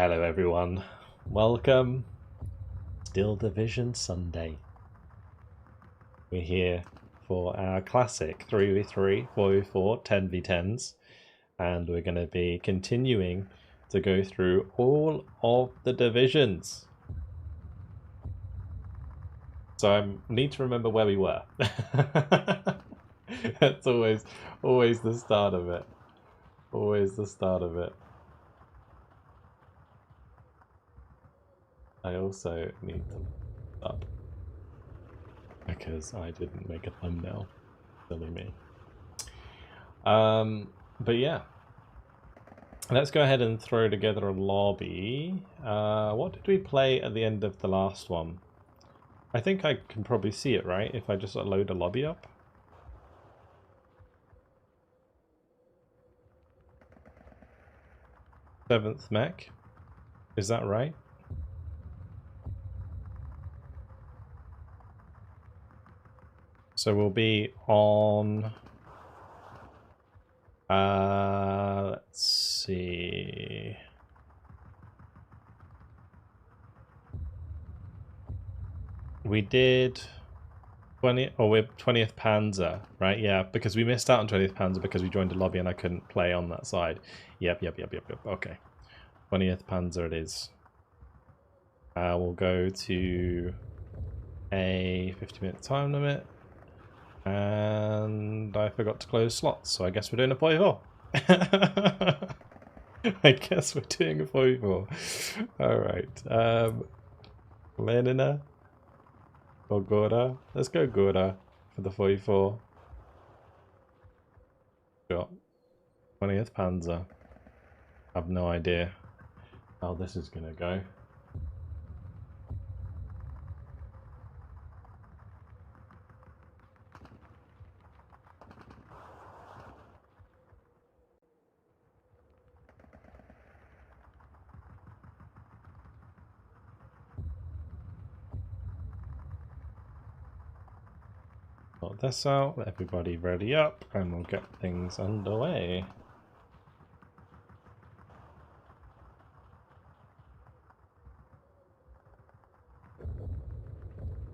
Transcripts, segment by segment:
Hello everyone, welcome. Still Division Sunday. We're here for our classic 3v3, 4v4, 10v10s, and we're going to be continuing to go through all of the divisions. So I need to remember where we were. That's always the start of it. Always the start of it. I also need to look up because I didn't make a thumbnail. Silly me. But yeah, let's go ahead and throw together a lobby. What did we play at the end of the last one? I think I can probably see it, right? If I just load a lobby up. Seventh Mech. Is that right? So we'll be on... let's see... We did 20, or we're 20th Panzer, right? Yeah, because we missed out on 20th Panzer because we joined a lobby and I couldn't play on that side. Yep. Okay. 20th Panzer it is. We'll go to a 50-minute time limit. And I forgot to close slots, so I guess we're doing a 4v4. I guess we're doing a 4v4. Alright. Lenina. Or Gora. Let's go Gora for the 4v4. Got 20th Panzer. I've no idea how this is gonna go. Sort this out, let everybody ready up, and we'll get things underway.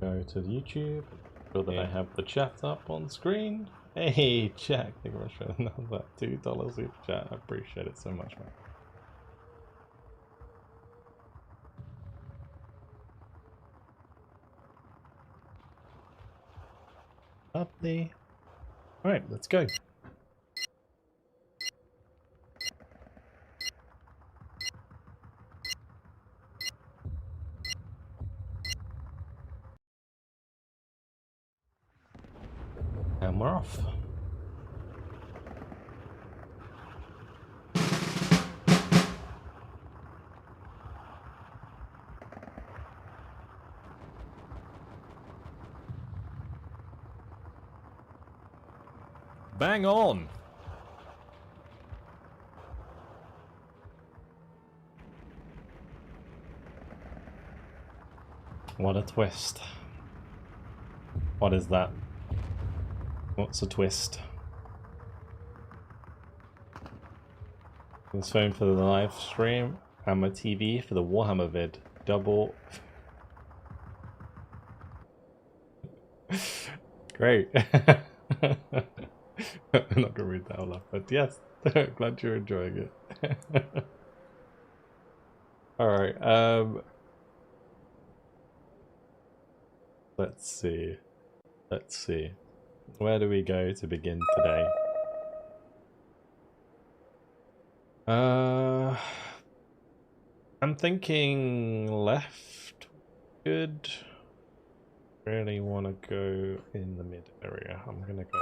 Go to YouTube, sure that I have the chat up on screen. Hey, Jack, thank you very much for another $2 super chat. I appreciate it so much, man. Lovely. Alright, let's go. And we're off. Bang on! What a twist. What is that? What's a twist? This phone for the live stream and my TV for the Warhammer vid. Double. Great. I'm not gonna read that all up, but yes, glad you're enjoying it. Alright, let's see. Where do we go to begin today? I'm thinking left. Good. Really want to go in the mid area. I'm gonna go.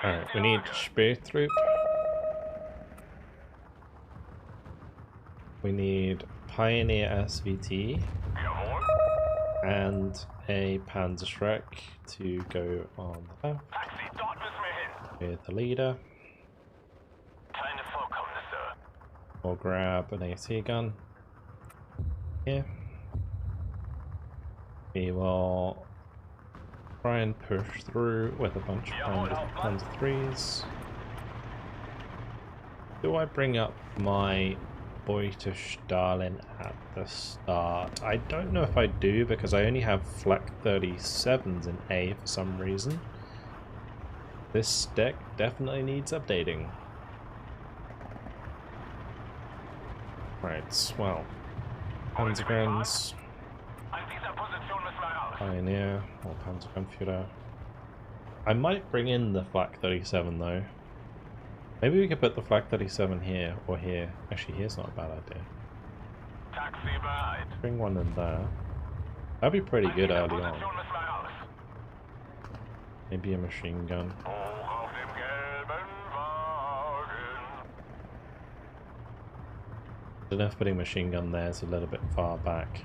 Alright, we need Speertroop. We need Pioneer SVT and a Panzer to go on the left with the leader. We'll grab an AT gun here. We will try and push through with a bunch of Panzer 3s. Do I bring up my Beuterstalin at the start? I don't know if I do, because I only have Flak 37s in A for some reason. This deck definitely needs updating. Right, well. Panzergrens. Pioneer, or Panzergrenführer. I might bring in the Flak 37 though. Maybe we could put the Flak 37 here, or here. Actually, here's not a bad idea. Bring one in there. That'd be pretty good early on. Maybe a machine gun. I don't know if putting machine gun there is a little bit far back.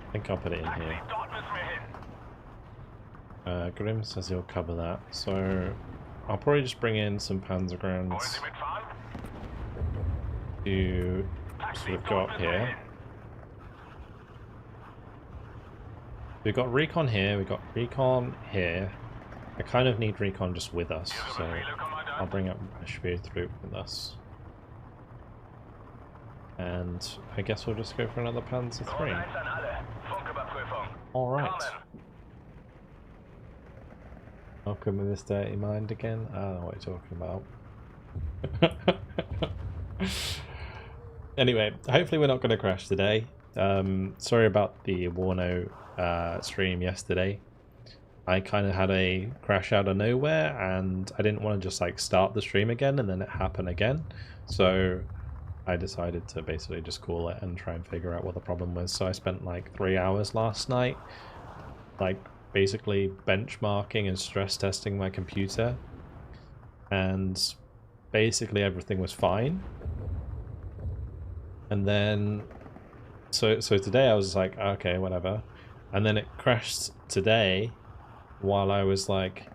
I think I'll put it in here. Grim says he'll cover that, so I'll probably just bring in some Panzergrens to sort of go up here. We've got recon here, we've got recon here. I kind of need recon just with us, so I'll bring up a Spear through with us. And I guess we'll just go for another Panzer 3. Alright. Welcome with this dirty mind again. I don't know what you're talking about. Anyway, hopefully we're not going to crash today. Sorry about the Warno stream yesterday. I kind of had a crash out of nowhere, and I didn't want to just like start the stream again and then it happened again. So I decided to basically just call it and try and figure out what the problem was. So I spent like 3 hours last night, like basically benchmarking and stress testing my computer, and basically everything was fine. And then so today I was like, okay, whatever, and then it crashed today while I was like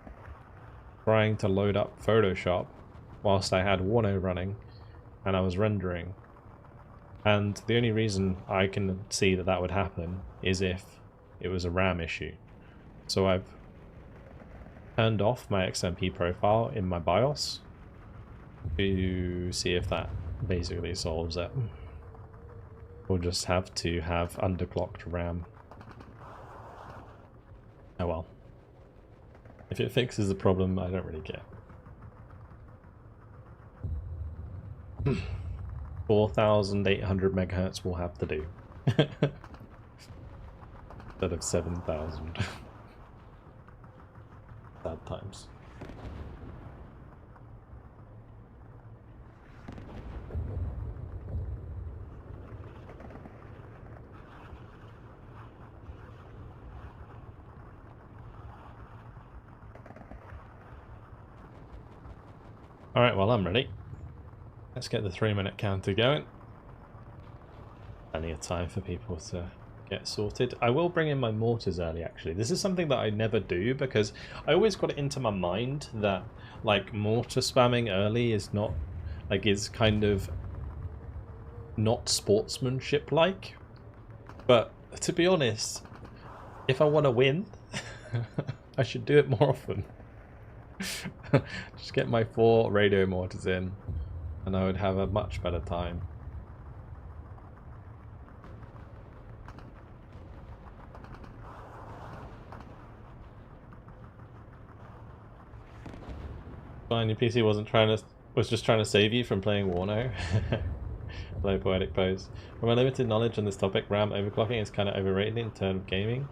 trying to load up Photoshop whilst I had Warno running and I was rendering. And the only reason I can see that that would happen is if it was a RAM issue. So I've turned off my XMP profile in my BIOS to see if that basically solves it. We'll just have to have underclocked RAM. Oh well. If it fixes the problem, I don't really care. 4,800 megahertz will have to do. Instead of 7,000. Bad times. Alright, well I'm ready. Let's get the 3-minute counter going. Plenty of time for people to get sorted. I will bring in my mortars early actually. This is something that I never do because I always got it into my mind that like mortar spamming early is not like, is kind of not sportsmanship like. But to be honest, if I want to win, I should do it more often. Just get my 4 radio mortars in and I would have a much better time. Fine, your PC was just trying to save you from playing Warno. Low poetic pose. From my limited knowledge on this topic, RAM overclocking is kind of overrated in terms of gaming.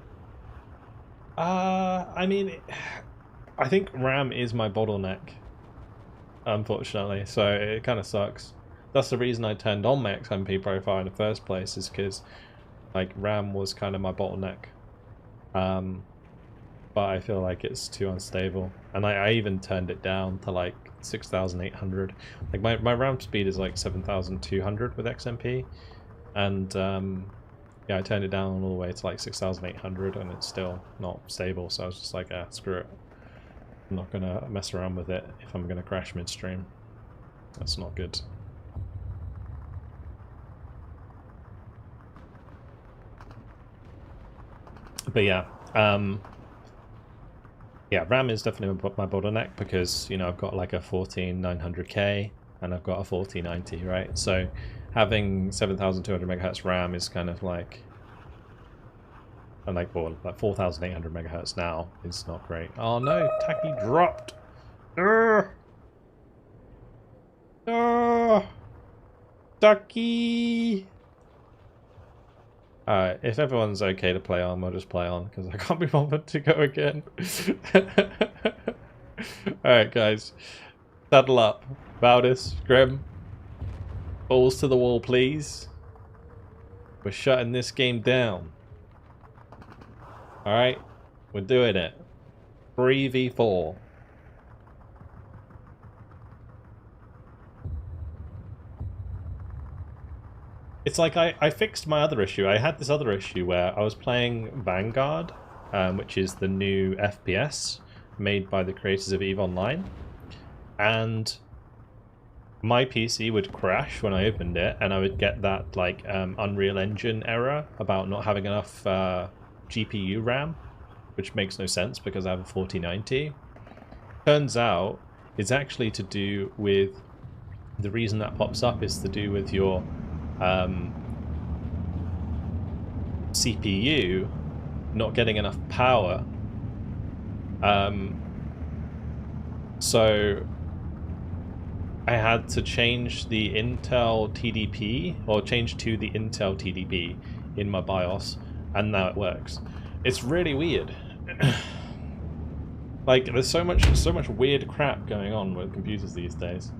I mean, I think RAM is my bottleneck, unfortunately, so it kind of sucks. That's the reason I turned on my XMP profile in the first place, is because like RAM was kind of my bottleneck. But I feel like it's too unstable, and I even turned it down to like 6,800. Like my RAM speed is like 7,200 with XMP, and yeah, I turned it down all the way to like 6,800 and it's still not stable, so I was just like, screw it. I'm not gonna mess around with it if I'm gonna crash midstream. That's not good. But yeah, Yeah, RAM is definitely my bottleneck because, you know, I've got like a 14900K and I've got a 4090, right? So having 7200 megahertz RAM is kind of like, and like 4800 megahertz now is not great. Oh no, Tacky dropped. Urgh. Oh, Ducky. Alright, if everyone's okay to play on, we'll just play on, because I can't be bothered to go again. Alright, guys. Saddle up. Valdis, Grim. Balls to the wall, please. We're shutting this game down. Alright? We're doing it. 3v4. It's like I fixed my other issue. I had this other issue where I was playing Vanguard, which is the new FPS made by the creators of EVE Online, and my PC would crash when I opened it, and I would get that like Unreal Engine error about not having enough GPU RAM, which makes no sense because I have a 4090. Turns out it's actually to do with, the reason that pops up is to do with your CPU not getting enough power. So I had to change the Intel TDP, or change to the Intel TDP in my BIOS, and now it works. It's really weird. Like, there's so much weird crap going on with computers these days.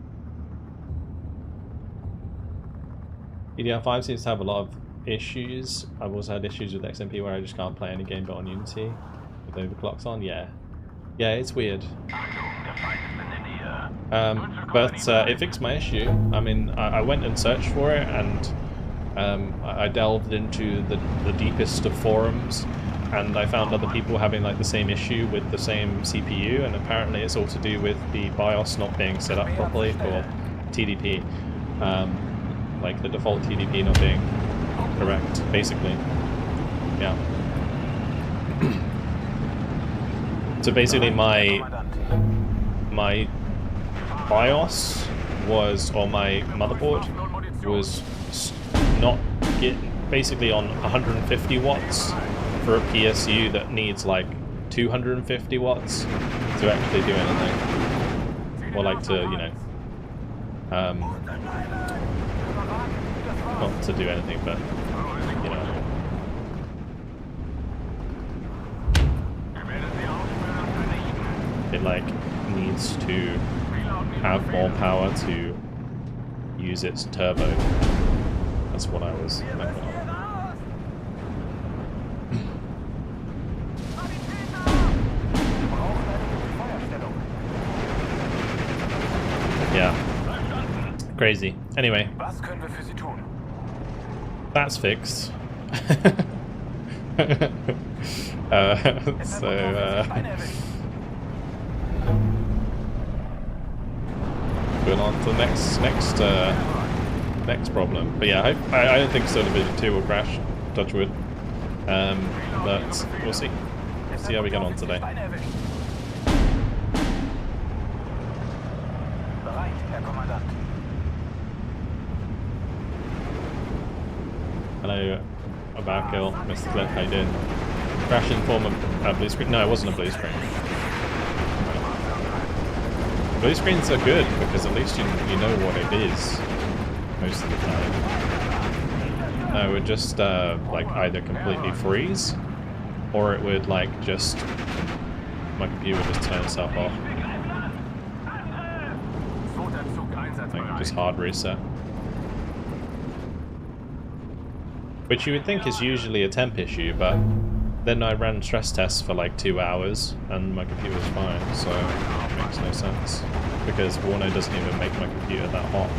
EDR5 seems to have a lot of issues. I've also had issues with XMP where I just can't play any game but on Unity with overclocks on. Yeah, it's weird. But it fixed my issue. I mean, I went and searched for it, and I delved into the deepest of forums, and I found other people having like the same issue with the same CPU, and apparently it's all to do with the BIOS not being set up properly for TDP. Like the default TDP not being correct, basically. Yeah. So basically my BIOS was, or my motherboard was not basically on 150 watts for a PSU that needs like 250 watts to actually do anything. Or like to, you know, not to do anything, but, you know. It, like, needs to have more power to use its turbo. That's what I was looking at. Yeah. Crazy. Anyway. That's fixed. Going on to the next problem. But yeah, I don't think Solar Division 2 will crash, touch wood. But we'll see. See how we get on today. Hello, Abarkill, Mr. Cliff, how you doing? Crash in form of a blue screen? No, it wasn't a blue screen. Blue screens are good because at least you know what it is most of the time. No, it would just like either completely freeze, or it would like just, my computer would just turn itself off. Like just hard reset. Which you would think is usually a temp issue, but then I ran stress tests for like 2 hours and my computer was fine, so it makes no sense. Because Warner doesn't even make my computer that hot.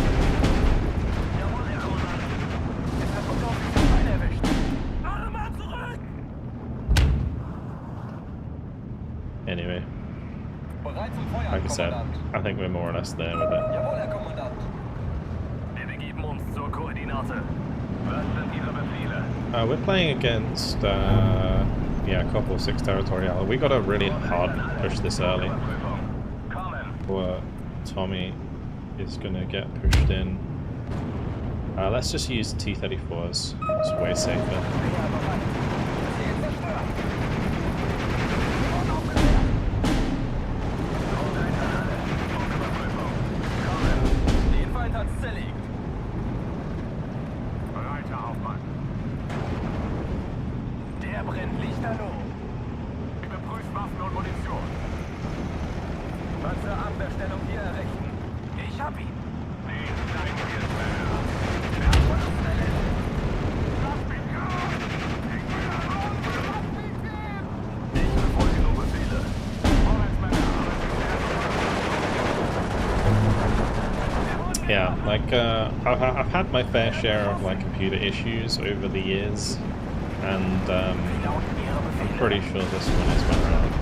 Anyway, like I said, I think we're more or less there with it. We're playing against Yeah, couple 6 territorial. We got a really hard push this early. Or Tommy is gonna get pushed in. Let's just use T-34s. It's way safer. Abwehrstellung hier errichten. Ich hab ihn. Ich befolge nur Befehle. Yeah, like I've had my fair share of like computer issues over the years, and I'm pretty sure this one is one around.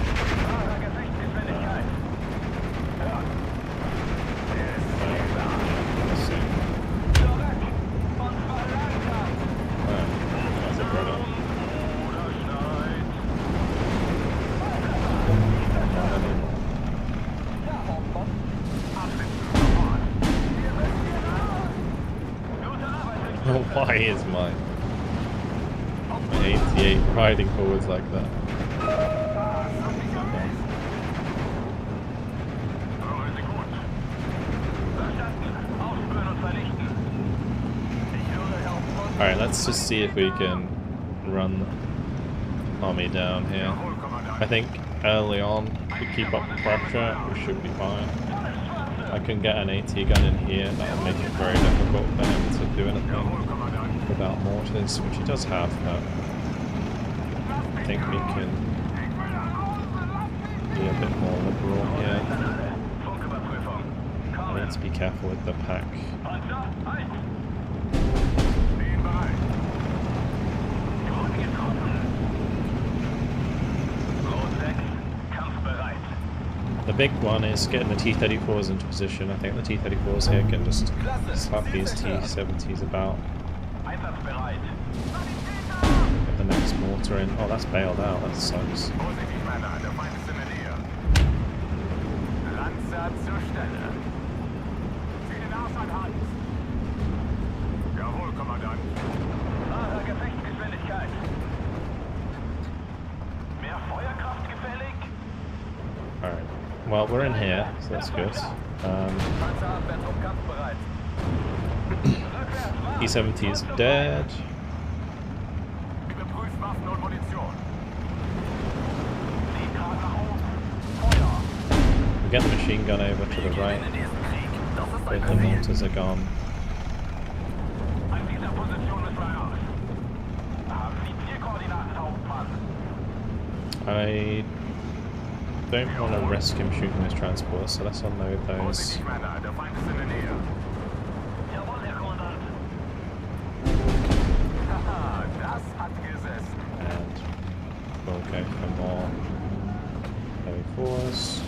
Why is my 88 riding forwards like that? Alright, let's just see if we can run the army down here. I think early on, if we keep up the pressure, we should be fine. I can get an AT gun in here, that'll make it very difficult for him to do anything without mortars, which he does have, but I think we can be a bit more liberal here. I need to be careful with the pack. The big one is getting the T-34s into position. I think the T-34s here can just slap these T-70s about. Get the next mortar in. Oh, that's bailed out. That sucks. Alright. Well, we're in here, so that's good. E-70 is dead. We get the machine gun over to the right. Both the mortars are gone. I don't want to risk him shooting his transports, so let's unload those. And we'll go for more heavy fours.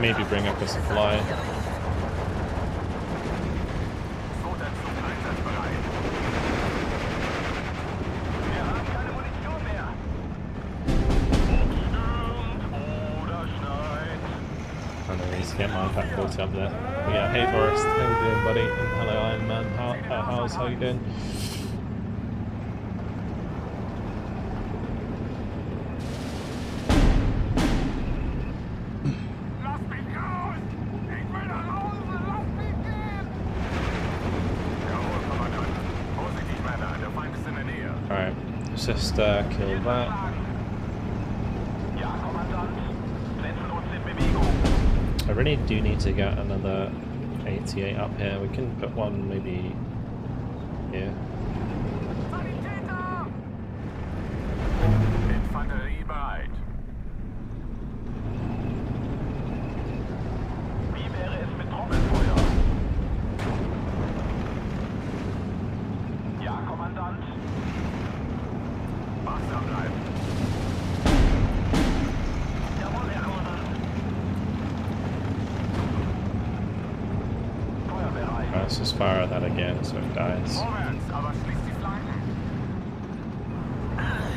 Maybe bring up a supply. Get my pack 40 up there. But yeah, hey Forrest, how you doing, buddy? And hello Iron Man, how you doing? Alright, let's just kill that. I really do need to get another 88 up here. We can put one maybe here. Let's just fire that again so it dies.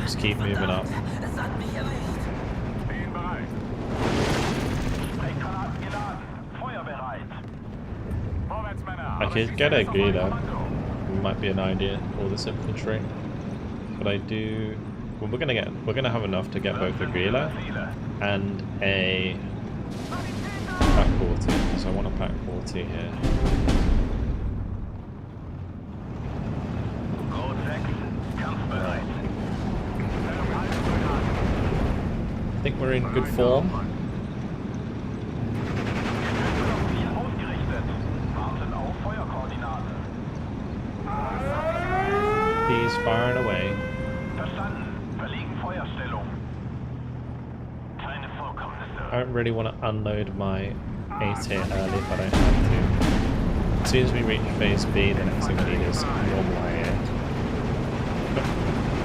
Just keep moving up. Es hat mich erwischt. Stehen bereit. Sprenggranaten geladen. Feuerbereit. Vorwärts, Männer. I could get a Gila. Might be an idea. All this infantry. But I do. Well, we're gonna have enough to get both a Gila and a pack 40. So I want a pack 40 here. I think we're in good form. He's firing away. I don't really want to unload my AT early, but I have to. As soon as we reach phase B, the next thing we need is normal IA.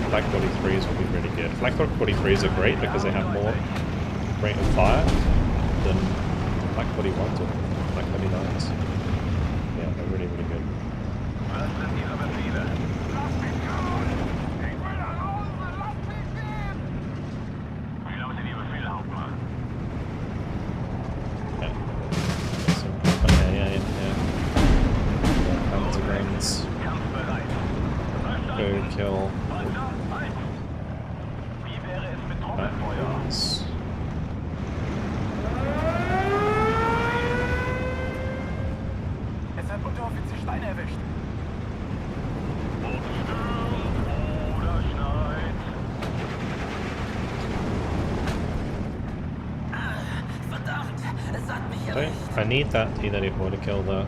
Flak 43s will be really good. Flak 43s are great because they have more rate of fire than Flak 41s or Flak 39s. Yeah, they're really, really good. Go kill that ones. Es hat Unteroffizier Steine erwischt. Verdammt, es hat mich erwischt. I need that T-34 to kill the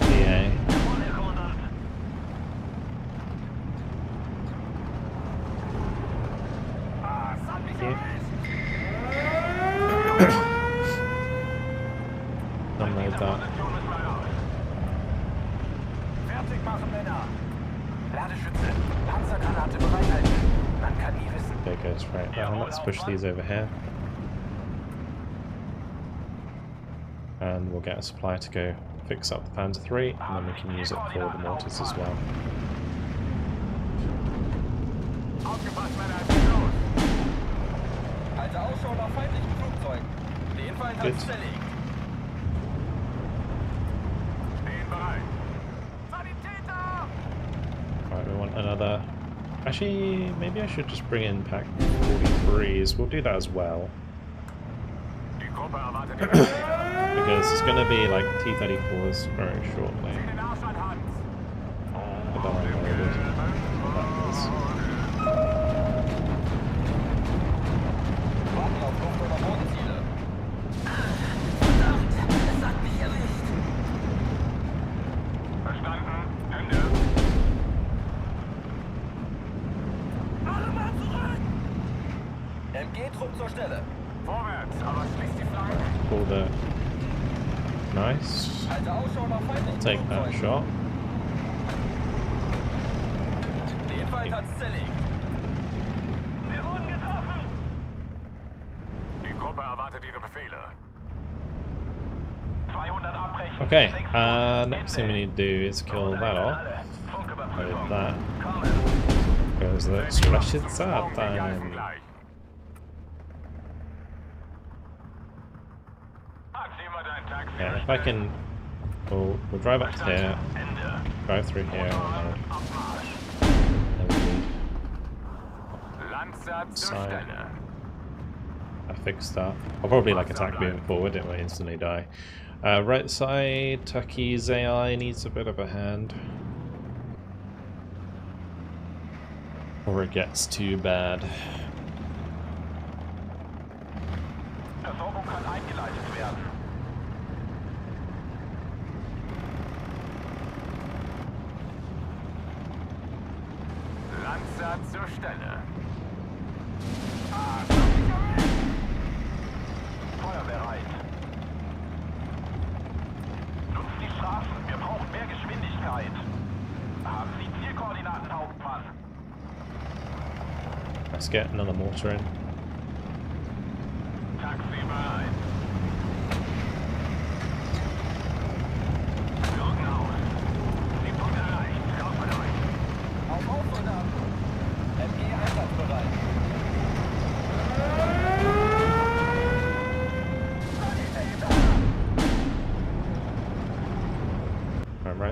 DA. Unload that. Fertig machen, Männer. Ladeschütze. Panzergranate bereithalten. Man kann nie wissen. There goes, right. Now let's push these over here. And we'll get a supply to go fix up the Panzer 3, and then we can use it for the mortars as well. Aufgepasst, Männer, es geht los. Halte Ausschau nach feindlichen Flugzeugen. Den Feind hat's zerlegt. Stehen bereit. Sanitäter! Alright, we want another... Actually, maybe I should just bring in pack 43s. We'll do that as well. Die Gruppe erwartet die Befehle. Because it's going to be like T-34s very shortly. Den Arsch an Hand. But then I'm loaded. That is. Warten auf Luft- oder Bodenziele. Verdammt, es hat mich erwischt. Verstanden. Hände. Alle mal zurück. MG-Trupp zur Stelle. Vorwärts, aber schließt die Flanken. Pull the... Nice. Halte Ausschau nach feindlichen Take that Flugzeugen. shot. Den Feind hat's zerlegt. Wir wurden getroffen. Die Gruppe erwartet ihre Befehle. 200 abbrechen. Okay, next thing we need to do is kill that off. With that. Because the Attrition time. Yeah, if I can... We'll drive up to here, drive through here, and then we side. I fixed that. I'll probably like attack moving forward, it will instantly die. Right side, Turkey's AI needs a bit of a hand. Or it gets too bad. Versorgung kann eingeleitet werden. Landsat zur Stelle. Feuerbereit. Nutzt die Straßen. Wir brauchen mehr Geschwindigkeit. Haben Sie Zielkoordinaten, Hauptmann? Let's get another mortar in. Taxi bereit. Glocken aus. Sie Punkt erreicht. Kaufbereit. Auf Soldaten. MG einsatzbereit.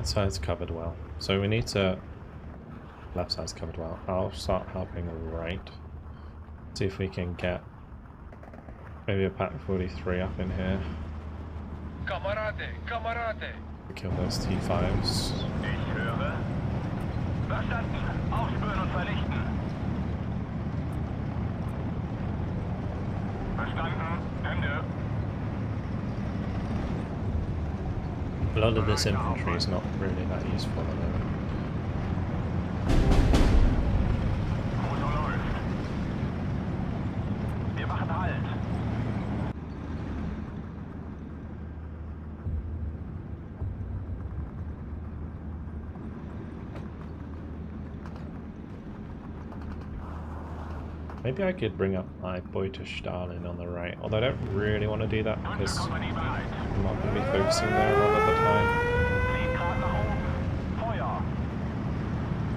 Right side's covered well. So we need to... Left side's covered well. I'll start helping right. See if we can get maybe a Pack 43 up in here. Kamerade! We kill those T5s. Ich höre. Verstanden. Aufspüren und vernichten. Verstanden. Hände. A lot of this infantry is not really that useful at the moment. Motor läuft. Wir machen Halt. Maybe I could bring up my boy to Stalin on the right, although I don't really want to do that because Kompanie bereit. I'm not going to be focusing there a lot of the time. 10 Grad nach oben. Feuer.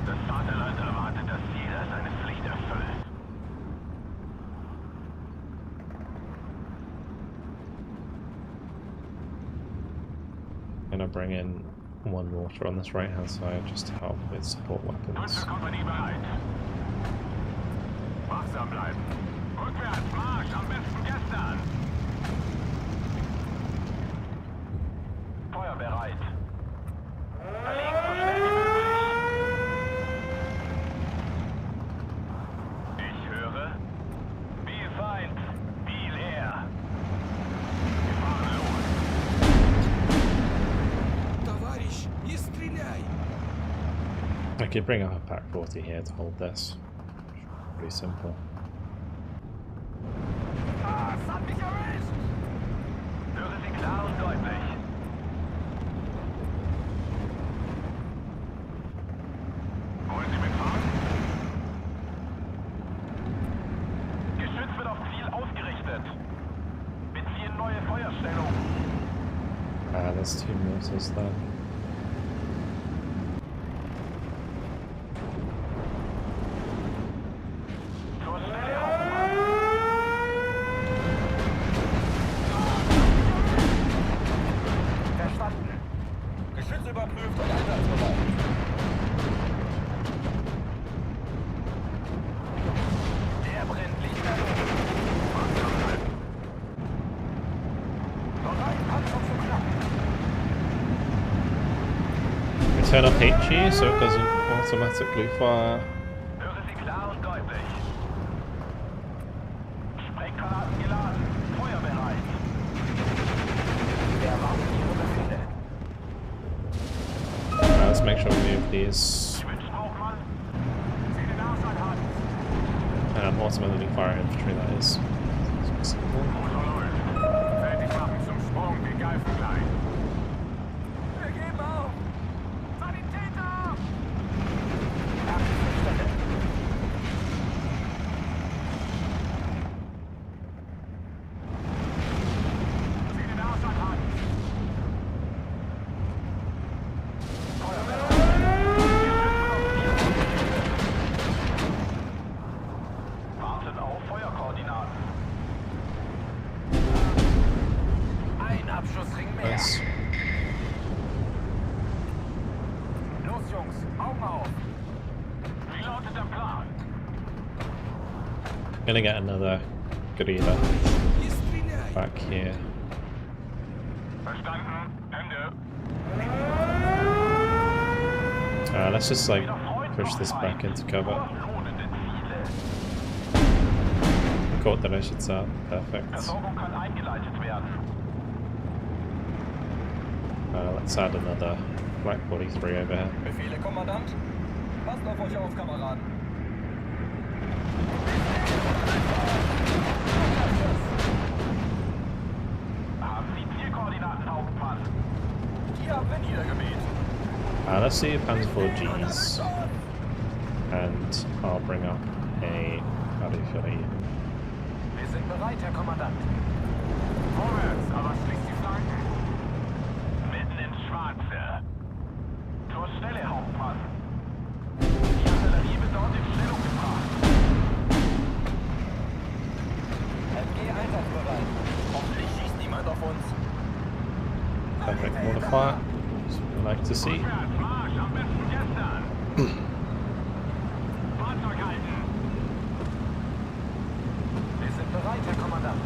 Das Vaterland erwartet das Ziel, das seine Pflicht erfüllt. I'm going to bring in one mortar on this right hand side just to help with support weapons. Kompanie bereit. Wachsam bleiben. Rückwärts, Marsch, am besten gestern. Feuer bereit. Verlegen so schnell wie möglich. Ich höre. Viel Feind, viel Air. Wir fahren los. Товарищ, не стреляй! I could bring up a Pack 40 here to hold this. Pretty simple. Ah, es hat mich erwischt! Höre Sie klar und deutlich. Wollen Sie mitfahren? Geschütz wird auf Ziel ausgerichtet. Beziehen neue Feuerstellung. Ah, there's two mortars there. Zur Stelle, Hauptmann. Verstanden. Geschütz überprüft und einsatzbereit. Der brennt lichterloh. Wachsam bleiben. Bereit, Panzer zu knacken. We turn off HE so it doesn't automatically fire. Höre Sie klar und deutlich. Sprenggranaten geladen. Feuer bereit. Wir erwarten Ihre Befehle. Let's make sure we move these Sie wünschen Hauptmann? Sie den Arsch anhalten. automatically fire infantry, that is. Simple. Motor läuft. Fertig machen zum Sprung. Wir greifen gleich. Wir geben auf. Sanitäter! Stelle. Sie den Arsch anhalten. Feuer bereit. Warten auf Feuerkoordinaten. Ein Abschussring mehr. Nice. Los, Jungs, Augen auf. Wie lautet der Plan? Gonna get another Grida Не стреляй! back here. Verstanden. Hände. Let's just like push this back into cover. Lohnende Ziele. Caught the Russians out. Perfect. Versorgung kann eingeleitet werden. Let's add another Black 43 over here. Befehle, Kommandant. Passt auf euch auf, Kameraden. Haben Sie Zielkoordinaten, Hauptmann? Die haben wir niedergemäht. Let's see Panzer 4Gs. And I'll bring up a Attrition. Wir sind bereit, Herr Kommandant. Vorwärts, aber schließt die Flanken. Mitten ins Schwarze. Zur Stelle, Hauptmann. Die Artillerie wird dort in Stellung gebracht. MG einsatzbereit. Hoffentlich schießt niemand auf uns. Perfect modifier. That's what we like to see. Rückwärts, Marsch, am besten gestern. Fahrzeug halten. Wir sind bereit, Herr Kommandant.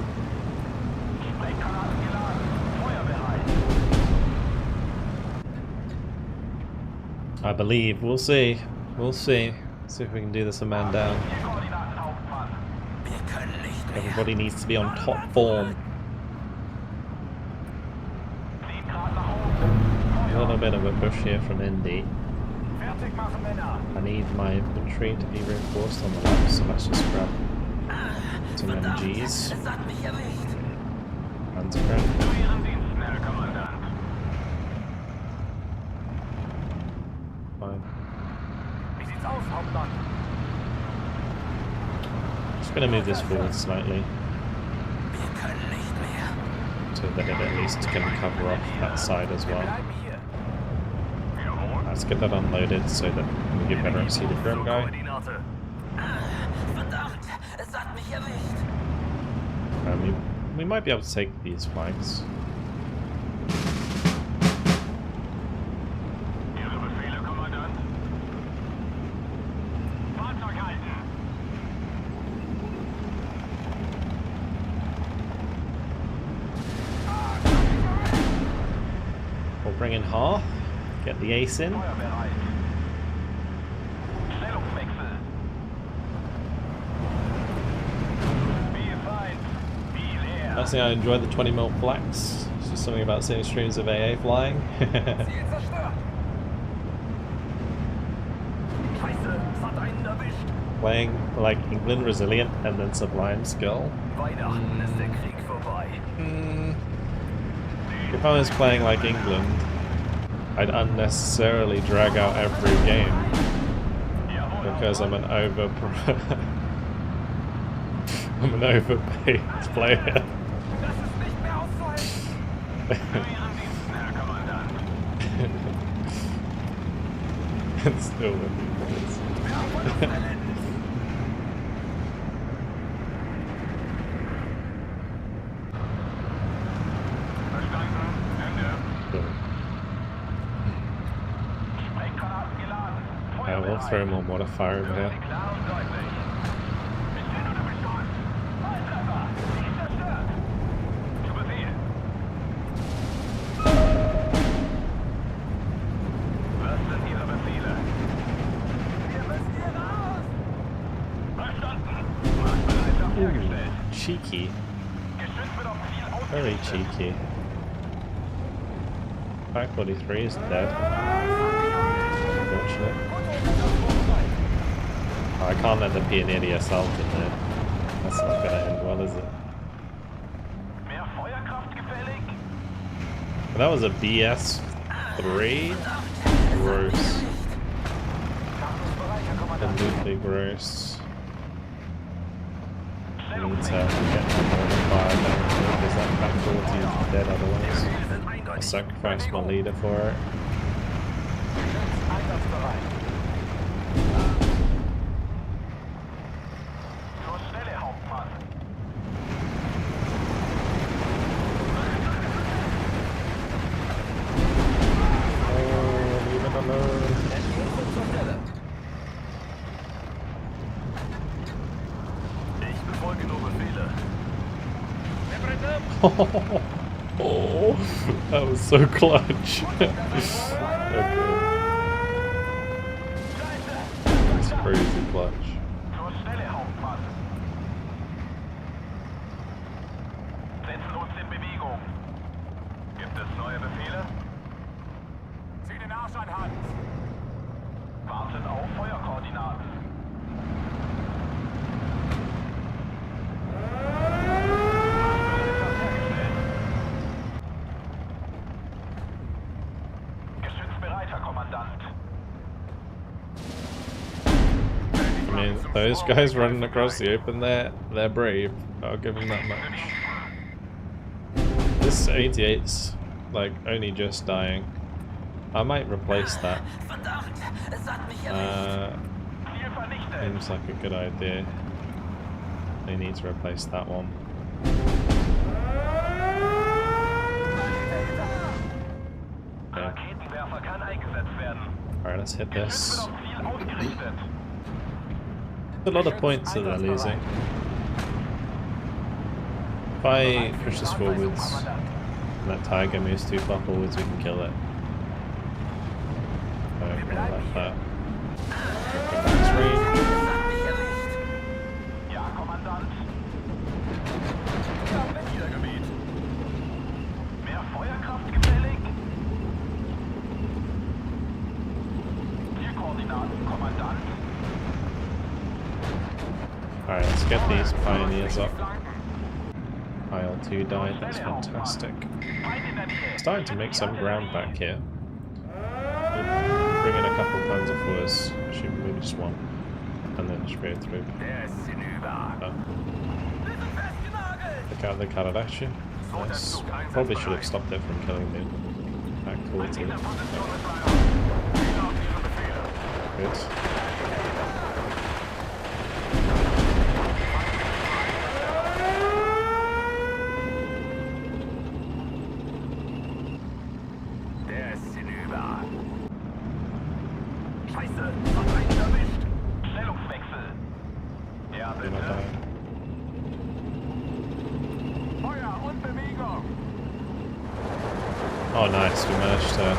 Sprenggranaten geladen. Feuerbereit. I believe. We'll see. We'll see. See if we can do this a man down. Vier Koordinaten, Hauptmann. Wir können nicht mehr. Everybody needs to be on top form. 10 Grad nach oben. A little bit of a push here from Indy. Fertig machen, Männer. I need my infantry to be reinforced on the left, so let's just grab some MGs. Es hat mich erwischt. Panzer grab. Zu Ihren Diensten, Herr Kommandant. Fine. Wie sieht's aus, Hauptmann? Just gonna move this forward slightly Wir können nicht mehr. so that it at least can cover off that side as well. Bleiben hier. Jawohl. Let's get that unloaded so that we get better see the grim guy. Koordinate. Verdammt, es hat mich erwischt. We might be able to take these flanks. Ihre Befehle, Kommandant. Fahrzeug halten. We'll bring in Hearth, get the ace in. Feuerbereit. Stellungswechsel. B5. B leer. Personally, I enjoy the 20mm flex. It's just something about seeing streams of AA flying. Ziel zerstört. Scheiße, es hat einen erwischt. Playing like England, resilient, and then sublime skill. Weihnachten ist der Krieg vorbei. If I was playing like England, I'd unnecessarily drag out every game because I'm an I'm an overpaid player. Das ist nicht mehr auszuhalten. Zu Ihren Diensten, Herr Kommandant. And still winning points. Verstanden. Ende. Cool. Sprenggranaten geladen. I will throw more modifier over here. Klar und deutlich. Ich bin unter Beschuss. Volltreffer. Ziel zerstört. Zu Befehl. Was sind Ihre Befehle? Wir müssen hier raus. Verstanden. Marschbereitschaft hergestellt. Cheeky. Geschütz wird auf Ziel Very ausgerichtet. cheeky. Pack 43 is dead. Unfortunate. Oh, I can't let the Pioneer assault in there. That's not gonna end well, is it? Mehr Feuerkraft gefällig? That was a BS3? Gross. Kampfbereit, Herr Kommandant. Absolutely gross. We need to get more fire down because that back 40 is dead otherwise. Ziele sind I'll eindeutig. sacrifice my leader for it. Einsatzbereit. Zur Stelle, Hauptmann. Oh, leave it alone. Zur Stelle. Ich befolge nur Befehle. Oh, that was so clutch. Okay. That's crazy clutch. Zur Stelle, Hauptmann. Setzen uns in Bewegung. Gibt es neue Befehle? Zieh den Arsch an Hand. Warten auf Feuerkoordinaten. Marschbereitschaft hergestellt. Geschützbereit, Herr Kommandant. I mean, those guys running across the open there, they're brave. I'll give them that much. This 88's like only just dying. I might replace that. Verdammt, es hat mich erwischt. Ziel vernichtet. Seems like a good idea. They need to replace that one. Raketenwerfer kann Alright, let's hit this. Wird auf Ziel ausgerichtet. A lot of points that they're losing. If I push this forwards, and that tiger moves too far forwards, we can kill it. So, like that. Max range. Ja, Kommandant. Wir haben Niedergebiet. Mehr Feuerkraft gefällig? Zielkoordinaten, Kommandant. Alright, let's get these pioneers up. Pile 2 died, that's fantastic. Starting to make some ground back here. We'll bring in a couple Panzer fours, actually maybe just one, and then just go through. Look out the Attrition. Nice. Probably should have stopped it from killing me. Back towards it. Good. Oh nice, we managed to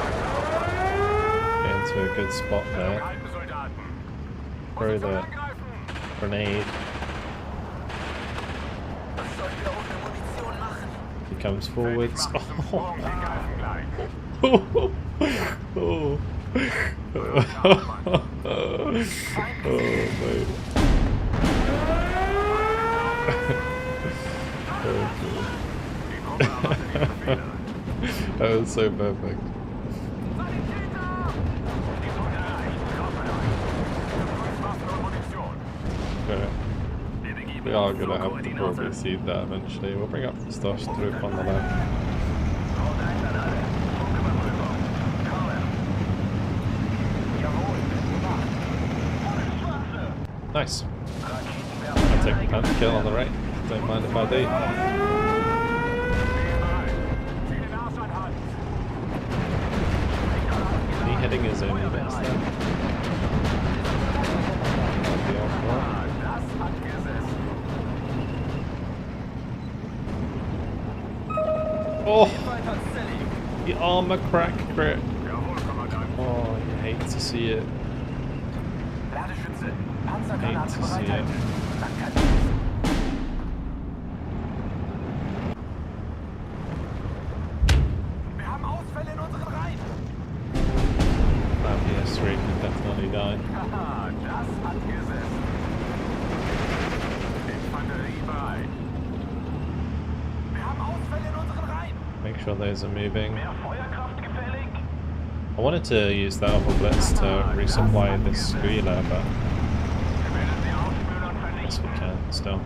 get into a good spot there. Throw the grenade. He comes forwards. Oh, oh. Mate. That was so perfect. Okay. We are gonna have to probably see that eventually. We'll bring up the Starship troop on the left. Nice. I'll take the Panther kill on the right. Don't mind if I do. Hitting his own units there. Oh! The armor crack crit. Oh, you hate to see it. Hate to see it. PS3 can definitely die. Make sure those are moving. I wanted to use the Alpha Blitz to resupply this squealer, but I guess we can still.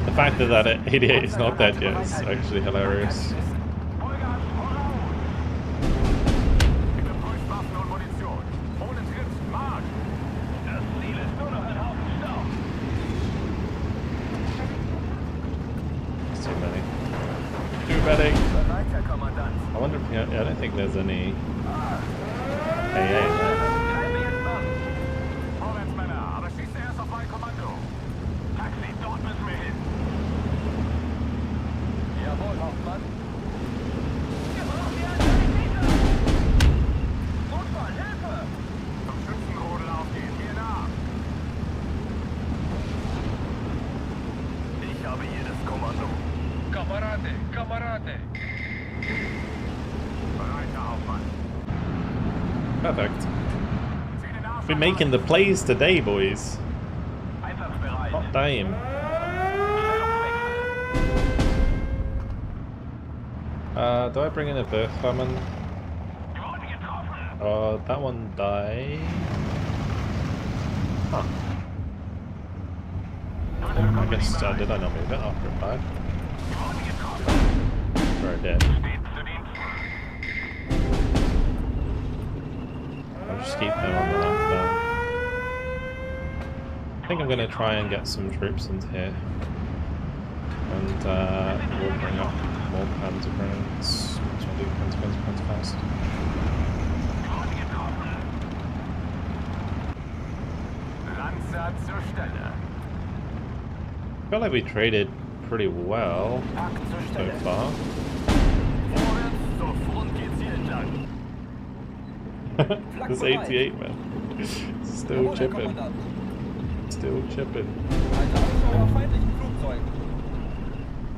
The fact that that 88 is not dead yet is actually hilarious. Too many. Too many. I wonder if, yeah, I don't think there's any AA there. Perfect. We're making the plays today, boys. Hot damn. Do I bring in a birth famine? That one died. Huh. I guess did I not move it after it died? Very dead. I'll just keep them on the left there. I think I'm going to try and get some troops into here. And we'll bring up more Panzer grenades. Try to do Panzer fast. Panzer zur Stelle. I feel like we traded pretty well Pack zur so Stelle. far. Vorwärts zur Front geht's hier entlang. This 88 man. Still chipping. Still chipping.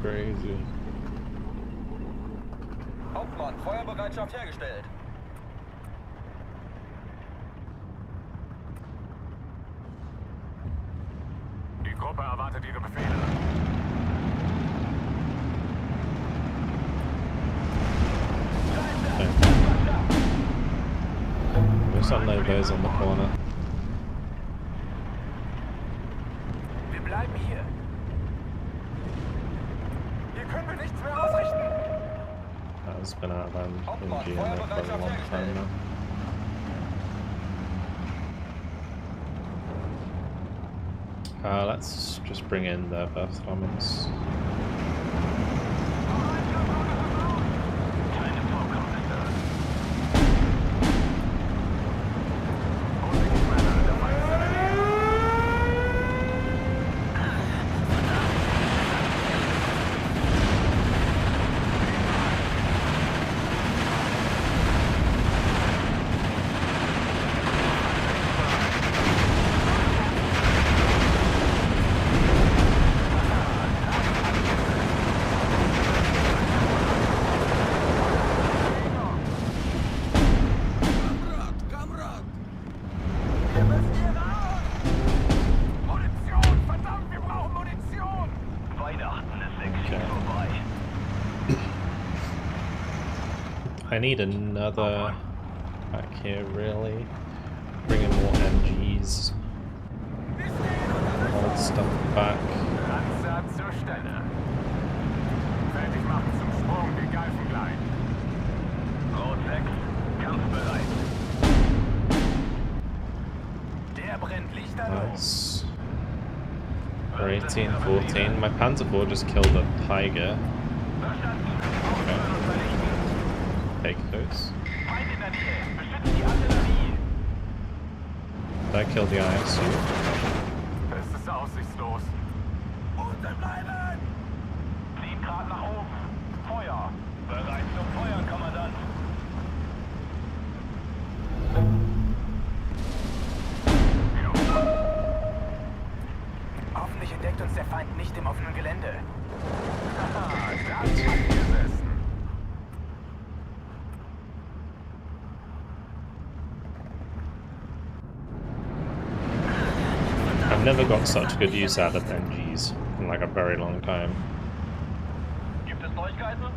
Crazy. Hauptmann, Feuerbereitschaft hergestellt. Die Gruppe erwartet ihre Befehle. There's some logos on the corner. Wir bleiben hier. Hier können wir nichts mehr ausrichten. That's been out of energy in there for a long time now. Let's just bring in the burst bombers. I need another back here, really. Bring in more MGs. Hold stuff back. Panzer zur Stelle. Fertig machen zum Sprung, wir greifen gleich. Rot 6, kampfbereit. Der brennt lichterloh. Nice. We're 18, 14. My Panzer IV just killed a Tiger. Take those. Feind in der Nähe. Beschützt die Artillerie. That killed the ISU. Es ist aussichtslos. Unten bleiben! 7 Grad nach oben. Feuer. Bereit zum Feuer, Kommandant. Hoffentlich entdeckt uns der Feind nicht im offenen Gelände. Haha, da hat gesessen. I've never got such good use out of MGs in like a very long time. Gibt es Neuigkeiten?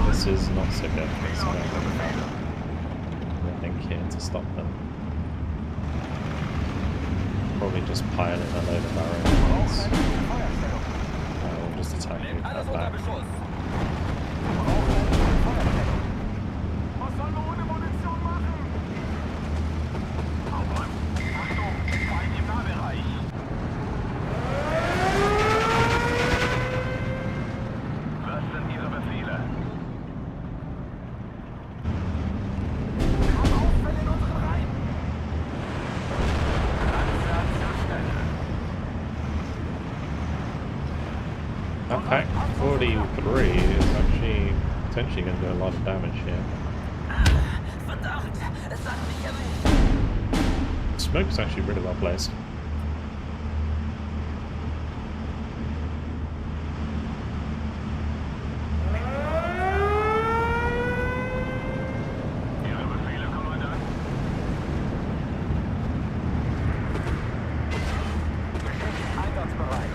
This is not so good. There's nothing here to stop them. Probably just pile in a load of arrows. We'll just attack and cut back. Was sollen wir ohne Munition machen? Achtung, Feind im Nahbereich. Was sind Ihre Befehle? Wir haben Ausfälle in unseren Reihen. Panzer zur Stelle. That pack 43 is actually potentially going to do a lot of damage here. Verdammt, es hat mich erwischt. Smoke's actually really well placed. Ihre Befehle, Kommandant. Einsatzbereit.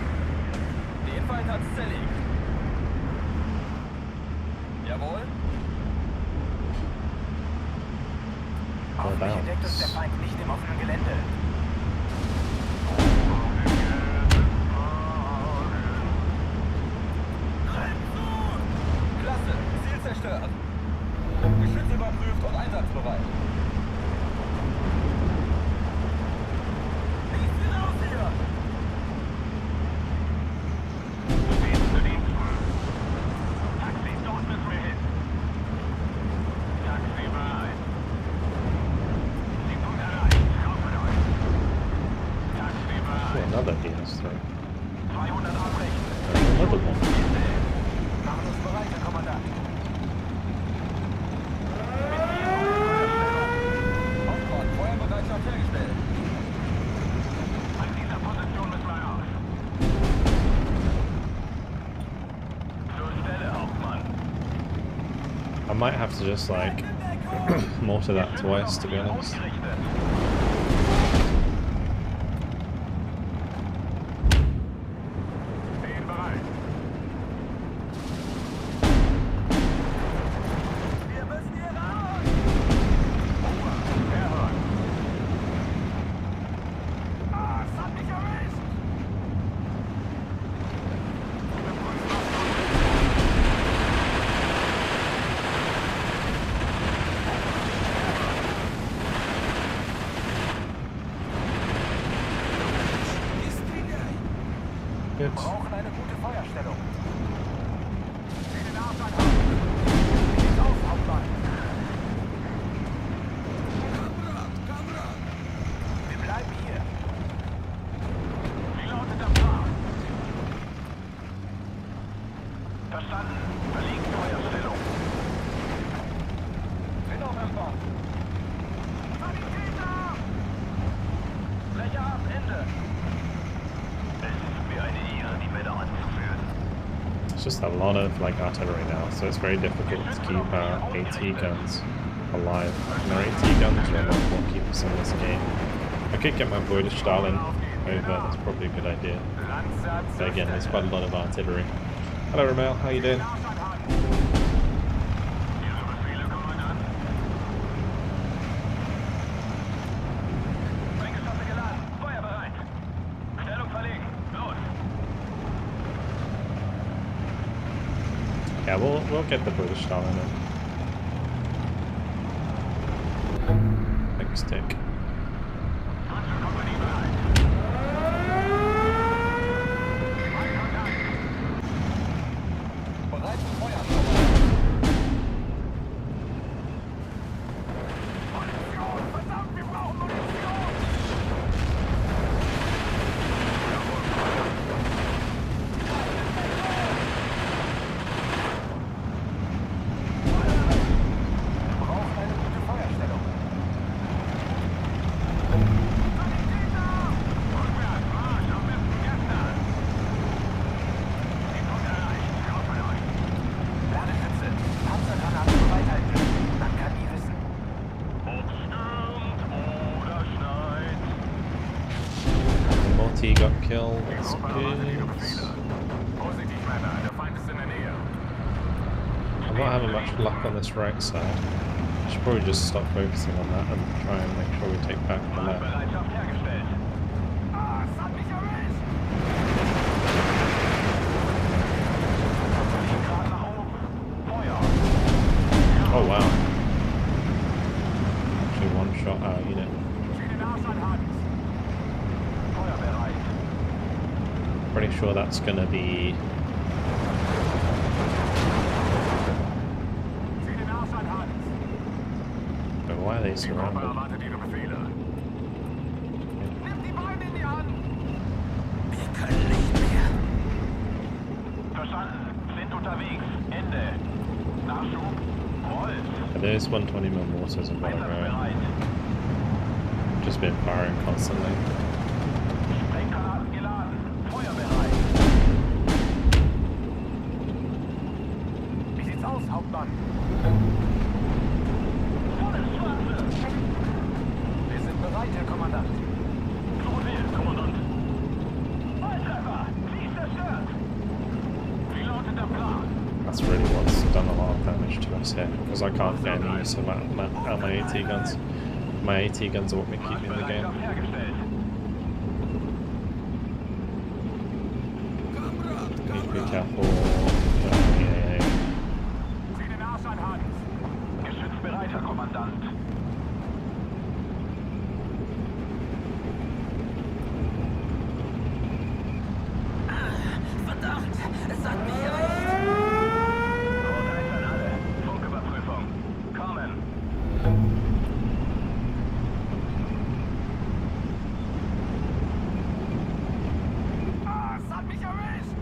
Den Feind hat's zerlegt. Jawohl. Hoffentlich entdeckt uns der Feind nicht im offenen Gelände. Klasse, Ziel zerstört. Geschütz überprüft und einsatzbereit. I might have to just like mortar that twice, to be honest. Wir Good. brauchen eine gute Feuerstellung. Den Arsch anhalten. Wie sieht's aus, Hauptmann? Wir bleiben hier. Wie lautet der Plan? Verstanden. Verlegen Feuerstellung. Sind auf dem Bord. Sanitäter! Fläche ab, Ende. It's just a lot of like artillery now, so it's very difficult to keep our AT guns alive. And our AT guns are a lot what keep us in this game. I could get my Boy Stalin over, that's probably a good idea. But again, there's quite a lot of artillery. Hello Ramel, how you doing? Yeah, we'll get the British Stalin in. Big stick. Got killed. That's good. I I'm not having much luck on this right side. I should probably just stop focusing on that and try and make sure we take back the left. Oh wow. Actually one shot our unit. Pretty sure that's gonna be but why are they surrounded? There's 120mm mortars and whatever. Just been firing constantly. Hauptmann. Wir sind bereit, Herr Kommandant. Kommandant. Volltreffer! Sie ist zerstört! Wie lautet der Plan? That's really what's done a lot of damage to us here, because I can't get any use of my AT guns. My AT guns are what keep me in the game. Need to be careful. Geschützbereiter Kommandant. Verdammt, es hat mich erwischt. Vorteil an alle. Funküberprüfung. Kommen. Es hat mich erwischt.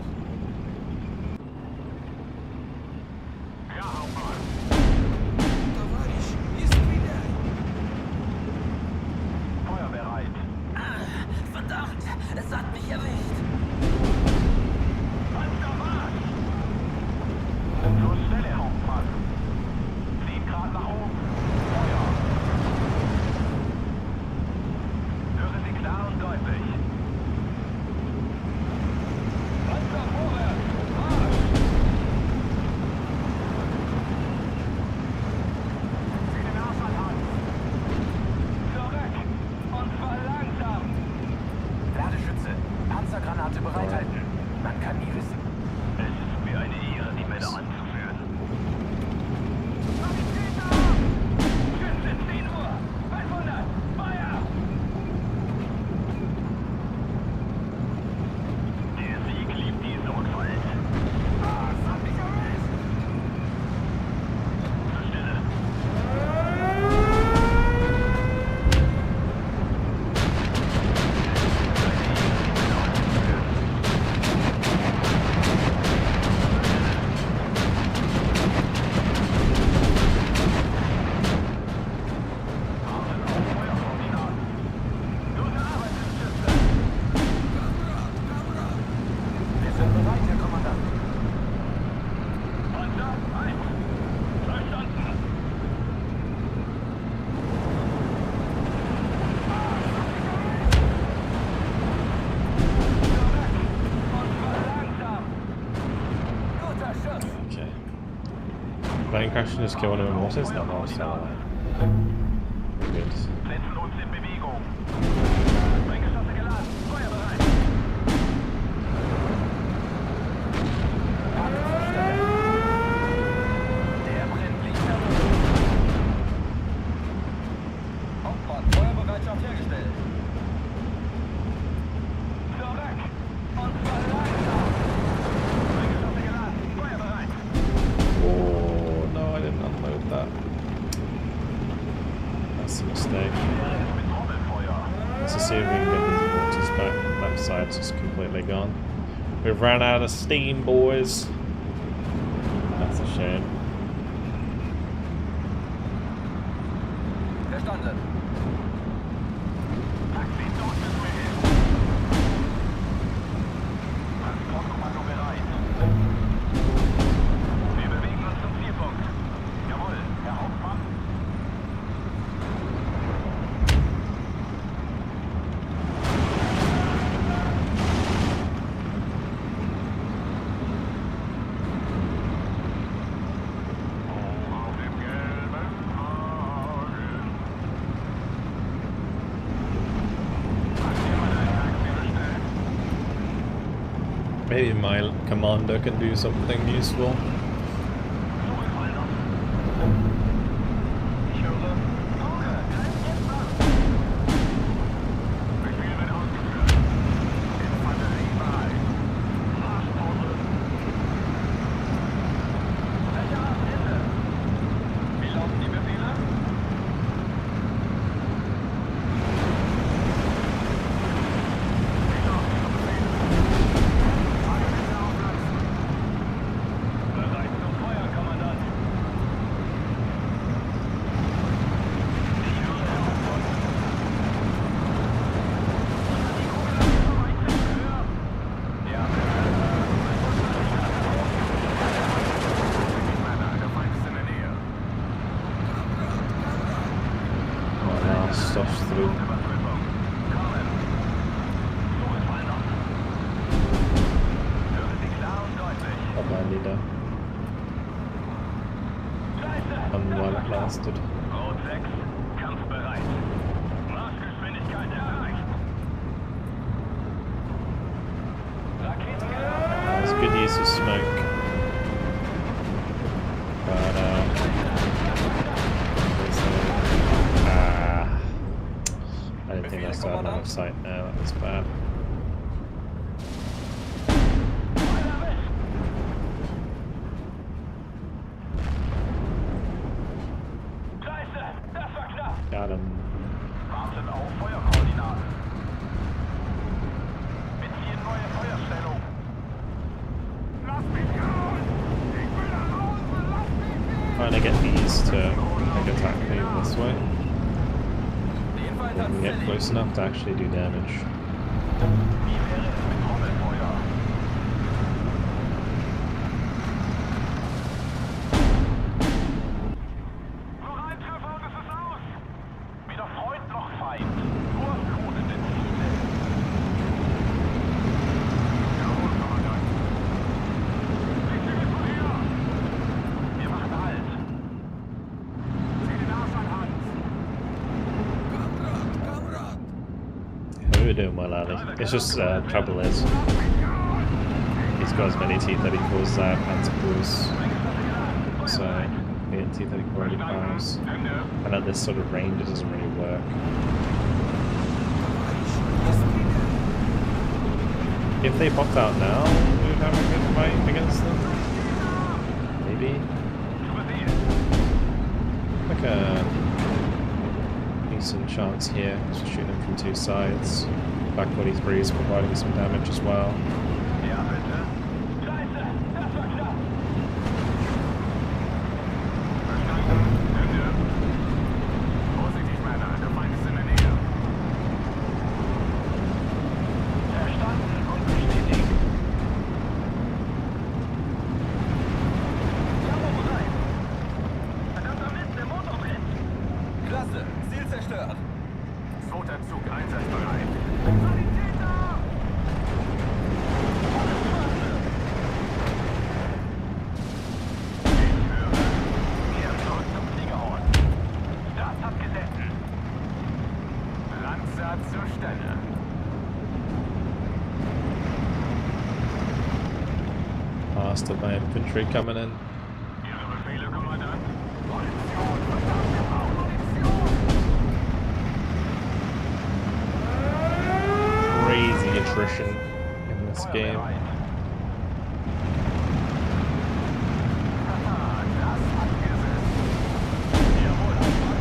Plane crash and just kill one of them. What is that last time? Good. Setzen uns in Bewegung. Sprenggeschosse geladen. Feuer bereit. Der brennt lichter. Hauptmann, Feuerbereitschaft hergestellt. Zurück. Und zwar langsam. Sprenggeschosse geladen. Feuer bereit. Oh no, I didn't unload that. That's a mistake. Let's see if we can get these mortars back. Left side's just completely gone. We've ran out of steam, boys. That's a shame. Verstanden. Taxi dort bis hierhin. Transportkommando bereit. Wir bewegen uns zum Zielpunkt. Jawohl, Herr Hauptmann. Auf dem gelben Wagen. Hat jemand ein Taxi bestellt? Maybe my commander can do something useful. Ich höre. Auge, greif jetzt an. Befehl wird ausgeführt. Infanterie bereit. Marschpause. Welche Art Ende? Wie lauten die Befehle? Wie lauten Ihre Befehle? Fahrgestelle auflassen. Bereit zum Feuer, Kommandant. Ich höre, Herr Hauptmann. Die Kugel ist so weit weg. Höher. Ja, bitte. Männer, der Feind ist in der Nähe. Oh, now stuff's through. Überprüfung. Kommen. Suche Fall noch. Höre Sie klar und deutlich. Up my leader. Scheiße! And while it lasted. Rot 6, kampfbereit. Marschgeschwindigkeit erreicht. Raketen geladen. It's good use of smoke. But I didn't think I still had line of sight now, that was bad. Feuer weg! Scheiße! Das war knapp! Got him. Warten auf Feuerkoordinaten. Beziehen neue Feuerstellung. Lass mich raus! Ich will nach Hause! Lass mich nicht! Trying to get these to like, attack me this way. We can get close enough to actually do damage. Wie wäre es mit Trommelfeuer? Bereit, und es ist aus! Weder Freund noch Feind. Nur fluchende Ziele. Jawohl, Kommandant. Nicht viel von hier! Wir machen Halt. Zieh den Arsch an, Hans. What are we doing, my laddie? It's just trouble is he's got as many T-34s as Panzer crews, so we get T-34 85s, and at this sort of range it doesn't really work. If they popped out now, we would have a good fight against them. Maybe. Like a decent chance here. Just shooting them from two sides. Back 43 is providing some damage as well. Ja, bitte. Scheiße, das war knapp. Verstanden. Ende. Vorsichtig, Männer, der Feind ist in der Nähe. Verstanden und bestätigt. Jammer bereit. Verdammter Mist, der Motor brennt. Klasse, Ziel zerstört. Zweiter Zug einsatzbereit. Sanitäter! infantry coming in. Ihre Befehle, Kommandant. Munition, verdammt, wir brauchen Munition. Crazy attrition in this game. Feuerbereit. Haha, das hat gesessen. Jawohl, Hauptmann.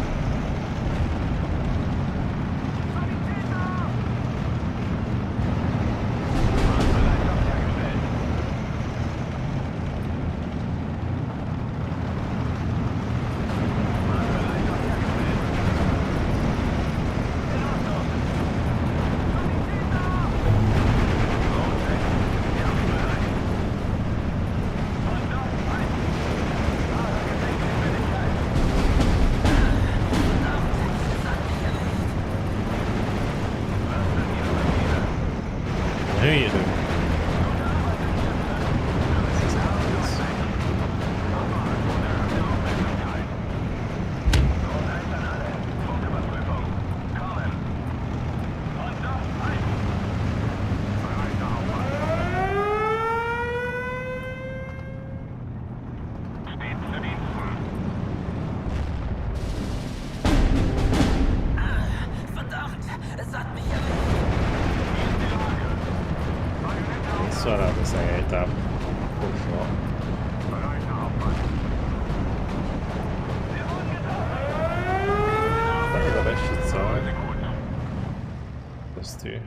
Sanitäter! Fahrbereitschaft hergestellt. Fahrbereitschaft hergestellt. In Ordnung. Sanitäter! Rote, wir haben bereit. Und auf ein. Wahre Gefechtsgeschwindigkeit. Was sind Ihre Befehle? Who are you doing? Verdammt, es hat mich erwischt. Sort out this A8 tab. Full shot. Better than I should say. Plus 2.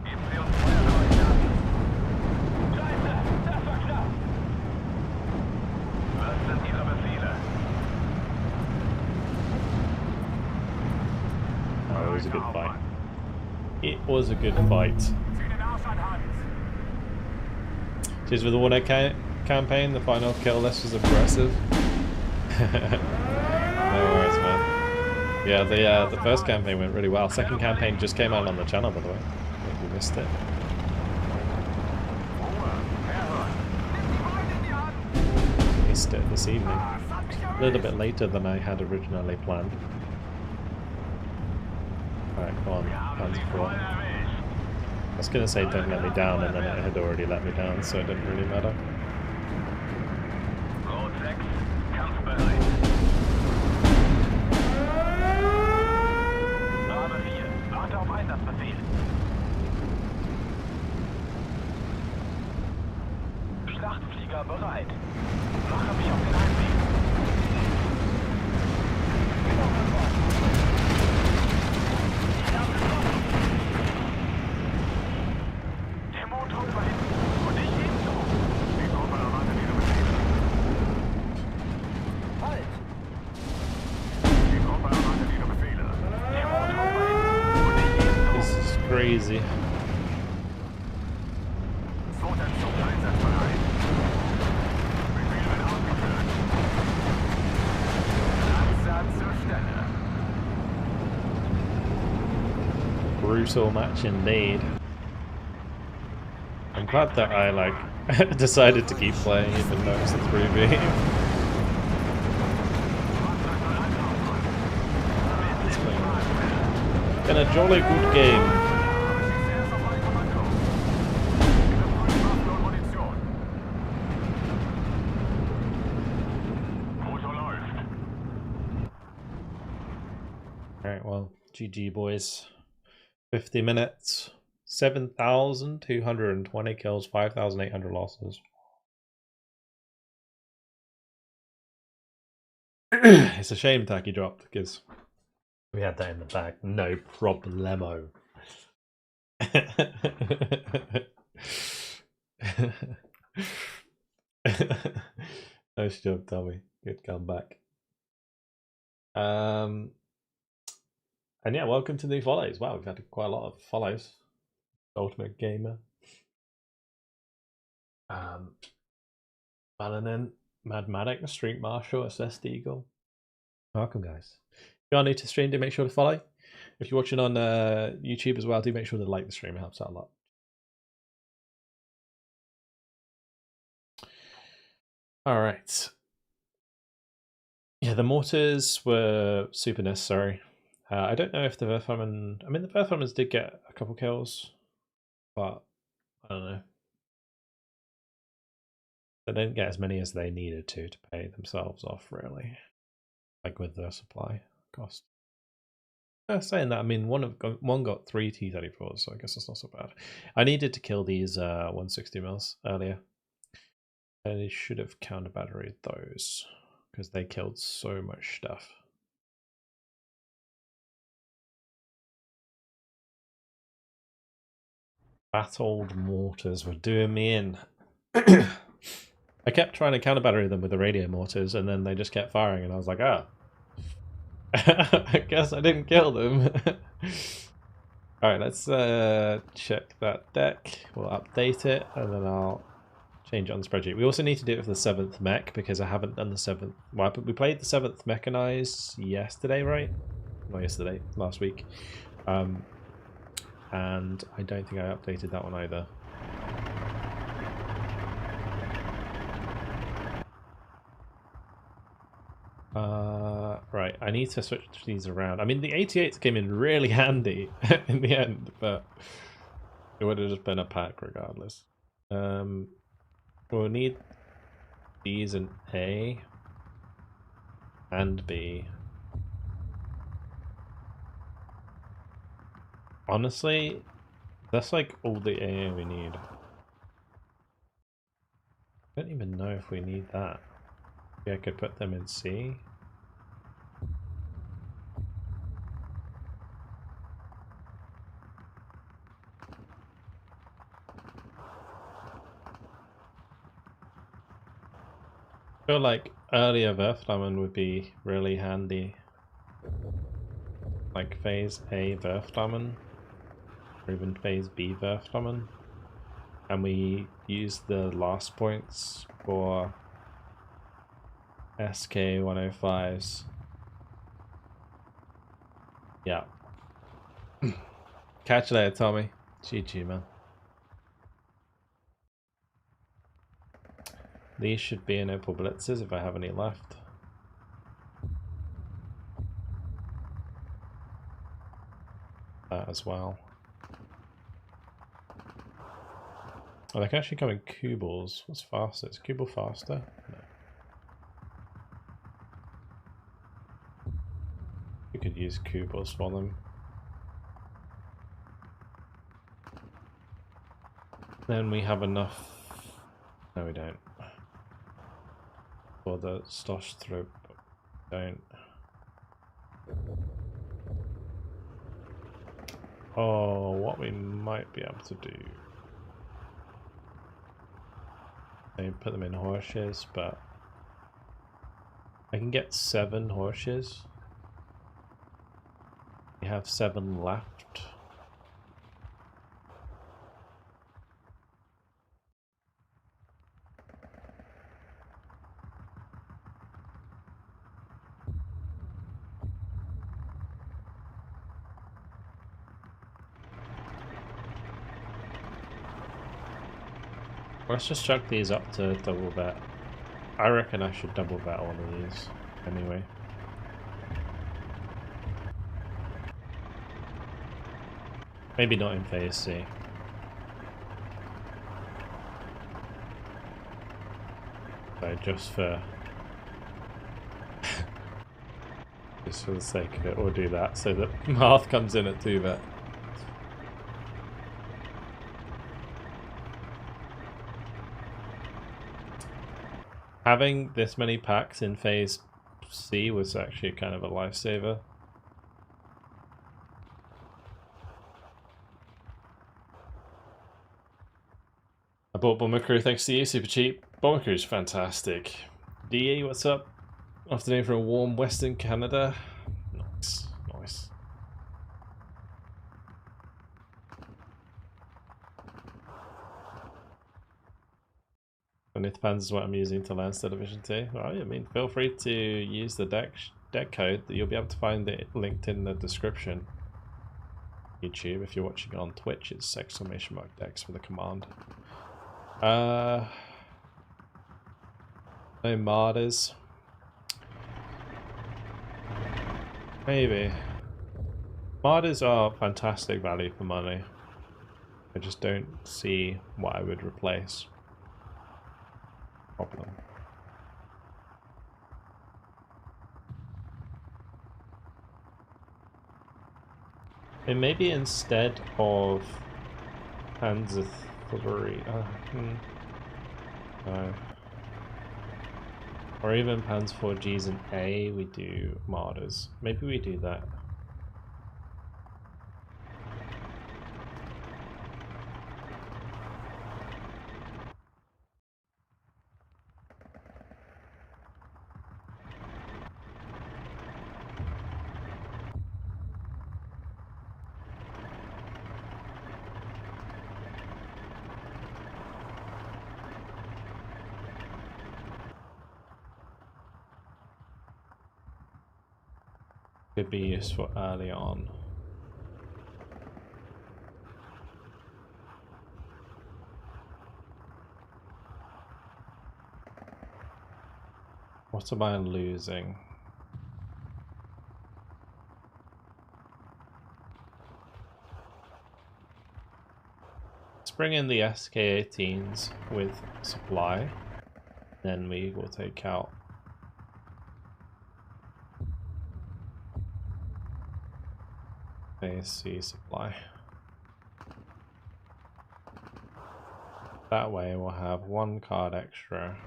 Geben Sie uns Feuerkoordinaten. Scheiße, das war knapp. Was sind Ihre Befehle? Oh, it was a good fight. It was a good fight. Zieh den Arsch an, Hans. Cheers for the one campaign. The final kill list was impressive. No worries, man. Yeah, the first campaign went really well. Second campaign just came out on the channel, by the way. If you missed it. Ruhe, herhören. Nimm die Beine in die Hand. Missed it this evening. Ah, es hat mich A little erwischt. bit later than I had originally planned. Alright, come on, Wir haben sie Panzer voll 4. I erwischt. was gonna say don't let me down, and then it had already let me down, so it didn't really matter. Rot 6, kampfbereit. Brave 4, warte auf Einsatzbefehl. Schlachtflieger bereit. Mache mich auf den Heimweg. Bin auf an Bord. Ich habe geschossen. Der Motor überhitzt und ich ebenso. Die Gruppe erwartet Ihre Befehle. Halt! Die Gruppe erwartet Ihre Befehle. Der Motor überhitzt und ich ebenso. This is crazy. Zweiter Zug einsatzbereit. Befehl wird ausgeführt. Langsam zur Stelle. Brutal match indeed. I'm glad that I like decided to keep playing even though it's a 3v. It's been a jolly good game. Sie sehr auf mein Kommando. Überprüfen Waffen und Munition. Motor läuft. Alright, well, GG boys. 50 minutes, 7,220 kills, 5,800 losses. It's a shame Taki dropped because we had that in the bag. No problemo. Nice job, Tommy. Good comeback. And yeah, welcome to the follows. Wow, we've had quite a lot of follows. Ultimate Gamer. Malanin, Madmatic, Street Marshal, Assessed Eagle. Welcome, guys. If you are new to stream, do make sure to follow. If you're watching on YouTube as well, do make sure to like the stream. It helps out a lot. All right. Yeah, the mortars were super necessary. I don't know if the Verflamen... I mean, the Verflamens did get a couple kills, but I don't know. They didn't get as many as they needed to pay themselves off, really. Like with their supply cost. Saying that, I mean, one got 3 T-34s, so I guess that's not so bad. I needed to kill these 160 mils earlier. I should have counter batteried those because they killed so much stuff. Battled mortars were doing me in. I kept trying to counter battery them with the radio mortars, and then they just kept firing, and I was like, ah. I guess I didn't kill them. Alright, let's check that deck. We'll update it, and then I'll change it on the spreadsheet. We also need to do it for the 7th mech, because I haven't done the 7th... Well, we played the 7th mechanized yesterday, right? Not yesterday, last week. And I don't think I updated that one either. Right, I need to switch these around. I mean, the 88s came in really handy in the end, but it would have just been a pack regardless. We'll need these in A and B. Honestly, that's like all the AA we need. I don't even know if we need that. Maybe I could put them in C. I feel like earlier Werflammen would be really handy. Like phase A Werflammen, or even phase B Werflammen. And we use the last points for SK-105s. Yeah. Catch you later, Tommy. GG, man. These should be in Opal Blitzers if I have any left. That as well. Oh, they can actually come in Kubels. What's faster? Is Kubel faster? No. We could use Kubels for them. Then we have enough. No, we don't. For the Stosh throat, but don't. Oh, what we might be able to do. Maybe put them in horseshoes, but I can get 7 horseshoes. We have 7 left. Let's just chuck these up to double vet. I reckon I should double vet all of these anyway. Maybe not in phase C. So just for just for the sake of it, we'll do that so that Marth comes in at 2 vet. Having this many packs in phase C was actually kind of a lifesaver. I bought Bomber Crew thanks to you, super cheap. Bomber Crew's fantastic. DE, what's up? Afternoon from a warm Western Canada. Nice, nice. And if Panzer is what I'm using to learn television too. Right, I mean, feel free to use the deck code. You'll be able to find it linked in the description. YouTube, if you're watching on Twitch, it's !dex for the command. No martyrs. Maybe. Martyrs are fantastic value for money. I just don't see what I would replace. problem. And maybe instead of Panzer 3, no. Or even Panzer 4Gs in A, we do Martyrs. Maybe we do that. Could be useful early on. What am I losing? Let's bring in the SK-18s with supply, then we will take out AC supply. That way we'll have 1 card extra,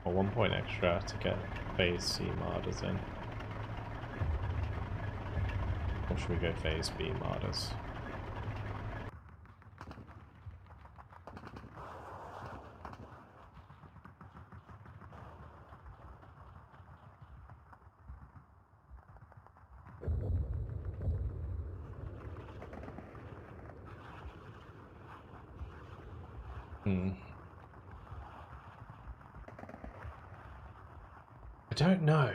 or 1 point extra to get phase C Martyrs in. Or should we go phase B Martyrs? I don't know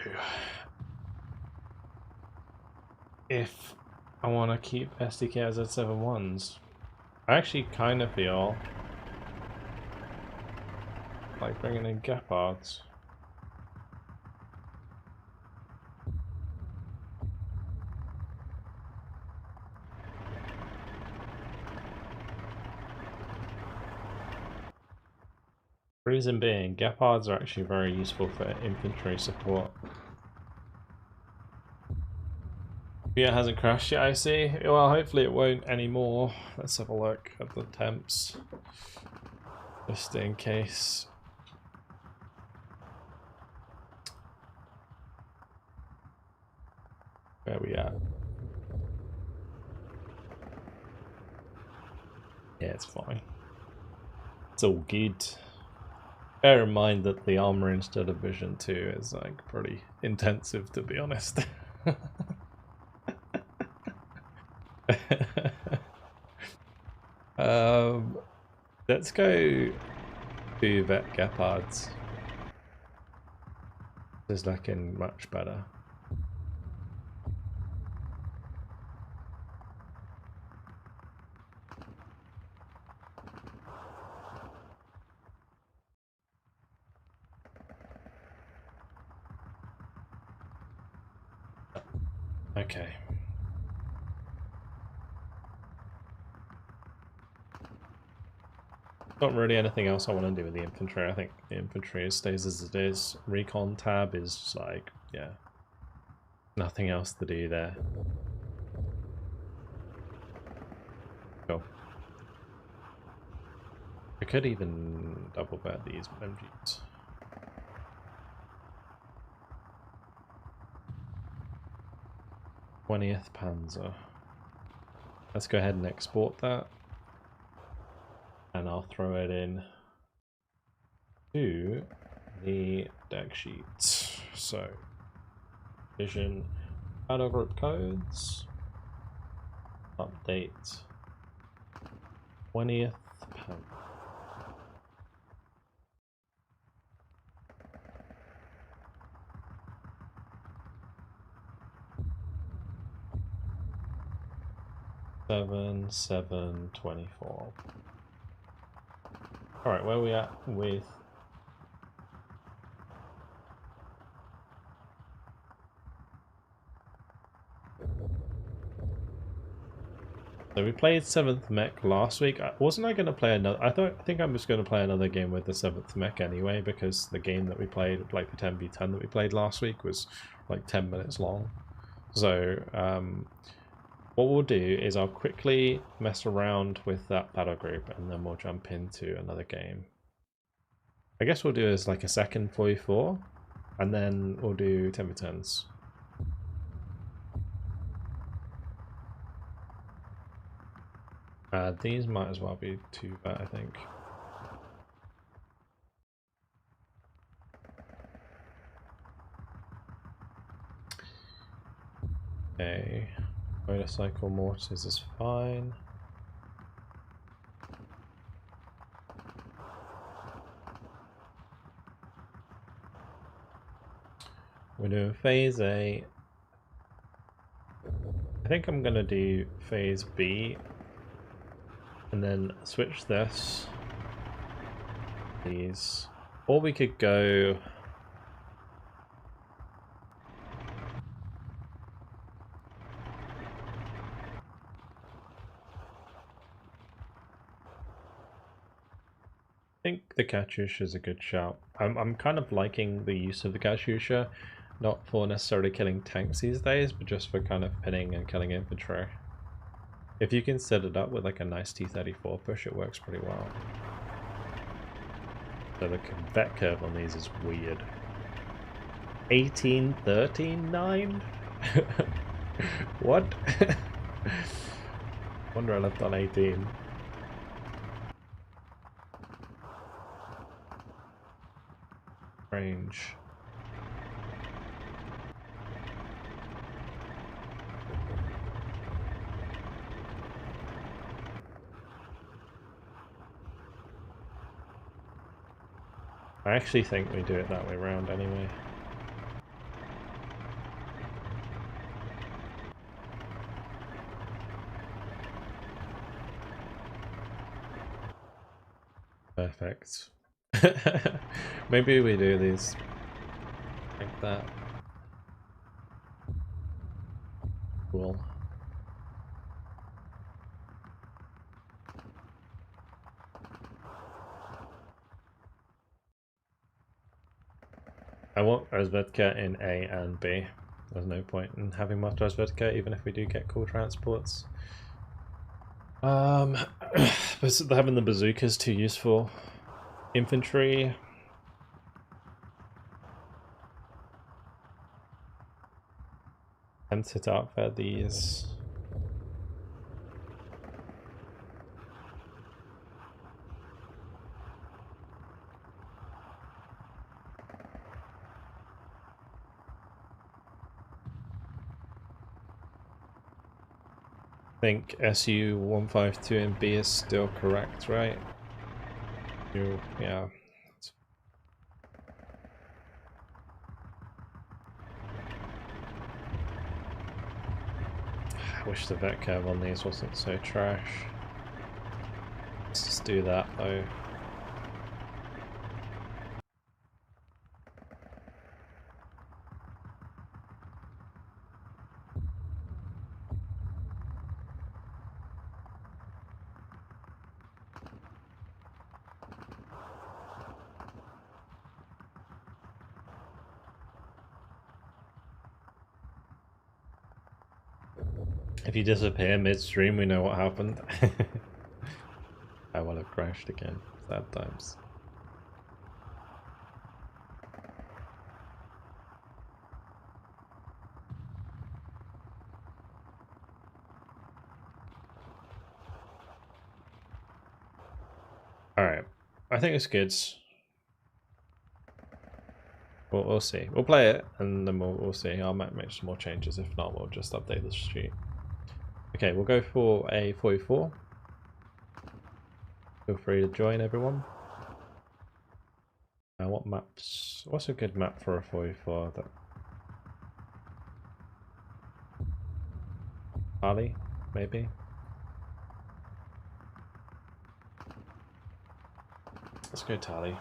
if I want to keep SDK as Z71s. I actually kind of feel like bringing in Gepards. Reason being, Gepards are actually very useful for infantry support. Yeah, it hasn't crashed yet, I see. Well, hopefully it won't anymore. Let's have a look at the temps. Just in case. Where are we at? Yeah, it's fine. It's all good. Bear in mind that the armor instead of Vision 2 is like pretty intensive, to be honest. Let's go to Vet Gepards. This is looking much better. Okay. Not really anything else I want to do with the infantry. I think the infantry stays as it is. Recon tab is like, yeah, nothing else to do there. Cool. I could even double bet these MGs. th Panzer. Let's go ahead and export that. And I'll throw it in to the deck sheet. So, Vision battle group codes. Update 20th Panzer. (7/7/24). Alright, where are we at with So we played 7th Mech last week. Wasn't I going to play another? I think I was going to play another game with the 7th Mech anyway, because the game that we played, like the 10v10 that we played last week, was like 10 minutes long. So what we'll do is I'll quickly mess around with that battle group, and then we'll jump into another game. I guess we'll do as like a second 44, and then we'll do 10v10s. These might as well be 2 bet, I think. Okay, motorcycle mortars is fine. We're doing phase A. I think I'm gonna do phase B and then switch this, these, or we could go I think the Katyusha is a good shout. I'm kind of liking the use of the Katyusha, not for necessarily killing tanks these days, but just for kind of pinning and killing infantry. If you can set it up with like a nice T-34 push, it works pretty well. So the vet curve on these is weird. 18, 13, 9? What? Wonder I left on 18. Range. I actually think we do it that way around anyway. Perfect. Maybe we do these like that. Cool. I want Rozvedka in A and B. There's no point in having much Rozvedka, even if we do get cool transports. But having the bazookas too useful. Infantry. Tempted to outfit these. I think SU 152 and B is still correct, right? Yeah. I wish the vet curve on these wasn't so trash. Let's just do that though. If you disappear midstream, we know what happened. I will have crashed again. Sad times. Alright. I think it's good. We'll see. We'll play it and then we'll see. I might make some more changes. If not, we'll just update the sheet. Okay, we'll go for a 44. Feel free to join, everyone. What maps? What's a good map for a 44? That Ali, maybe. Let's go Tally.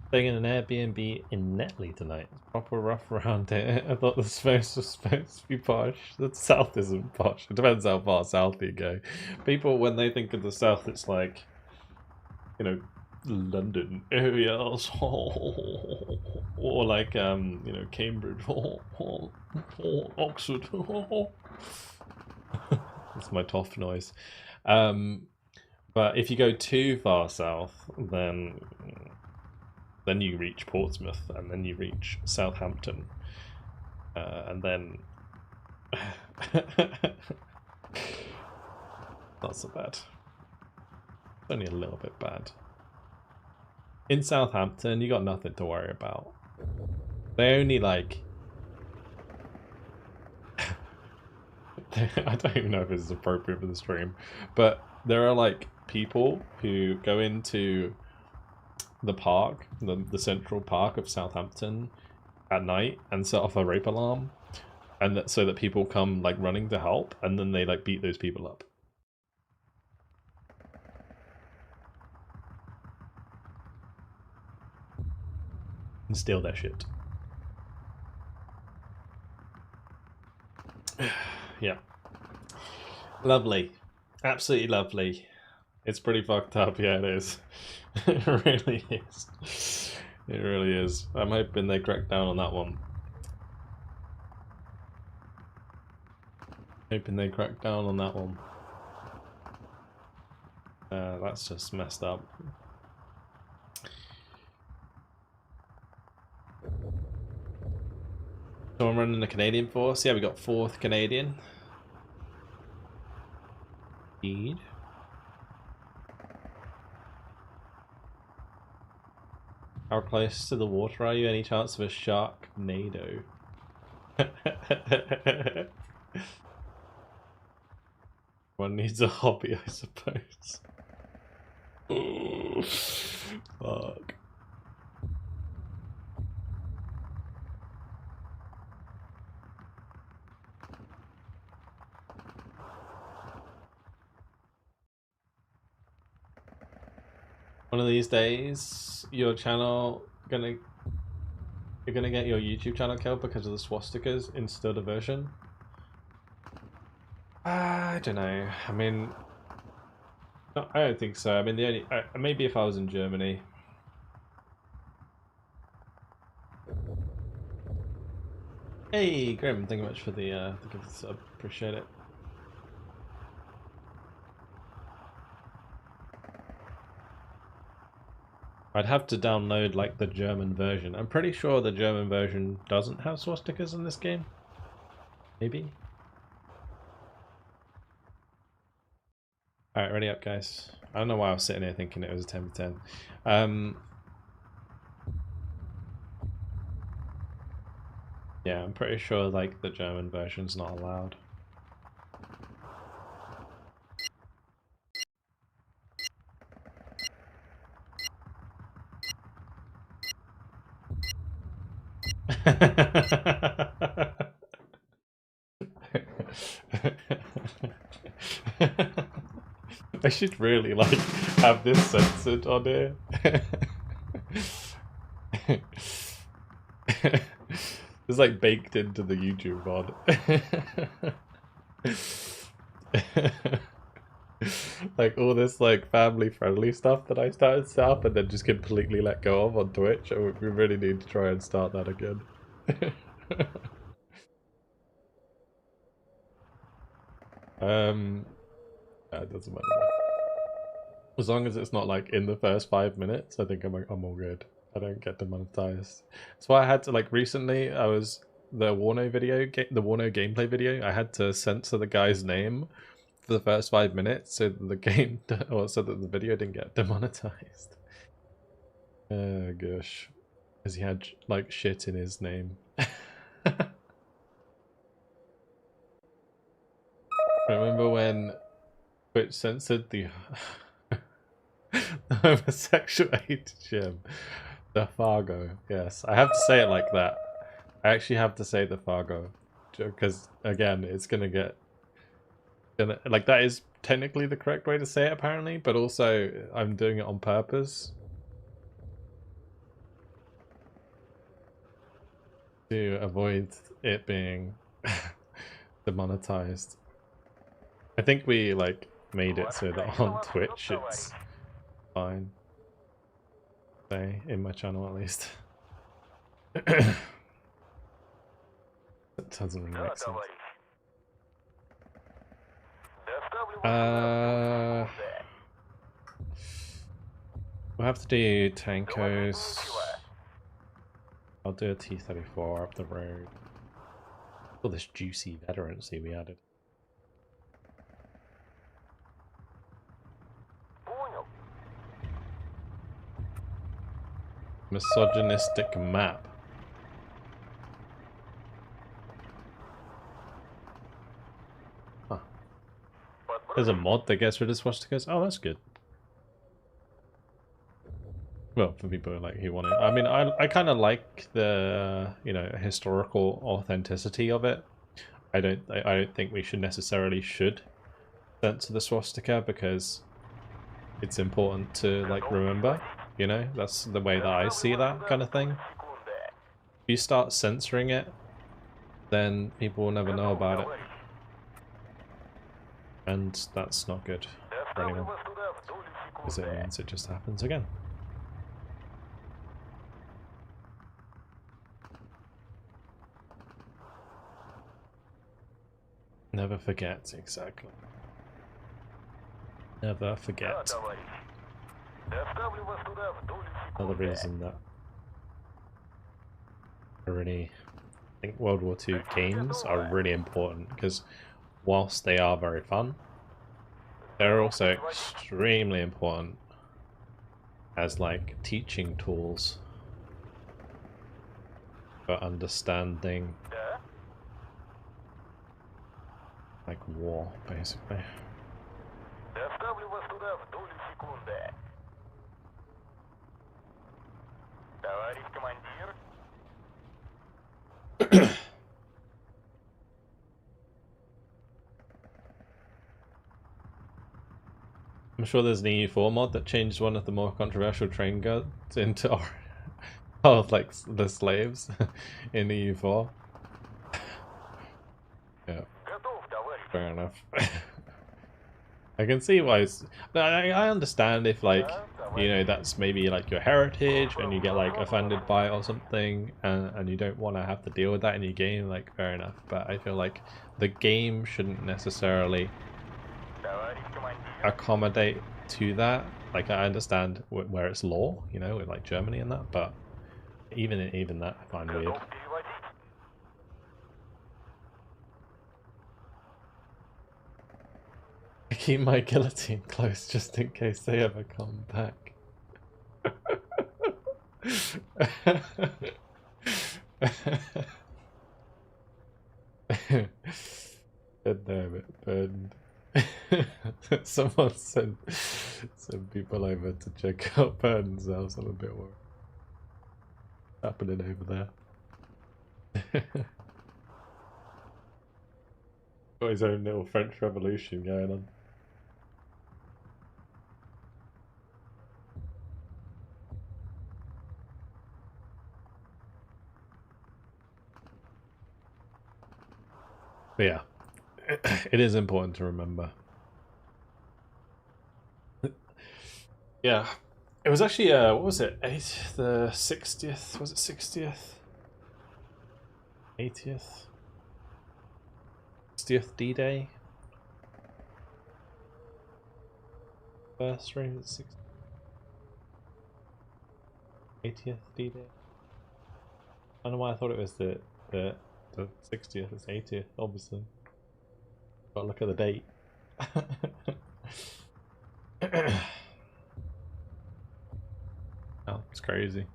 Staying in an Airbnb in Netley tonight. It's proper rough around here. I thought the space was supposed to be posh. The south isn't posh. It depends how far south you go. People, when they think of the south, it's like, you know, London areas, or like you know, Cambridge, or Oxford. That's my toff noise. But if you go too far south, then you reach Portsmouth, and then you reach Southampton, and then not so bad. It's only a little bit bad. In Southampton, you got nothing to worry about. They only like I don't even know if this is appropriate for the stream, but there are like people who go into the park, the central park of Southampton at night and set off a rape alarm, and that so that people come like running to help, and then they like beat those people up. And steal their shit. Yeah. Lovely. Absolutely lovely. It's pretty fucked up, yeah it is. It really is. It really is. I'm hoping they crack down on that one. Hoping they crack down on that one. That's just messed up. So I'm running the Canadian force. Yeah, we got 4th Canadian. Indeed. How close to the water are you? Any chance of a sharknado? One needs a hobby, I suppose. Fuck. One of these days, your channel you're gonna get your YouTube channel killed because of the swastikas in stutter version. I don't know. I mean, no, I don't think so. I mean, the only maybe if I was in Germany. Hey, Grim, thank you much for the sub. Appreciate it. I'd have to download like the German version. I'm pretty sure the German version doesn't have swastikas in this game. Maybe. Alright, ready up guys. I don't know why I was sitting here thinking it was a 10/10. Yeah, I'm pretty sure like the German version's not allowed. I should really like have this censored on here. It's like baked into the YouTube mod. Like all this like family friendly stuff that I started to set up and then just completely let go of on Twitch. We really need to try and start that again. It doesn't matter. As long as it's not like in the first 5 minutes, I think I'm all good. I don't get demonetized. That's why I had to like recently. I was the Warno gameplay video. I had to censor the guy's name for the first 5 minutes so that the game or so that the video didn't get demonetized. Oh gosh, because he had like shit in his name. Remember when Twitch censored the homosexual Gym? The Fargo, yes. I have to say it like that. I actually have to say the Fargo. Because, again, it's gonna like, that is technically the correct way to say it, apparently. But also, I'm doing it on purpose. to avoid it being demonetized. I think we like made it so that on Twitch it's fine. Say in my channel at least. It doesn't really make sense. We'll have to do tankos. I'll do a T-34 up the road. All this juicy veterancy we added. Misogynistic map. Huh. There's a mod that gets rid of swastikas. Oh, that's good. Well, for people who want it. I mean, I kind of like the historical authenticity of it. I don't think we should necessarily censor the swastika because it's important to remember. That's the way that I see that kind of thing. If you start censoring it, then people will never know about it, and that's not good for anyone because it means it just happens again. Never forget, exactly. Never forget. Another reason that I think World War II games are really important because whilst they are very fun, they're also extremely important as teaching tools for understanding war, basically. I'm sure there's an EU4 mod that changed one of the more controversial train guards into the slaves in EU4. Yeah. Fair enough. I can see why I understand if that's maybe your heritage and you get offended by it or something and you don't want to have to deal with that in your game, fair enough. But I feel like the game shouldn't necessarily accommodate to that. I understand where it's law, with Germany and that, but even that I find weird. I keep my guillotine close just in case they ever come back. Burned. Someone sent some people over to check out Burns' house. I'm a bit worried. What's happening over there? Got his own little French Revolution going on. But yeah, it is important to remember. Yeah, it was actually what was it? The 60th? Was it 60th? 80th? 60th D-Day? Anniversary? 80th D-Day? I don't know why I thought it was the 60th. It's 80th, obviously. Gotta look at the date. Oh, it's crazy.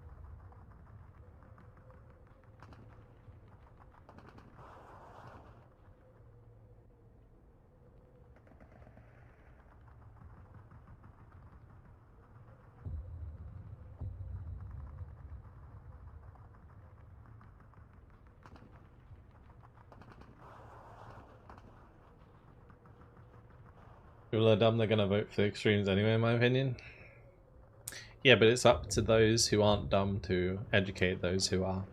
People are dumb, they're gonna vote for the extremes anyway, in my opinion. Yeah, but it's up to those who aren't dumb to educate those who are.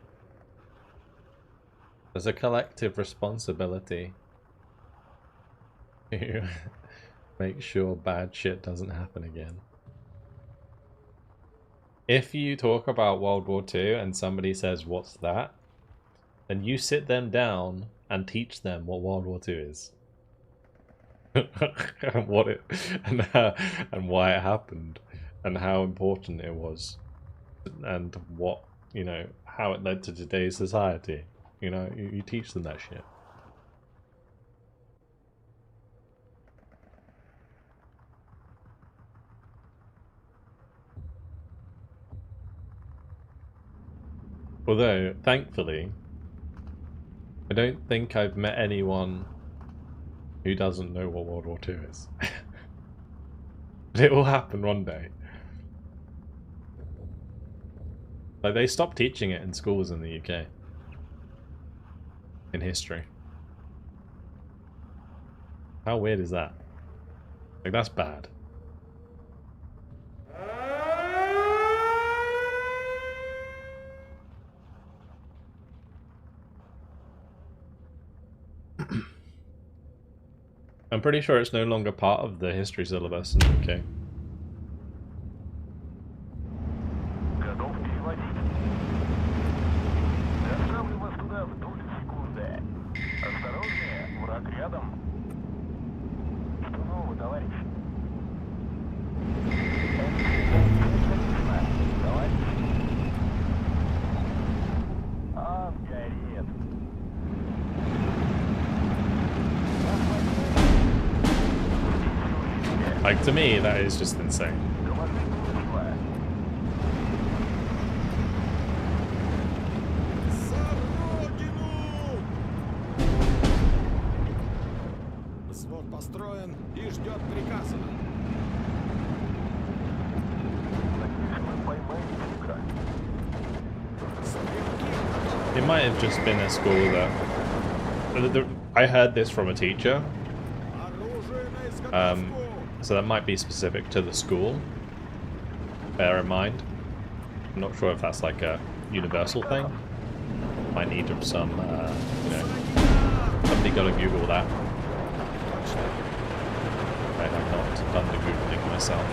There's a collective responsibility to make sure bad shit doesn't happen again. If you talk about World War II and somebody says, "What's that?" then you sit them down and teach them what World War II is. and what it and why it happened and how important it was and what, you know, how it led to today's society. You know, you teach them that shit. Although, thankfully, I don't think I've met anyone who doesn't know what World War II is. But it will happen one day. Like, they stopped teaching it in schools in the UK. In history. How weird is that? Like, that's bad. I'm pretty sure it's no longer part of the history syllabus in the UK. Like, to me, that is just insane. Взвод построен и ждет приказа. It might have just been a school that... I heard this from a teacher. So that might be specific to the school. Bear in mind. I'm not sure if that's like a universal thing. Might need some, you know, somebody gotta Google that. I have not done the Googling myself.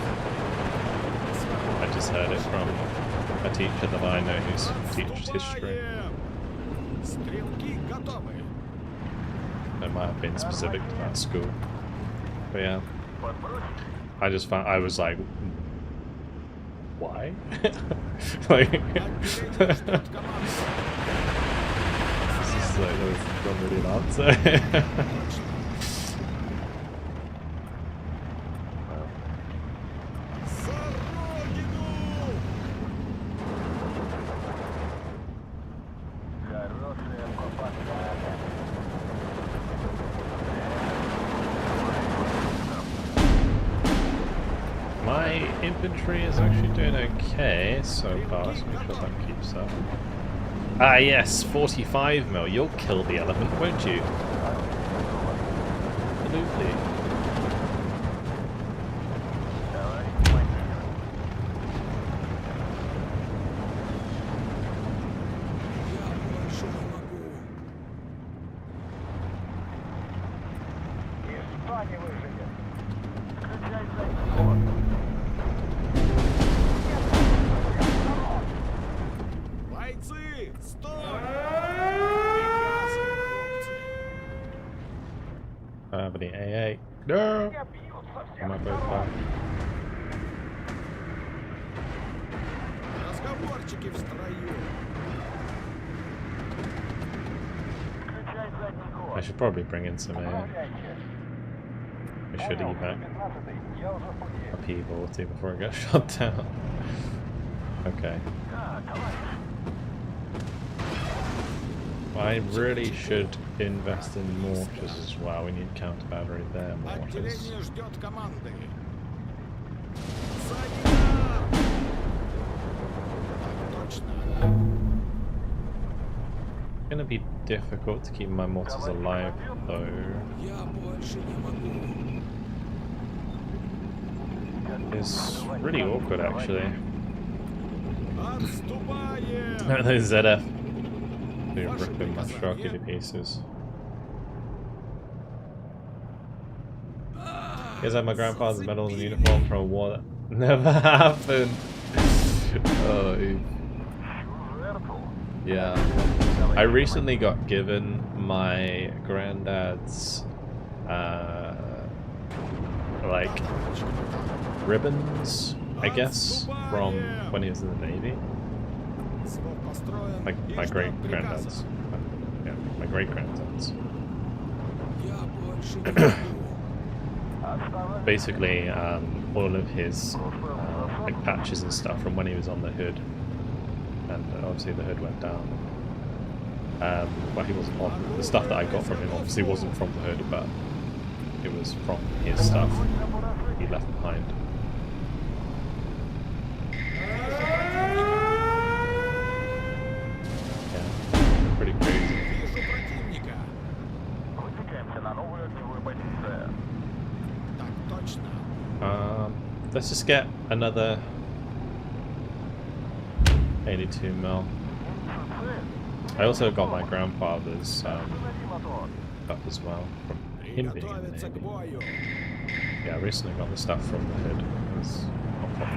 I just heard it from a teacher that I know who teaches history. It might have been specific to that school. But yeah. I just found, I was like, why? Like, this is like, there's not really an answer. Infantry is actually doing okay so far, so make sure that keeps up. Ah yes, 45 mil. You'll kill the elephant, won't you? Absolutely. Have any AA? No! Am I both back? Разговорчики в строю. I should probably bring in some AA. I should evac a P40 before I get shot down. Okay. I really should invest in mortars as well. We need counter battery there. Mortars. It's gonna be difficult to keep my mortars alive though. It's really awkward actually. Those ZF So you're ripping my truck into pieces. Guess I have my grandfather's medals and uniform from a war that never happened. Oh, yeah. I recently got given my granddad's like ribbons, I guess, from when he was in the Navy. Like my great granddad's. Yeah, my great granddad's. Basically, all of his like patches and stuff from when he was on the hood, and obviously the hood went down. Well, he wasn't on the stuff that I got from him. Obviously, wasn't from the hood, but it was from his stuff he left behind. Yeah, pretty crazy. Let's just get another 82 mil. I also got my grandfather's stuff as well from him being in the Navy. Yeah, I recently got the stuff from the hood. It was not from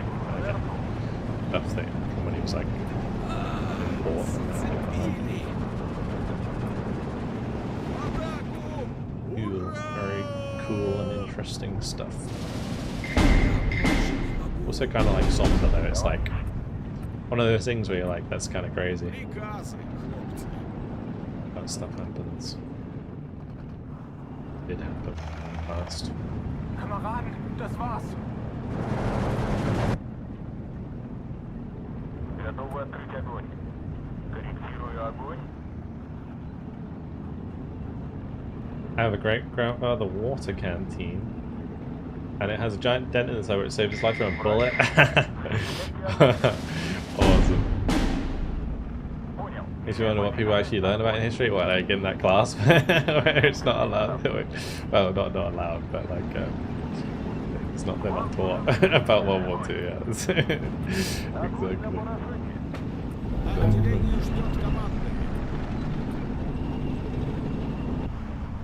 stuff that from when he was like bought. Cool, very cool and interesting stuff. Also kind of like somber though, it's like one of those things where you're like, that's kind of crazy. That stuff happens. It did happen fast. Kameraden, das war's. Готовы открыть огонь. Корректирую огонь. I have a great grandfather water canteen. And it has a giant dent in the side where it saved his life from a bullet. Awesome. If you wonder what people actually learn about in history, what, like in that class where it's not allowed. Well, not allowed, but like it's not, they're not taught about World War II. Yeah. Exactly.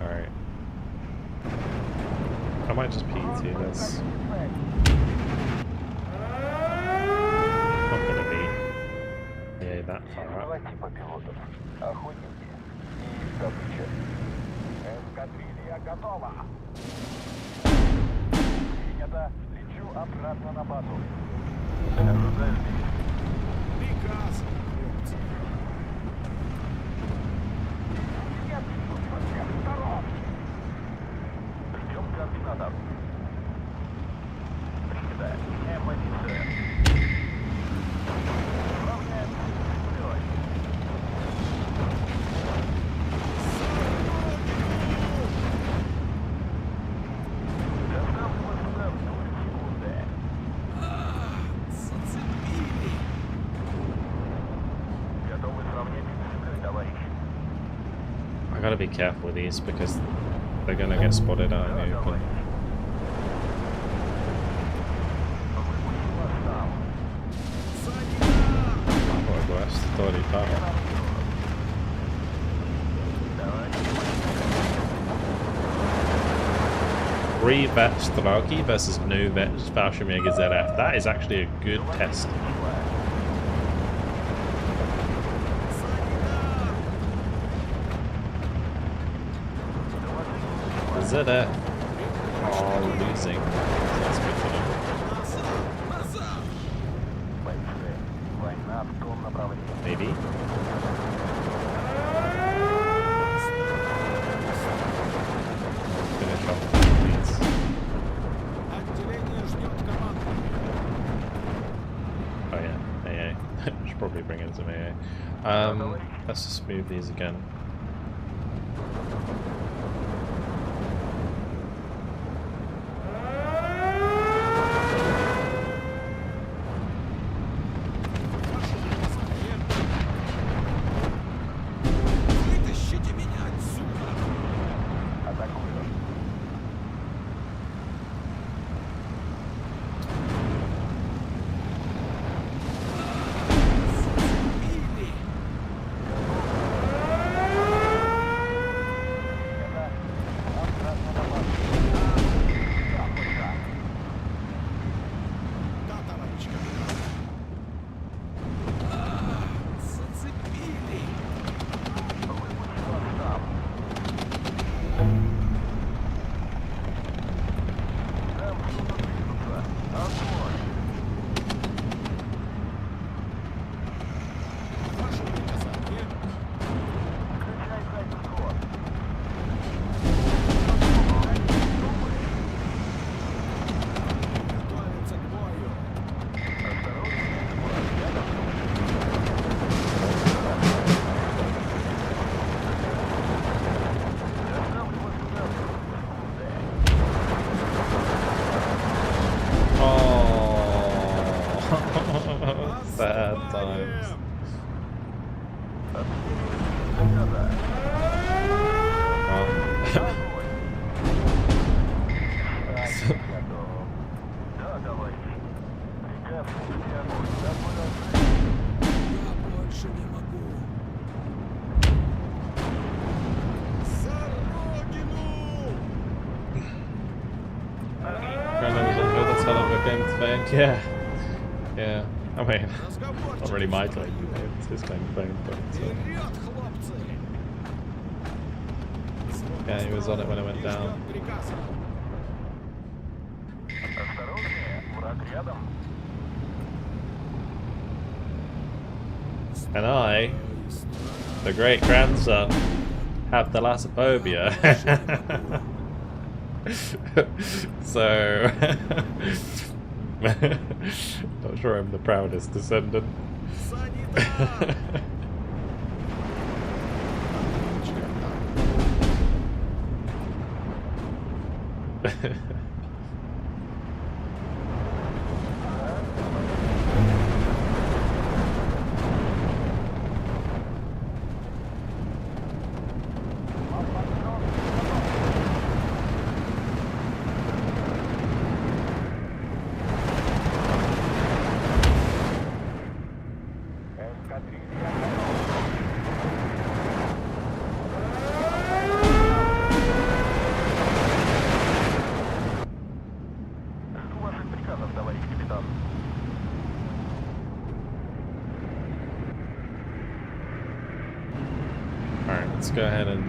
Alright. I might just PT this. Not gonna be that far up. I gotta be careful with these because they're gonna get spotted out in the open. Re-vet Strauki versus no vet Fallschirmjäger ZF. That is actually a good test. The ZF are losing. That's good for them. Maybe. Finish off, please. Oh yeah, AA. Should probably bring in some AA. Let's just move these again. Ваше приказание. Готовиться к бою. Oh, sad times. Я больше не могу. За родину! Granddad was on the other side of the game to fame. Yeah. Yeah. I mean, not really my claim to fame, it's his claim to fame, but Вперед, хлопцы! yeah, he was on it when it went down. Ждет приказа. Осторожнее, враг рядом. And I, the great grandson, have thalassophobia. So, not sure I'm the proudest descendant. Санитар! Жду ваших приказов, товарищ капитан. Alright, let's go ahead and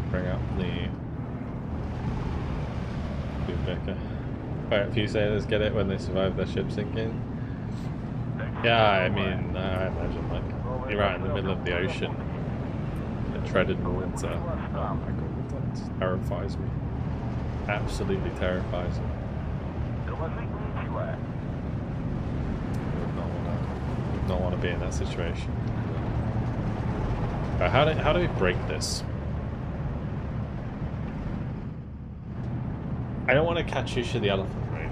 bring up the Vicar. Quite a few sailors get it when they survive their ship sinking. Yeah, I mean, I imagine, like, you're out in the middle of the ocean, treaded in winter. Oh my god, that terrifies me. Absolutely terrifies me. Доложить нечего. Would not want to be in that situation. Right, how do we break this? I don't want to Katyusha the elephant, right?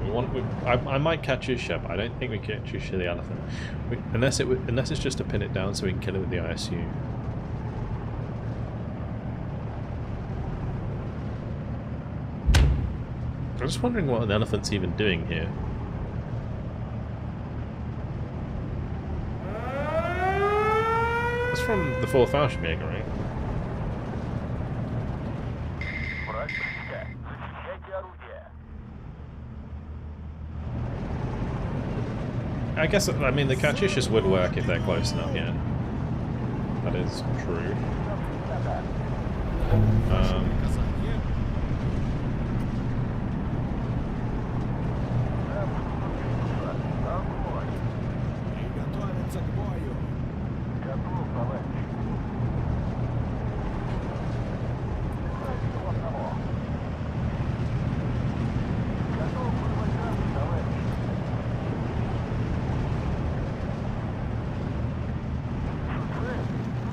I might Katyusha, but I don't think we Katyusha the elephant. Unless it's just to pin it down so we can kill it with the ISU. I'm just wondering what an elephant's even doing here. That's from the 4th Fallschirmjäger, right? Враг близко. Защищайте орудие. I guess, I mean, the Katyushas would work if they're close enough, yeah. That is true. Приказание. Огонь. Приготовиться к бою. Готов, товарищ. Сразу одного. Готов выводить, товарищ.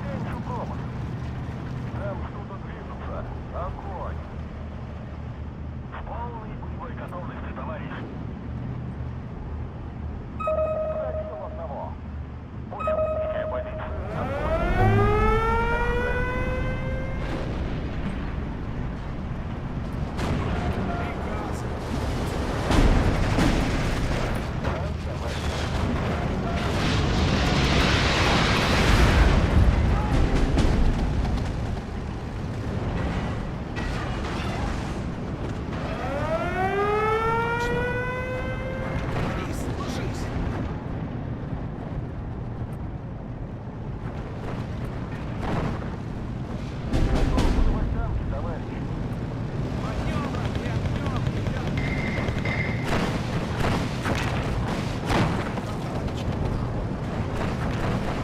Меньше промах. Там что-то движется. Огонь.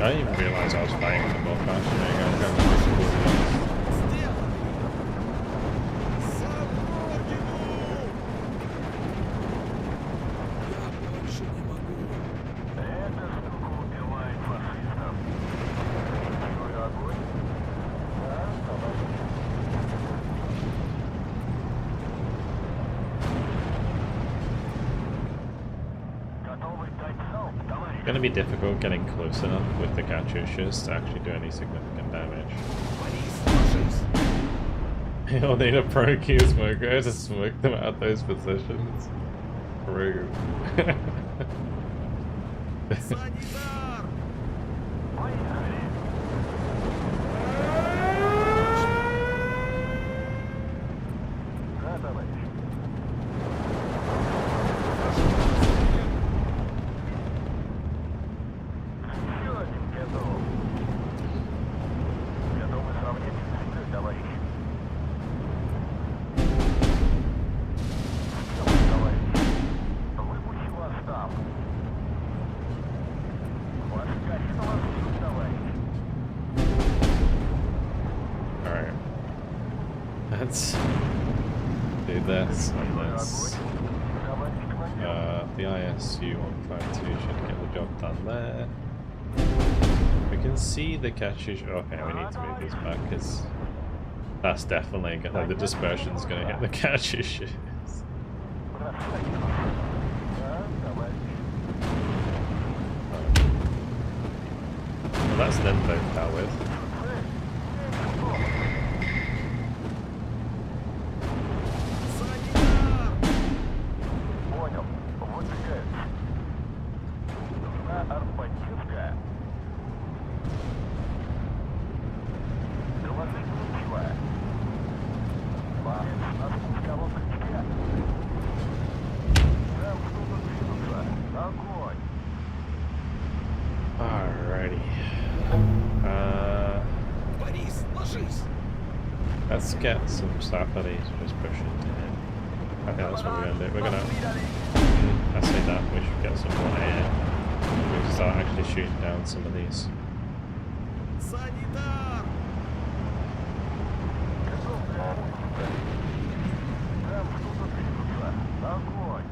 I didn't even realise I was fighting the more fast. Сделано. За родину! Я больше не могу. Эта штука убивает фашистов. Чую огонь. Да, товарищ. Готовы дать залп, товарищ. It's going to be difficult getting close enough with the Katyushas to actually do any significant damage. Борис, ложись! You'll need a pro Q smoker to smoke them out of those positions. Rude. Санитар! Поехали. Да, товарищ. Еще один готов. Готовы сравнять с землей, товарищ. Сделай, товарищ. Выпущу вас там. Воскачу вас тут, товарищ. Alright. Let's do this and this. Товарищ командир. The ISU 152 should get the job done there. We can see the Katyusha. Okay, we need to move these back because that's definitely like the dispersion's going to hit the Katyushas. Бросайте. Да, товарищ. Well, that's them both dealt with. Санитар! Понял. Выдвигаюсь. Нужна артподдержка. Доложить нечего. Парень, на спусковом крючке. Там кто-то движется. Огонь. Alrighty. Борис, ложись! Let's get some Safaris just pushing to him. I think that's what we're going to do. We're going to. I say that we should get some more air. We can start actually shooting down some of these. Санитар! Готов для спуска. Там кто-то движется. Огонь.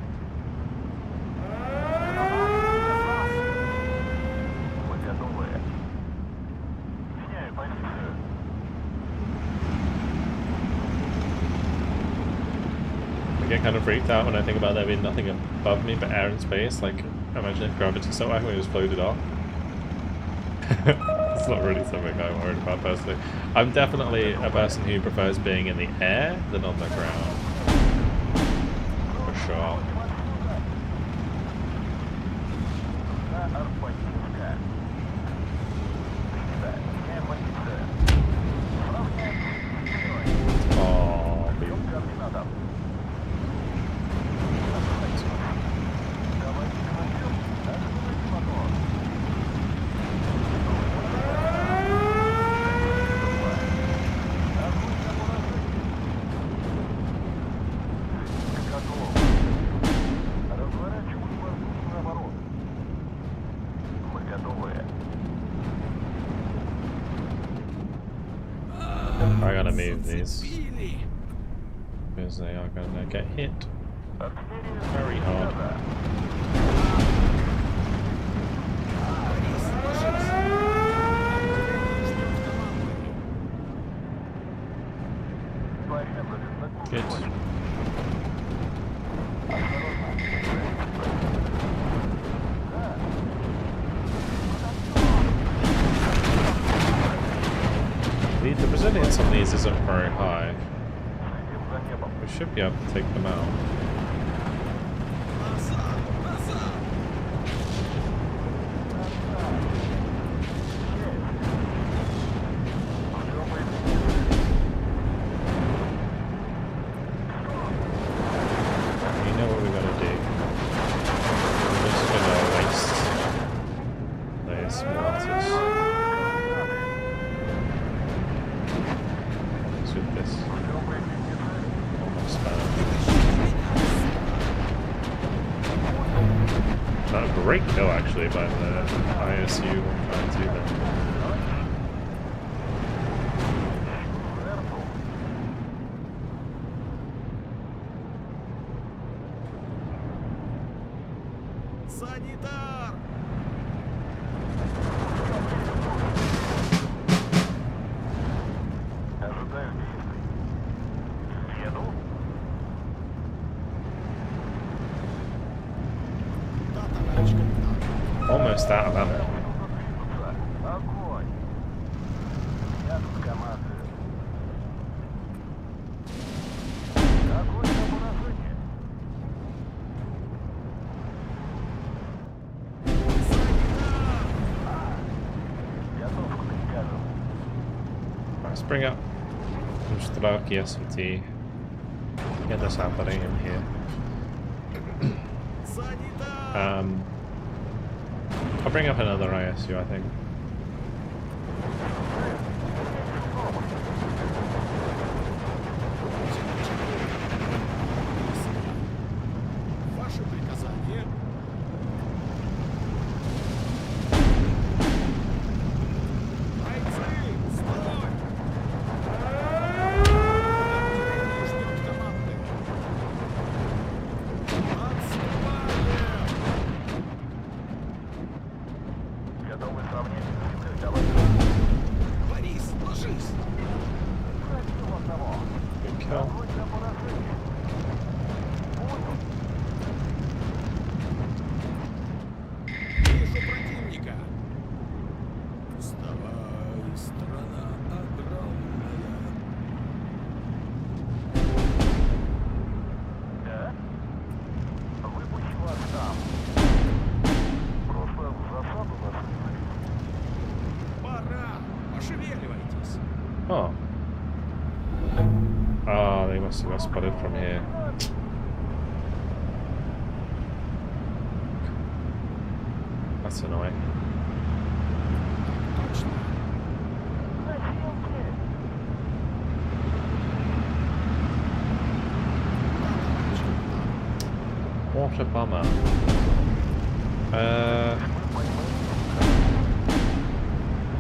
Мы готовы. Меняю позицию. I get kind of freaked out when I think about there being nothing above me but air and space. Like, imagine if gravity so high we just floated off. It's not really something I'm worried about personally. I'm definitely a person who prefers being in the air than on the ground. For sure. На артподдержка. Принято. Меняю позицию. Сравняем с землей. Oh, Ждем координатов. Товарищ командир, откройте мотор. Огонь на поражение. Готов. Разворачиваю воздушный оборот. Мы готовы. I gotta move these Зацепили! because they are gonna get hit. Артиллерия Very hard. заряжена. Борис, ложись! Ждем команды! Порезали на Good. кусочки. The resilience on these isn't very high. Следим за небом. We should be able to take them out. Назад! Назад! You know what we're gonna do? We're just gonna waste those mortars. With this almost bad. Not a great kill actually by the ISU 152 there. Санитар! Ожидаю действий. Еду. Да, товарищ капитан. Almost out of ammo. Огонь. Я тут командую. Огонь на поражение. Готов к приказу. Let's bring up Straki SVT. Get this happening in here. Санитар! I'll bring up another ISU, I think. Ваше приказание. Бойцы, стой! Артиллерия ждет команды. Отступаем! Готовы сравнять с землей, товарищ. Борис, ложись! Просил одного. Good kill. Огонь на поражение. Понял. Вижу противника. Вставай, страна огромная. Да? Выпущу вас там. Просто в засаду нас вызвали. Пора! Пошевеливайтесь! Oh. Ah, they must have got spotted from here. That's annoying. Точно! Носилки. What a bummer.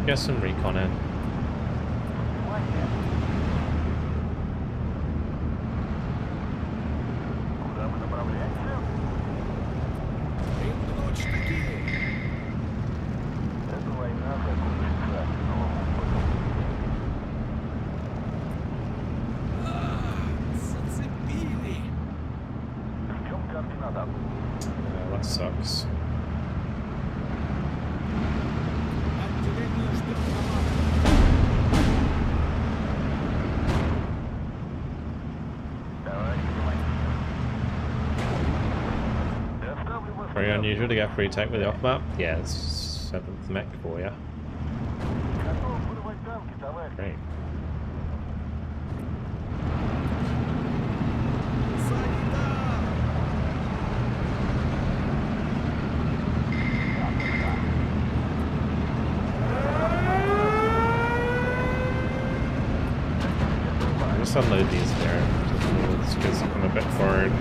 Get some recon in. Куда мы направляемся? Примкнуть штыки! Эта война закончится новым опытом. Зацепили! Ждем координат. That sucks. Отделение ждет команды. Товарищ командир. Доставлю вас. Very unusual to get free tech with the off map. Yeah, it's 7th mech for you. Готов вырвать танки, товарищ. Great. Санитар! I'll just unload these there. Just because I'm a bit forward.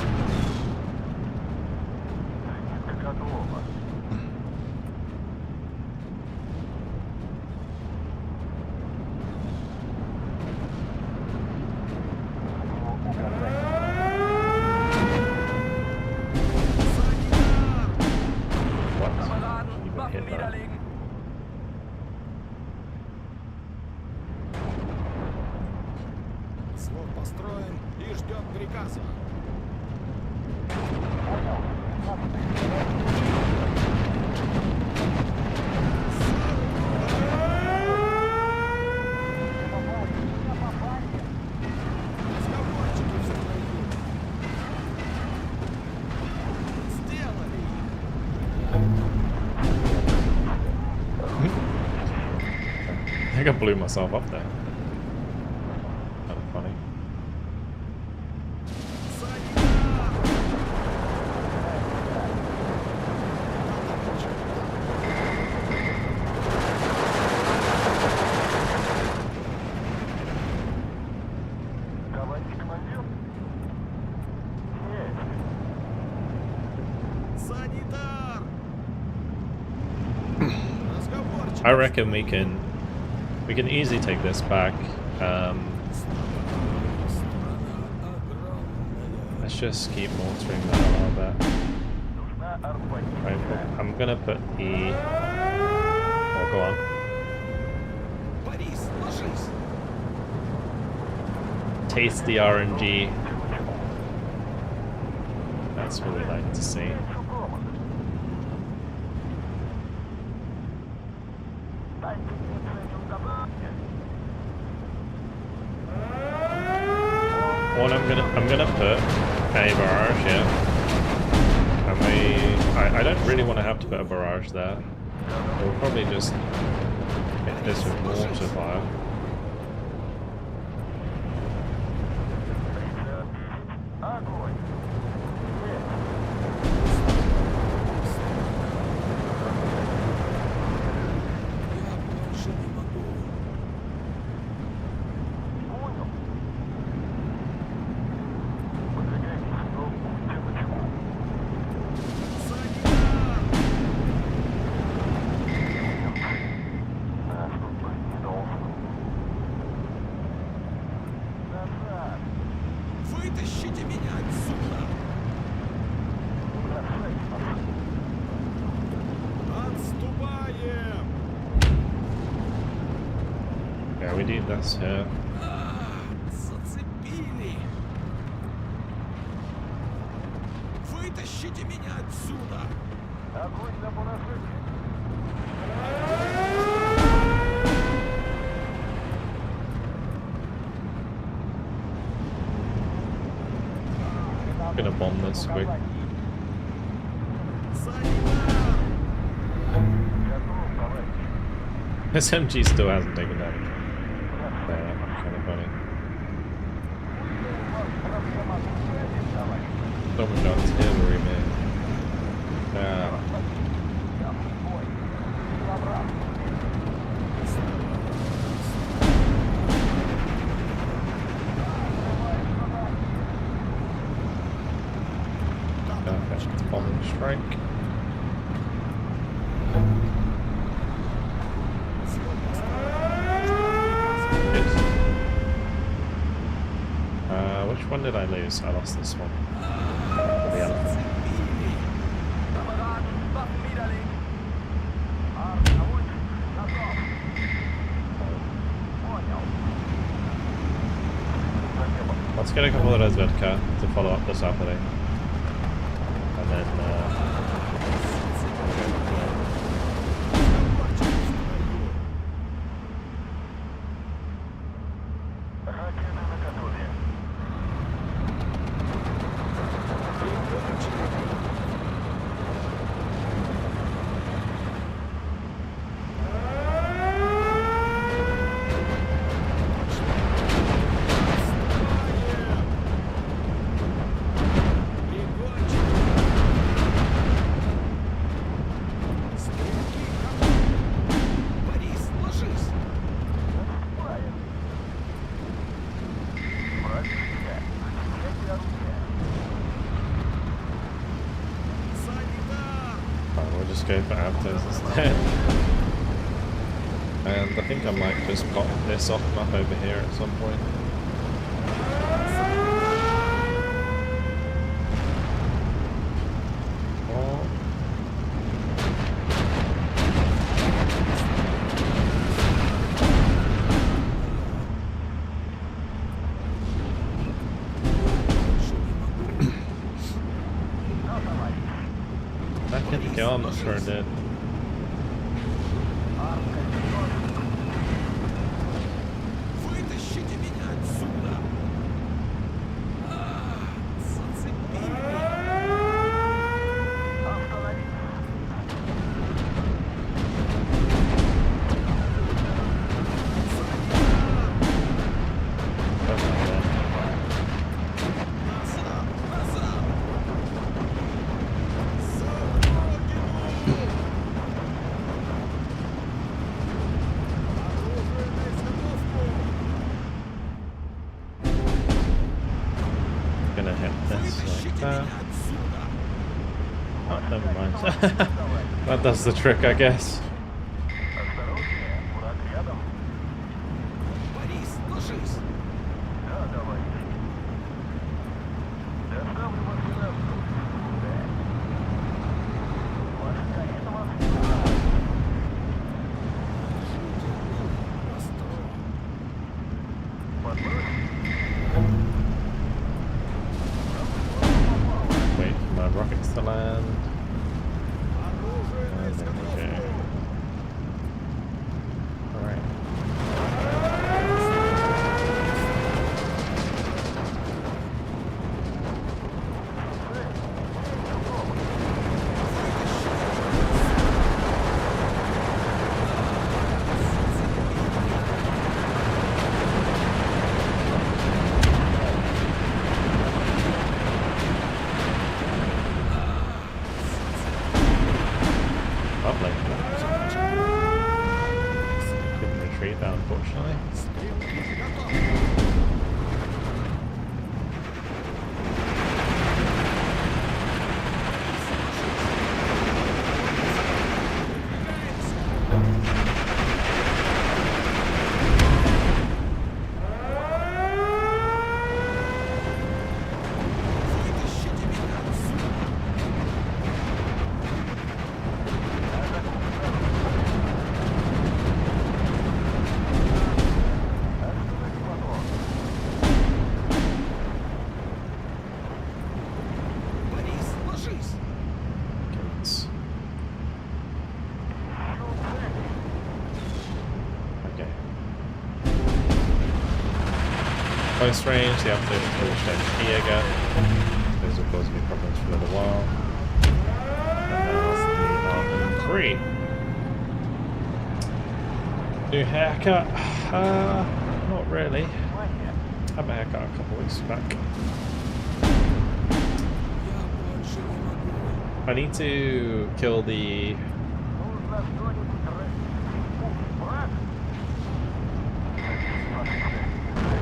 Зенитка готова. What? Kameraden, Even Waffen hit that. niederlegen. Взвод построен и ждет приказа. Разговорчики в строю. Сделали! I think I blew myself up there. Kind of funny. Санитар! Товарищ командир? Есть. Санитар! I reckon we can easily take this back. Let's just keep mortaring that a little bit. Right, I'm gonna put the. Oh, go on. Taste the RNG. That's what we like to see. One I'm gonna put a barrage, yeah. And I don't really want to have to put a barrage there. We'll probably just hit this with mortar fire. Вытащите меня отсюда! Отступаем! Yeah, we need this here. Зацепили! Вытащите меня отсюда! Огонь на поражение. I'm gonna bomb this quick. This MG still hasn't taken damage. Kind of funny. Someone got artillery, man. Perfect. Bombing strike. Which one did I lose? I lost this one. The elephant. Let's get a couple of Razvedka to follow up this happening. And then we'll just go for Aptos instead. And I think I might just pop this off map over here at some point. Back in the kill, I'm not sure I did. Вытащите меня отсюда! Зацепили! Gonna hit this like that. Oh, never mind. That does the trick, I guess. uplink. Couldn't retreat that, unfortunately. Стрелки готовы. Вытащите меня отсюда. Борис, ложись. Okay. Close range, the update is will change here again. Those will cause me problems for a little while. And now the R3. New haircut? Not really. Had my haircut a couple weeks back. Я больше не могу. I need to kill the...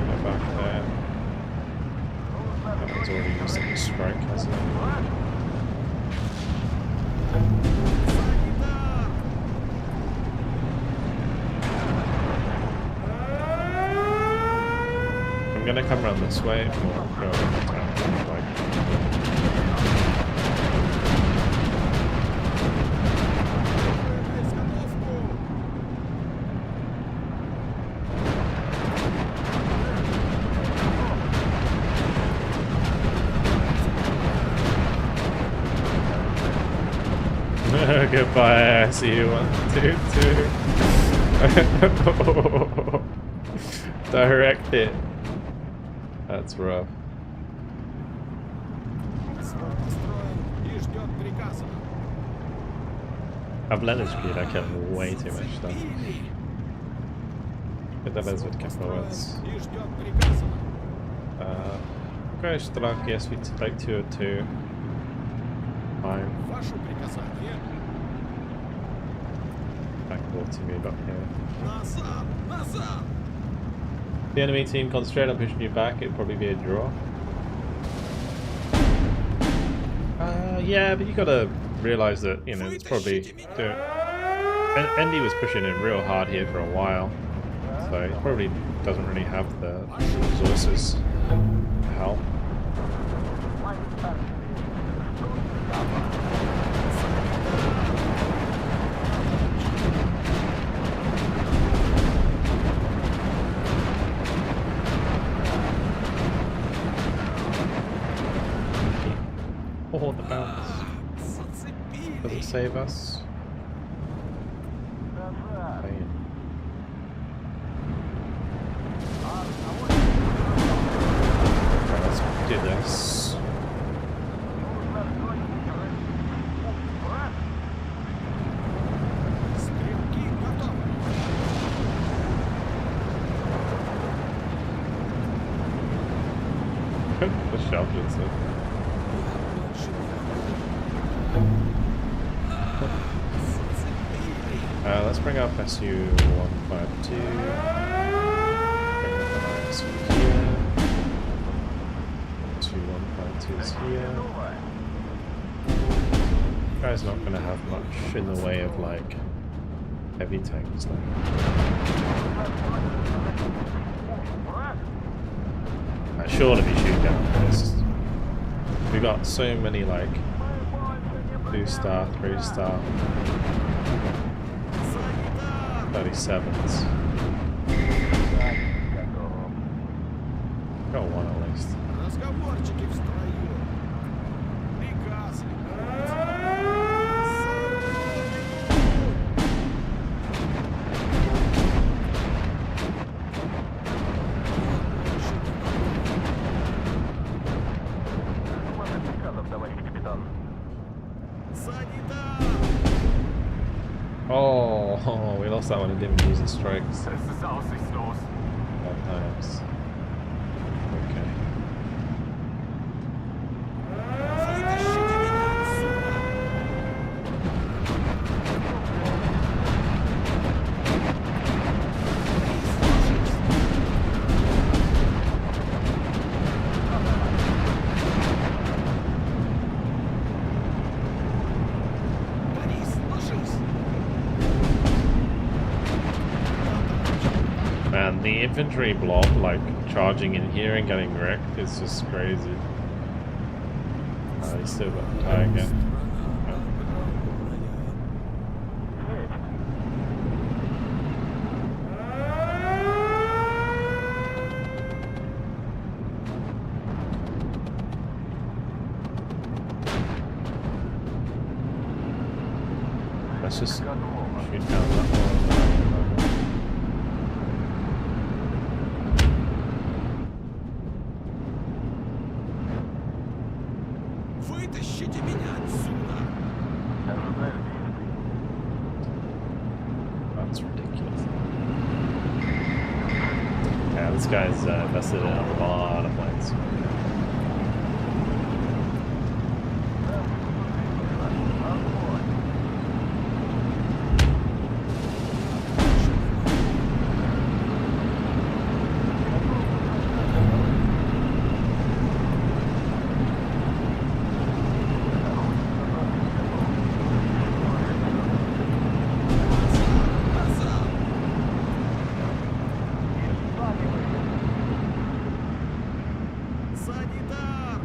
Go back there. That one's already used a strike, hasn't it? Санитар! I'm gonna come around this way or go around the town. Like, Изготовку! goodbye, see you 1, 2, 2. Direct hit. That's rough. Свод построен и ждет приказа. I've let this kid, I killed way too much stuff. Или Get the lens with свод capital построен и ждет приказа. Okay, Straki SV like 202. Fine. Ваше приказание. Backboard to move up here. Назад! Назад! If the enemy team concentrate on pushing you back, it'd probably be a draw. Yeah, but you gotta realize that, you know, it's probably... Andy was pushing in real hard here for a while, so he probably doesn't really have the resources to help. Oh, the bounce. Зацепили! Does it save us? Bang. Right, let's do this. Стрелки готовы! The shelters. Я больше не могу. Зацепили! Let's bring up SU-152. Bring up an ISU here. 2-152s here. Guy's not going to have much in the way of like heavy tanks though. That surely be shoot down this. We got so many like 2-star, 3-star, 37s. Got one at least. Разговорчики в строю. Приказ. Санитар! Oh, we lost that one and didn't use the strikes. Es ist aussichtslos. That times. Okay. Вытащите меня отсюда! Man, the infantry blob, like, charging in here and getting wrecked is just crazy. He still got tired again. Let's just shoot down that one. Вытащите меня отсюда! That's ridiculous. Yeah, this guy's invested in a lot of planes. Санитар!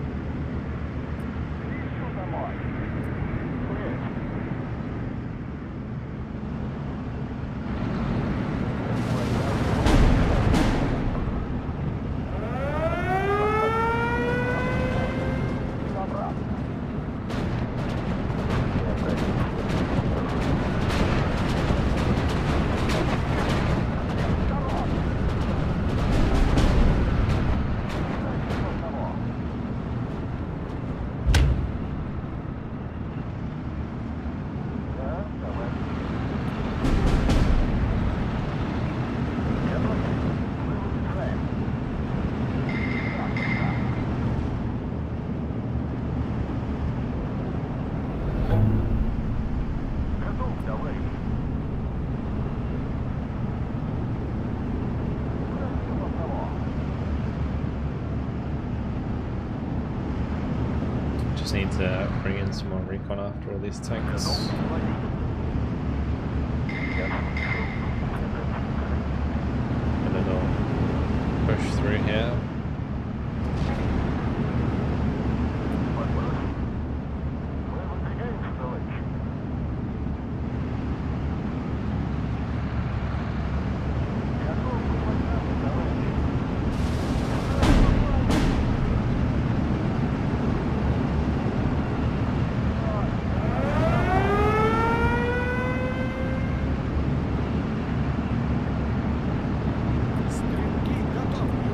Just need to bring in some more recon after all these tanks. And then I'll push through here. Стрелки готовы!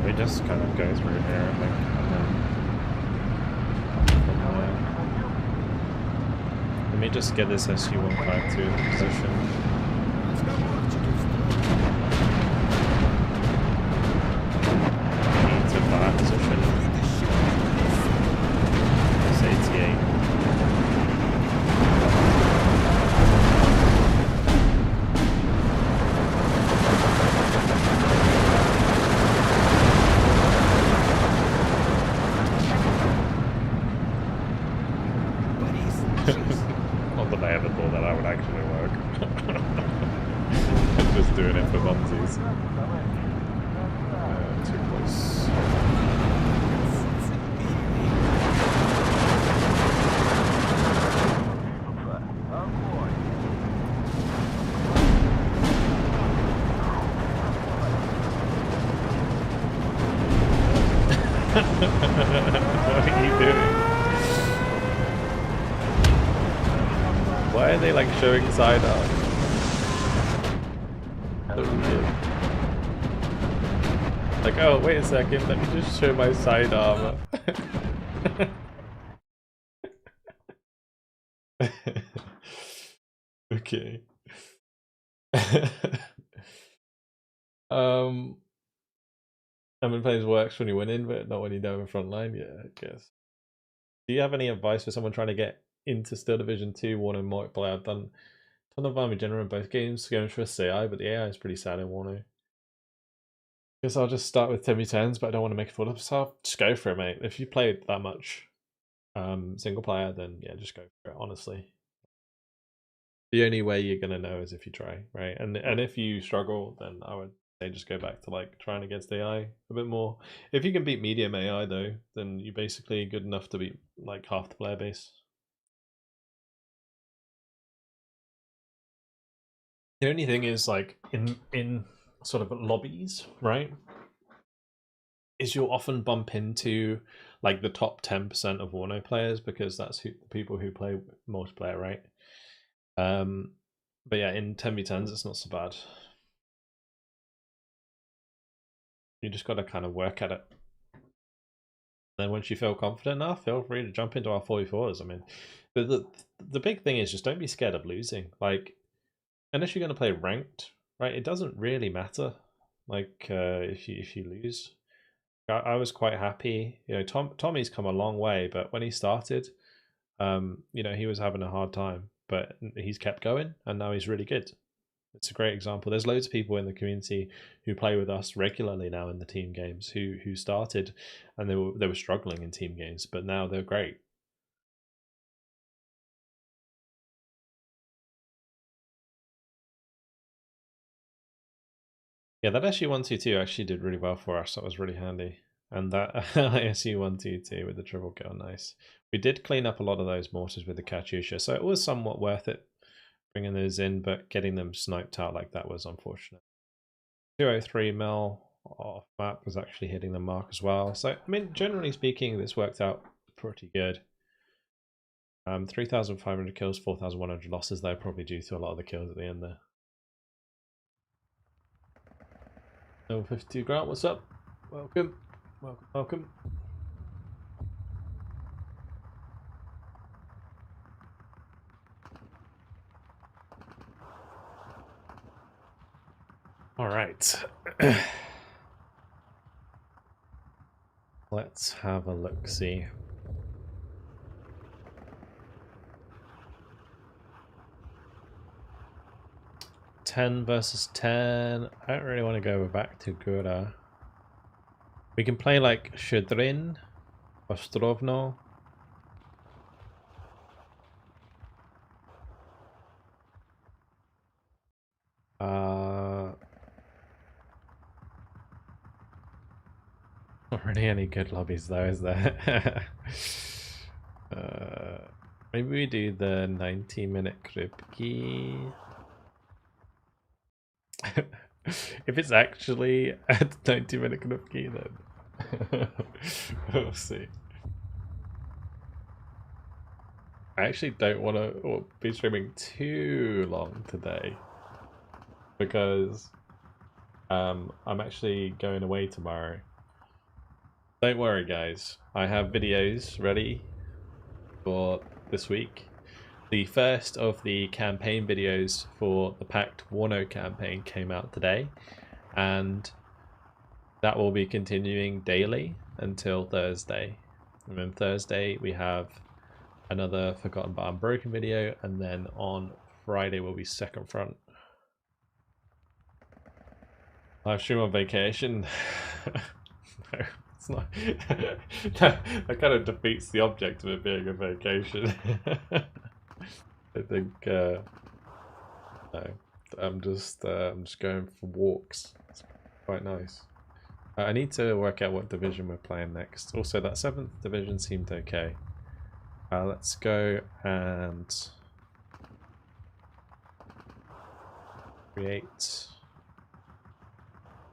We just kind of go through here, I think, and then from there. Let me just get this SU-152 in position. Разговорчики в строй! Need to fire position. Вытащите меня отсюда! It's 88. Борис, ложись! Not that I ever thought that would actually work. I'm just doing it for funsies. Too close. What are you doing? Why are they like showing side arm? So weird. Like, oh, wait a second, let me just show my side armor. Okay. How many plays works when you win in, but not when you don't in Frontline? Yeah, I guess. Do you have any advice for someone trying to get into Steel Division 2, Warno multiplayer? I've done a ton of Army General in both games, going for a CI, but the AI is pretty sad in Warno. Guess I'll just start with 10v10s, but I don't want to make a fool of myself. Just go for it, mate. If you played that much single player, then yeah, just go for it, honestly. The only way you're gonna know is if you try, right? And if you struggle, then I would say just go back to like trying against AI a bit more. If you can beat medium AI though, then you're basically good enough to beat like half the player base. The only thing is like in sort of lobbies, right? Is you'll often bump into like the top 10% of Warno players because that's the people who play multiplayer, right? But yeah, in 10v10s it's not so bad. You just got to kind of work at it. Then once you feel confident enough, feel free to jump into our 44s. I mean, the big thing is just don't be scared of losing. Like, unless you're going to play ranked, right? It doesn't really matter. Like, if you lose, I was quite happy. You know, Tommy's come a long way, but when he started, you know, he was having a hard time, but he's kept going, and now he's really good. It's a great example. There's loads of people in the community who play with us regularly now in the team games who started and they were struggling in team games, but now they're great. Yeah, that SU-122 actually did really well for us. That was really handy. And that SU-122 with the triple kill, nice. We did clean up a lot of those mortars with the Katyusha, so it was somewhat worth it bringing those in, but getting them sniped out like that was unfortunate. 203 mil off map was actually hitting the mark as well. So, I mean, generally speaking, this worked out pretty good. 3,500 kills, 4,100 losses, though, probably due to a lot of the kills at the end there. No 52 Grant, what's up? Welcome, welcome, welcome. All right. Let's have a look-see. Ten versus 10. I don't really want to go back to Gura. We can play like Shudrin, Ostrovno. Not really any good lobbies though, is there? Maybe we do the 90-minute Kripke. If it's actually a 90-minute Kripke, then we'll see. I actually don't want to be streaming too long today because I'm actually going away tomorrow. Don't worry, guys. I have videos ready for this week. The first of the campaign videos for the Pact Warno campaign came out today, and that will be continuing daily until Thursday. And then Thursday we have another Forgotten but Unbroken video, and then on Friday will be Second Front. Live stream on vacation. No, it's not. That kind of defeats the object of it being a vacation. I think no, I'm just going for walks. It's quite nice. I need to work out what division we're playing next. Also, that 7th division seemed okay. Let's go and create.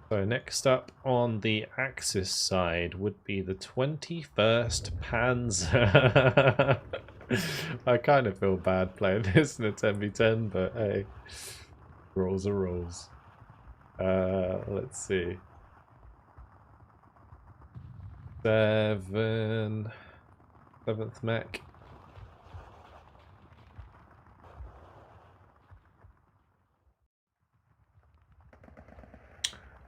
So next up on the Axis side would be the 21st Panzer. I kind of feel bad playing this in a 10v10, but hey, rules are rules. Let's see. 7th Mech.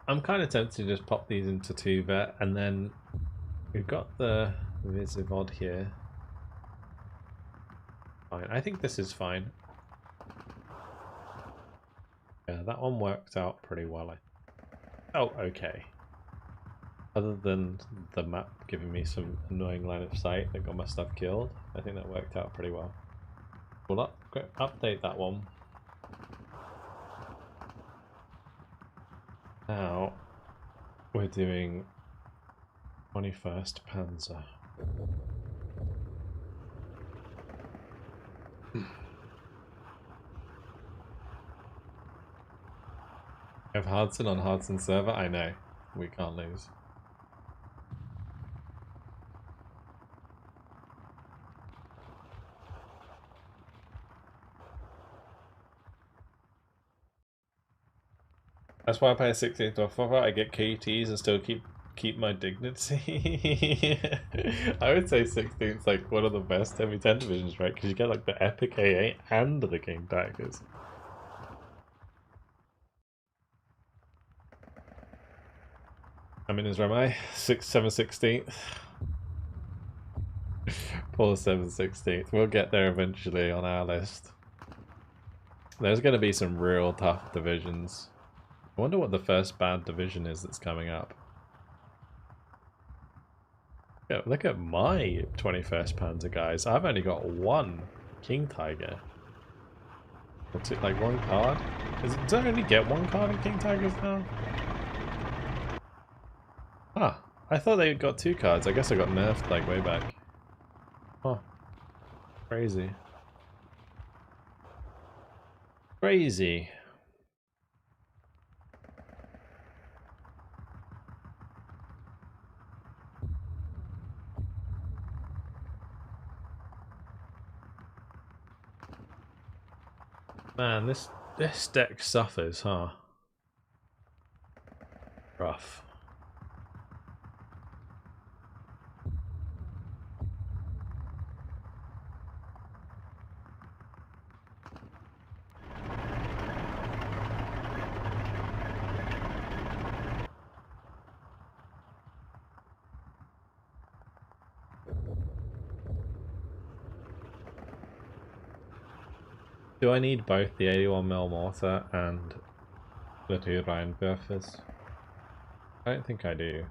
I'm kind of tempted to just pop these into 2-vet, and then we've got the Visivod here. Fine. I think this is fine. Yeah, that one worked out pretty well. Oh, okay. Other than the map giving me some annoying line of sight that got my stuff killed, I think that worked out pretty well. We'll update that one. Now we're doing 21st Panzer. We have Hudson on Hudson server? I know. We can't lose. That's why I pay a 16th off of it. I get KTs and still keep my dignity. I would say 16th's like one of the best every 10 divisions, right? Because you get like the epic AA and the King Tigers. I mean, is Ramai 7/16th? Poor 7/16th. We'll get there eventually on our list. There's going to be some real tough divisions. I wonder what the first bad division is that's coming up. Yeah, look at my 21st Panzer, guys. I've only got one King Tiger. What's it, like one card? Does I only get one card in King Tigers now? Ah, I thought they got 2 cards. I guess I got nerfed like way back. Oh, crazy. Crazy. Man, this deck suffers, huh? Rough. Do I need both the 81mm mortar and the 2 Rheinwerfers? I don't think I do.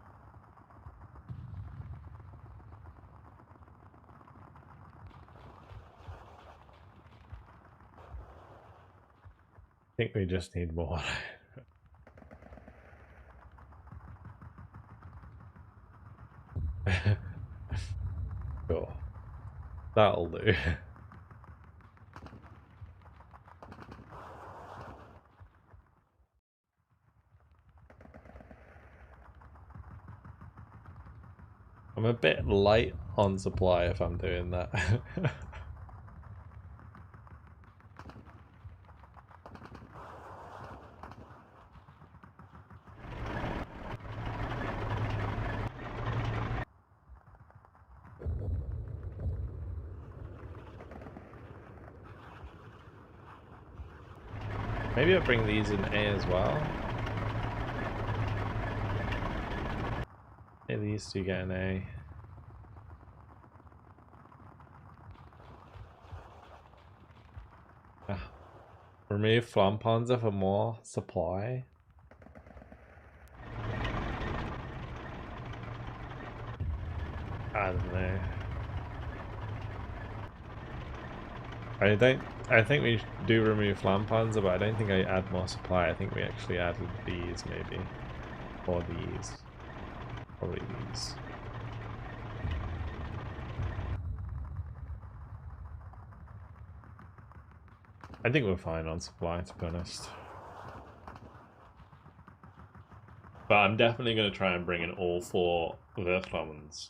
I think we just need more. Sure. That'll do. I'm a bit light on supply if I'm doing that. Maybe I'll bring these in A as well. Yeah, these two get an A. Remove Panzer for more supply. I don't know. I think we do remove Panzer, but I don't think I add more supply. I think we actually added these maybe. Or these. Probably these. I think we're fine on supply, to be honest. But I'm definitely going to try and bring in all 4 Werflamens.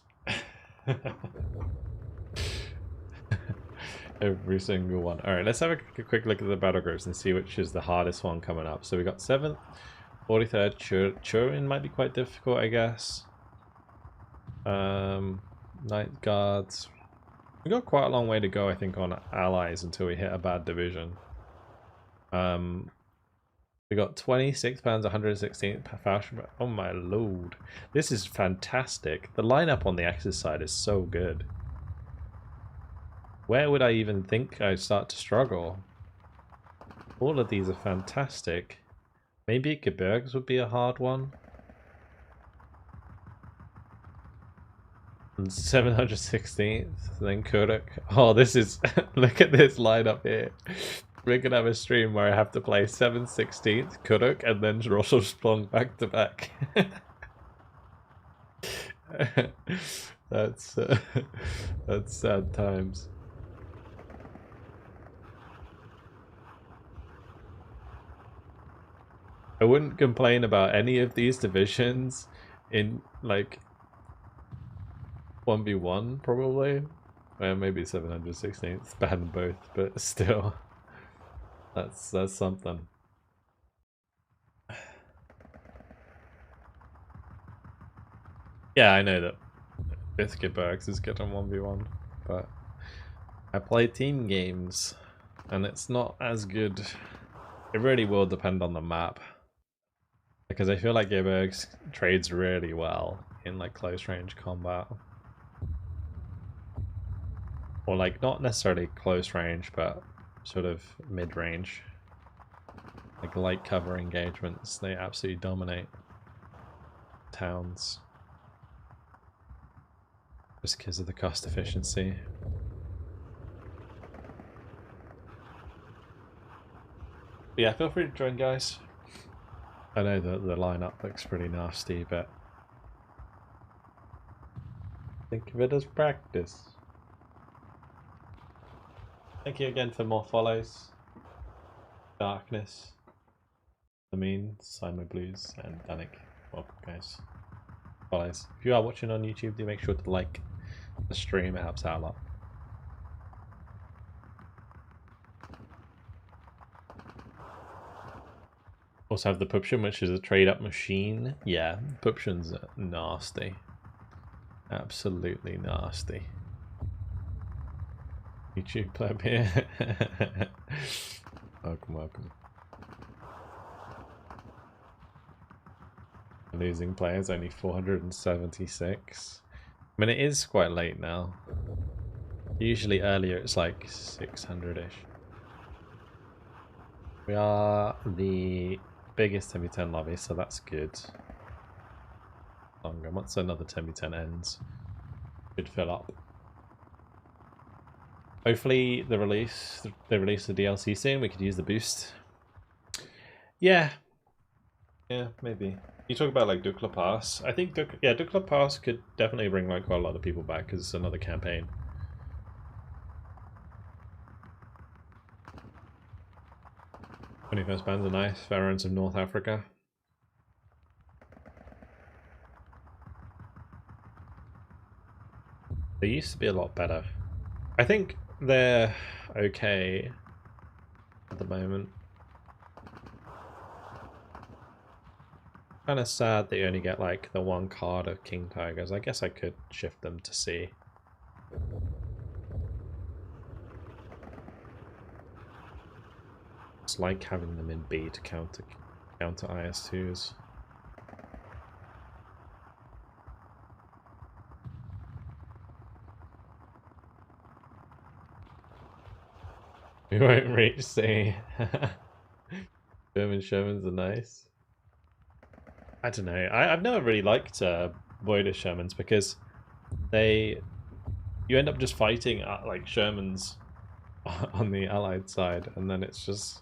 Every single one. Alright, let's have a quick look at the battle groups and see which is the hardest one coming up. So we got 7th, 43rd, Turin might be quite difficult, I guess. Night Guards. We got quite a long way to go, I think, on allies until we hit a bad division. We We got 26 pounds, 116 fashion. Oh my lord. This is fantastic. The lineup on the Axis side is so good. Where would I even think I'd start to struggle? All of these are fantastic. Maybe Gebirgs would be a hard one. And 716th, then Kuruk. Oh, this is... look at this lineup here. We're gonna have a stream where I have to play 7/16th, Kuruk, and then Rosselsprung back to back. That's sad times. I wouldn't complain about any of these divisions in like 1v1 probably. Well, maybe 716th, bad in both, but still. That's something. Yeah, I know that Biscuitbergs is good on 1v1, but I play team games and it's not as good. It really will depend on the map. Because I feel like Gebirgs trades really well in like close range combat. Or like not necessarily close range, but sort of mid-range. Like light cover engagements, they absolutely dominate towns. Just because of the cost efficiency. But yeah, feel free to join, guys. I know that the lineup looks pretty nasty, but think of it as practice. Thank you again for more follows. Darkness, I mean, Simon Blues, and Danik. Welcome, guys. Follows. If you are watching on YouTube, do make sure to like the stream, it helps out a lot. Also have the Puption, which is a trade-up machine. Yeah, Puption's nasty. Absolutely nasty. YouTube pleb here. Welcome, welcome. Losing players, only 476. I mean, it is quite late now. Usually earlier it's like 600-ish. We are the biggest 10v10 lobby, so that's good. Longer. Once another 10v10 ends, should fill up. Hopefully they release the DLC soon. We could use the boost. Yeah, maybe. You talk about like Dukla Pass. I think Dukla Pass could definitely bring like quite a lot of people back because it's another campaign. '21st bands are nice. Veterans of North Africa. They used to be a lot better. I think they're okay at the moment. Kind of sad that you only get like the one card of King Tigers. I guess I could shift them to C. It's like having them in B to counter IS2s. We won't reach C. German Shermans are nice. I don't know. I've never really liked Boyder Shermans because you end up just fighting like Shermans on the Allied side, and then it's just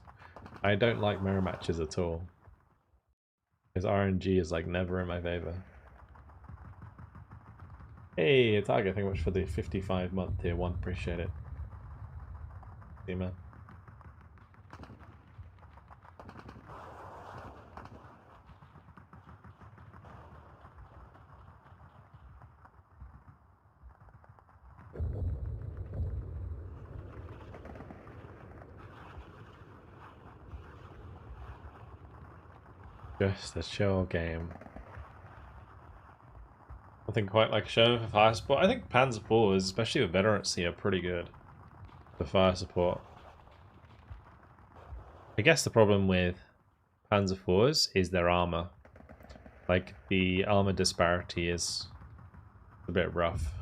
I don't like mirror matches at all because RNG is like never in my favor. Hey, Target, thank you very much for the 55-month tier 1. Appreciate it. See, man. Just a chill game. Nothing quite like Sherman for fire support. I think Panzer IV, especially with veterancy, are pretty good for fire support. I guess the problem with Panzer IVs is their armor. Like, the armor disparity is a bit rough.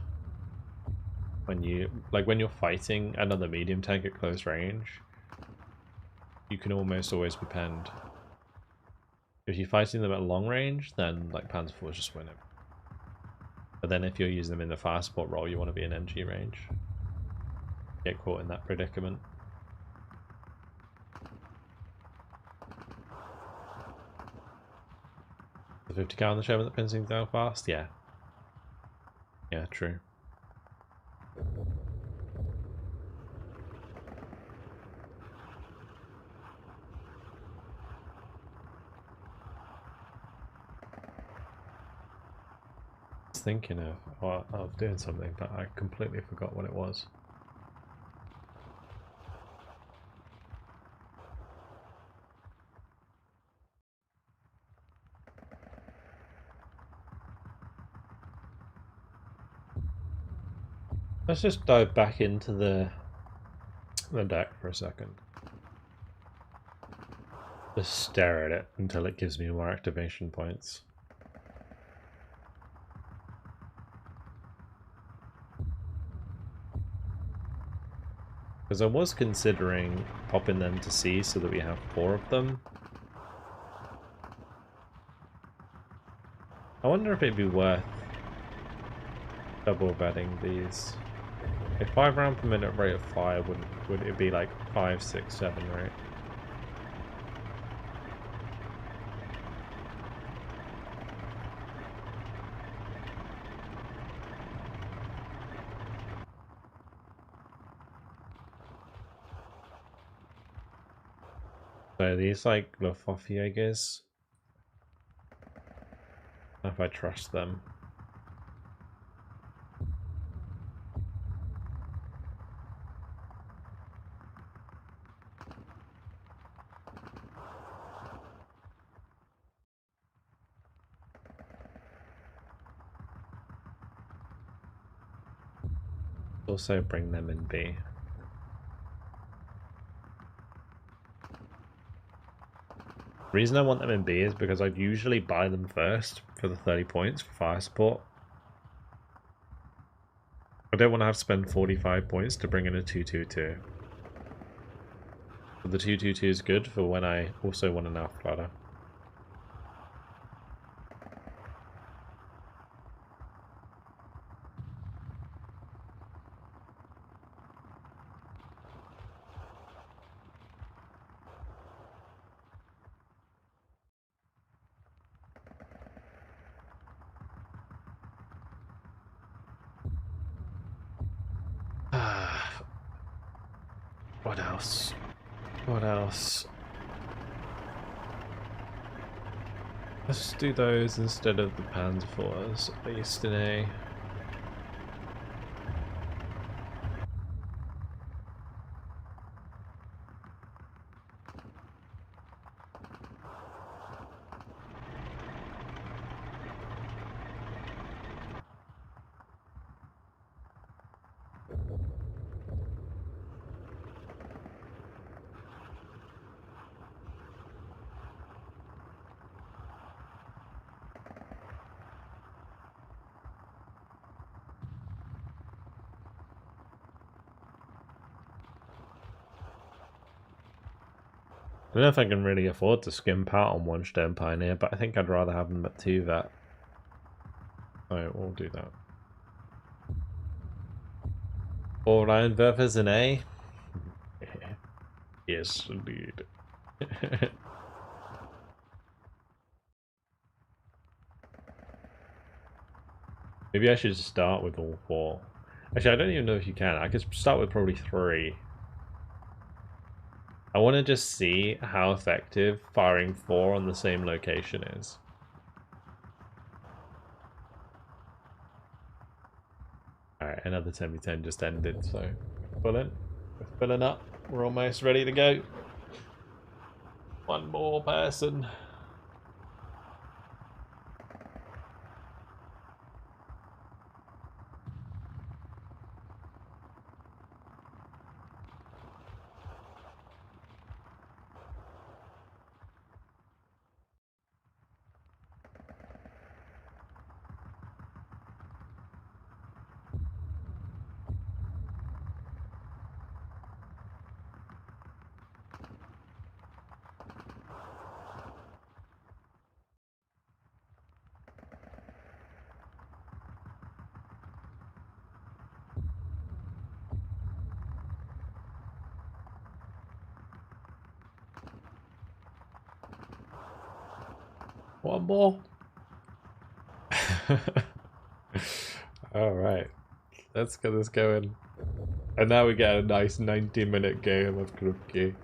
When you're fighting another medium tank at close range, you can almost always be penned. If you're fighting them at long range, then like Panzer IVs just win it. But then if you're using them in the fire support role, you want to be in NG range. Get caught in that predicament. The 50 cal on the Sherman that pins things down fast? Yeah. Yeah, true. I was thinking of doing something, but I completely forgot what it was. Let's just dive back into the deck for a second. Just stare at it until it gives me more activation points. Because I was considering popping them to C so that we have 4 of them. I wonder if it'd be worth double betting these. A 5 round per minute rate of fire would it be like 5, 6, 7, right? So these like Luftwaffe Jaegers. If I trust them. Also bring them in B. The reason I want them in B is because I'd usually buy them first for the 30 points for fire support. I don't want to have to spend 45 points to bring in a 222. But the 222 is good for when I also want an alpha ladder. What else? What else? Let's do those instead of the Panzer IVs, at least in A. I don't know if I can really afford to skimp out on 1 Stern Pioneer, but I think I'd rather have them at 2 vet. Alright, we'll do that. 4 Rheinwerfers in A? Yes, indeed. Maybe I should just start with all 4. Actually, I don't even know if you can. I could start with probably 3. I want to just see how effective firing 4 on the same location is. Alright, another 10v10 just ended, so we're filling up. We're almost ready to go. 1 more person. One more. All right, let's get this going. And now we get a nice 90-minute game of Krupke.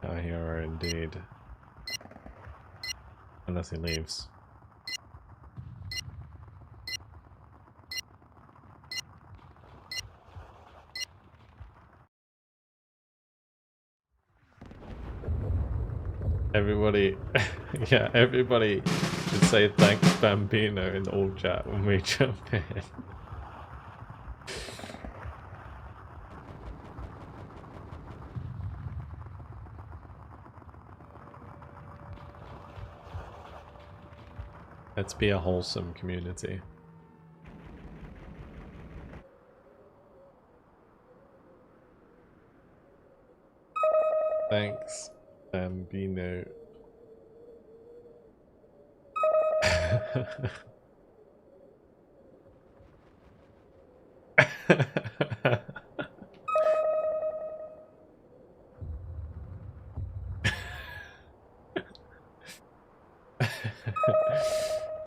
Our hero indeed. Unless he leaves. Everybody, yeah, everybody should say thanks Bambino in all chat when we jump in. Let's be a wholesome community. Thanks, Bambino.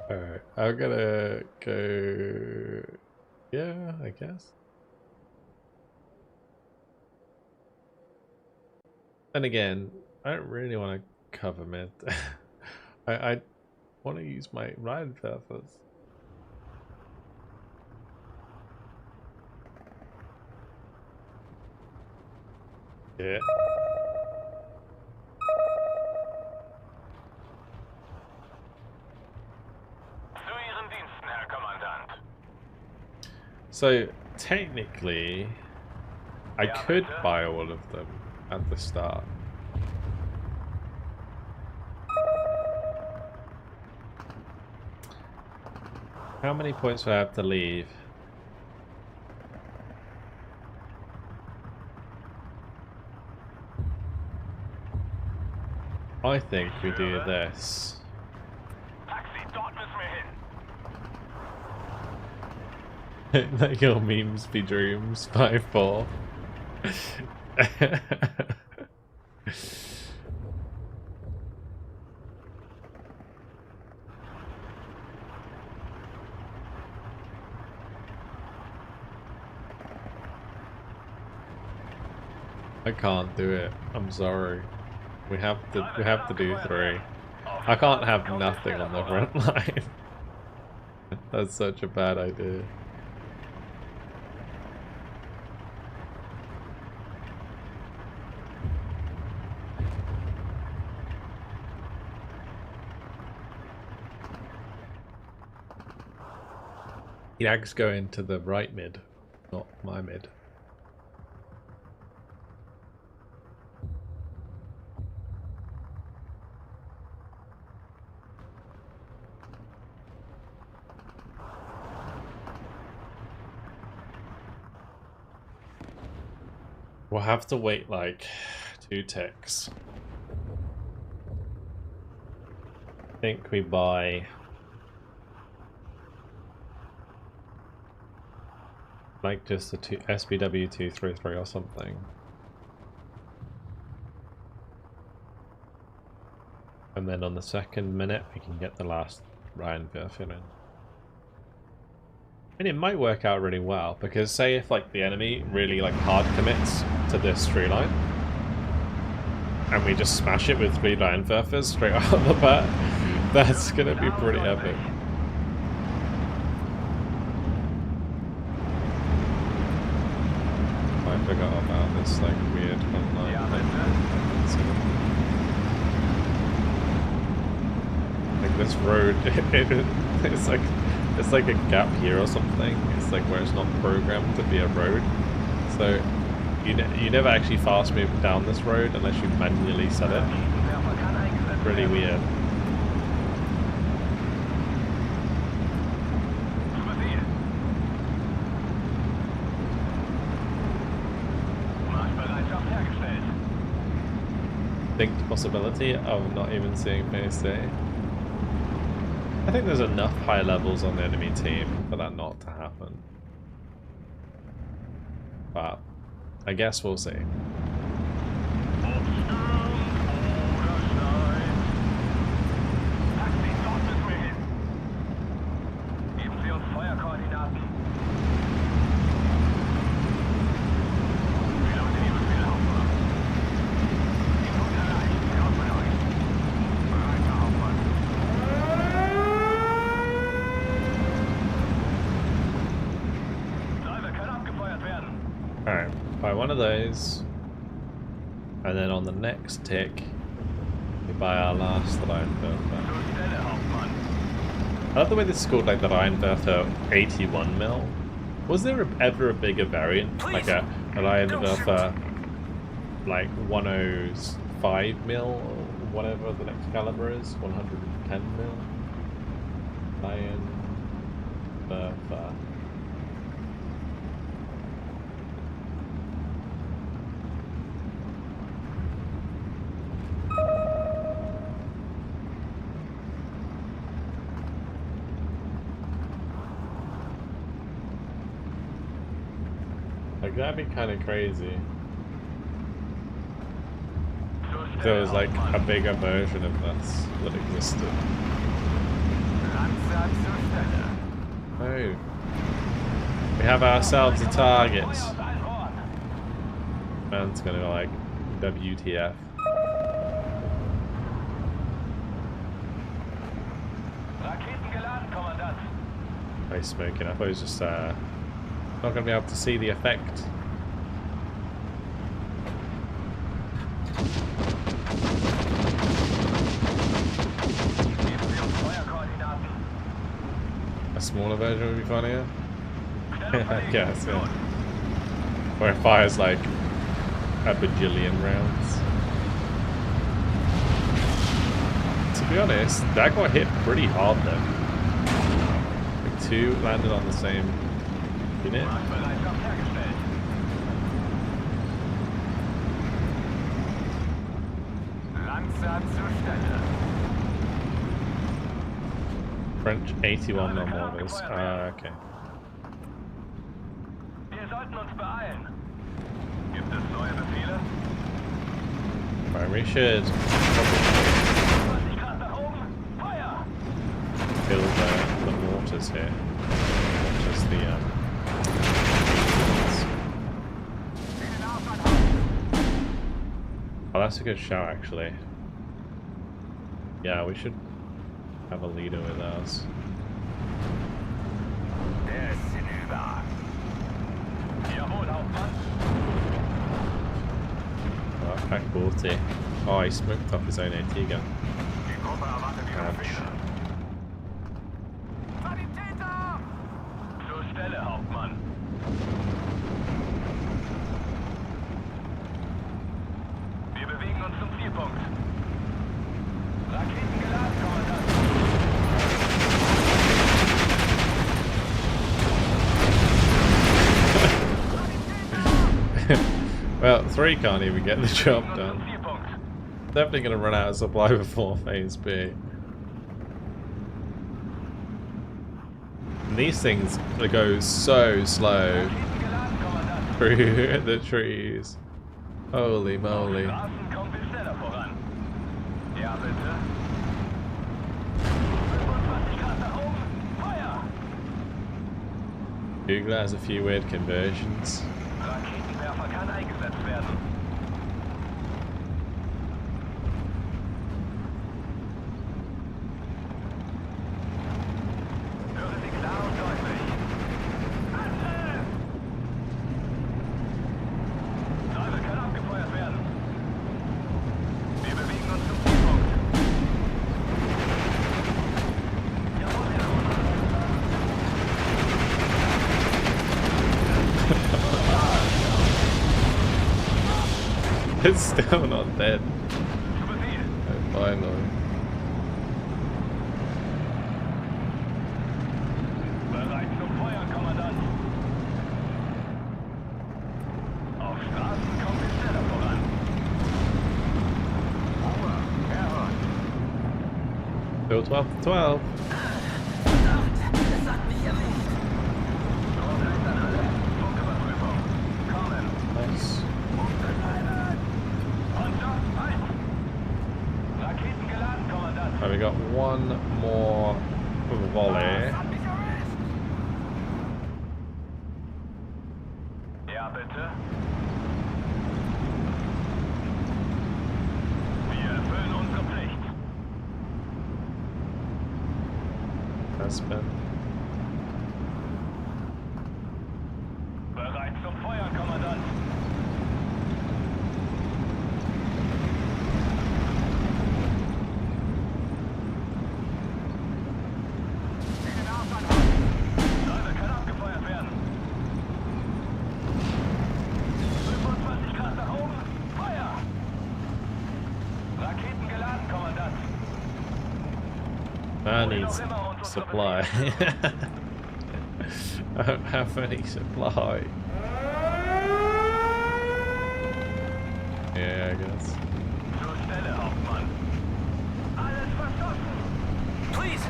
Alright, I'm gonna go... Yeah, I guess. And again, I don't really want to cover mid. I want to use my ride purpose. Yeah. Zu Ihren Diensten, Herr Kommandant. So technically, I could buy all of them at the start. How many points do I have to leave? I think we do this. Taxi, dort müssen wir hin. Let your memes be dreams by 4. I can't do it. I'm sorry. We have to do 3. I can't have nothing on the front line. That's such a bad idea. Yag's going to the right mid, not my mid. We'll have to wait like 2 ticks. I think we buy like just a SBW 233 or something. And then on the 2nd minute we can get the last Ryan Verfin in. And it might work out really well, because say if like the enemy really like hard commits to this tree line, and we just smash it with 3 Lionwerfers straight out of the bat, that's gonna be pretty epic. I forgot about this like weird Frontline thing. Like this road, it's like a gap here or something. It's like where it's not programmed to be a road. So you never actually fast move down this road unless you manually set it. Pretty weird. Think the possibility of not even seeing PSA. I think there's enough high levels on the enemy team for that not to happen. But I guess we'll see. one of those. And then on the next tick, we buy our last Rheinwerfer. I love the way this is called, like the Rheinwerfer 81mm. Was there ever a bigger variant? Like a Rheinwerfer like 105mm or whatever the next caliber is? 110mm? Rheinwerfer. Like, that'd be kind of crazy. If there was like a bigger version of this that existed. Oh. We have ourselves a target. Man's gonna go like, WTF. Oh, he's smoking. I thought he was just not gonna be able to see the effect. A smaller version would be funnier. I guess, yeah. Where it fires like a bajillion rounds. To be honest, that got hit pretty hard though. Like 2 landed on the same unit. French 81mm mortars. Okay. Wir sollten uns beeilen. Gibt es neue Befehle? Primary should kill the mortars here. Just the oh, that's a good shout actually. Yeah, we should have a leader with us. Oh, pack 40. Oh, he smoked off his own AT gun. Ouch. Zur Stelle, Hauptmann. Wir bewegen uns zum Zielpunkt. Raketen geladen, Kommandant. Well, 3 can't even get the job done. Definitely going to run out of supply before phase B. And these things go so slow through the trees. Holy moly. Google has a few weird conversions. Raketenwerfer kann eingesetzt werden. Höre Sie klar und deutlich. Angriff! Säule kann abgefeuert werden. Wir bewegen uns zum Zielpunkt. Jawohl, Herr Kommandant. It's still not dead. Oh, finally. Bereit zum Feuer, Kommandant. Auf Straßen kommt es schneller voran. Ruhe, Erhard. Still 12 to 12. Verdammt, es hat mich erwischt. Druckrecht an alle. Funküberprüfung. Kommen. Nice. Raketen geladen, Kommandant. Right, we got one more volley. Ja, bitte. Wir erfüllen unsere Pflicht. That's been. Bereit zum Feuer, Kommandant. I need supply. I don't have any supply. Yeah, I guess. Zur Stelle, Hauptmann. Alles verschossen. Please,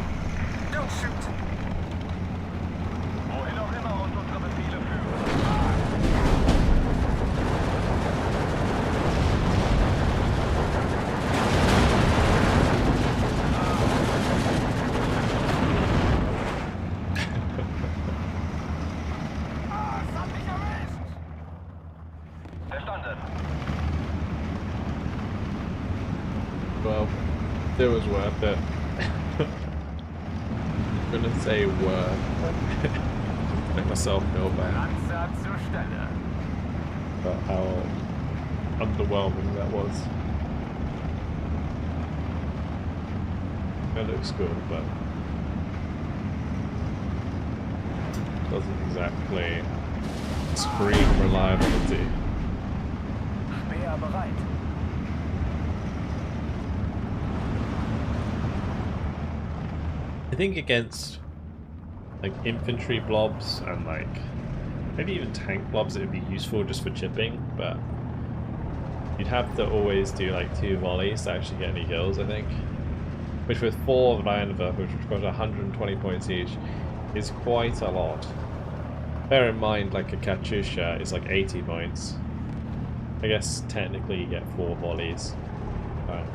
don't shoot. Wohin auch immer uns unsere Befehle führen. Es hat mich erwischt! Verstanden. Well, it was worth it. I'm gonna say worth. Make myself feel bad Panzer zur Stelle. about how underwhelming that was. It looks good, but doesn't exactly scream reliability. Speer bereit. I think against like infantry blobs and like maybe even tank blobs it would be useful just for chipping, but you'd have to always do like 2 volleys to actually get any kills, I think. Which with 4 of Vanova, which got 120 points each, is quite a lot. Bear in mind like a Katyusha is like 80 points. I guess technically you get 4 volleys. Right,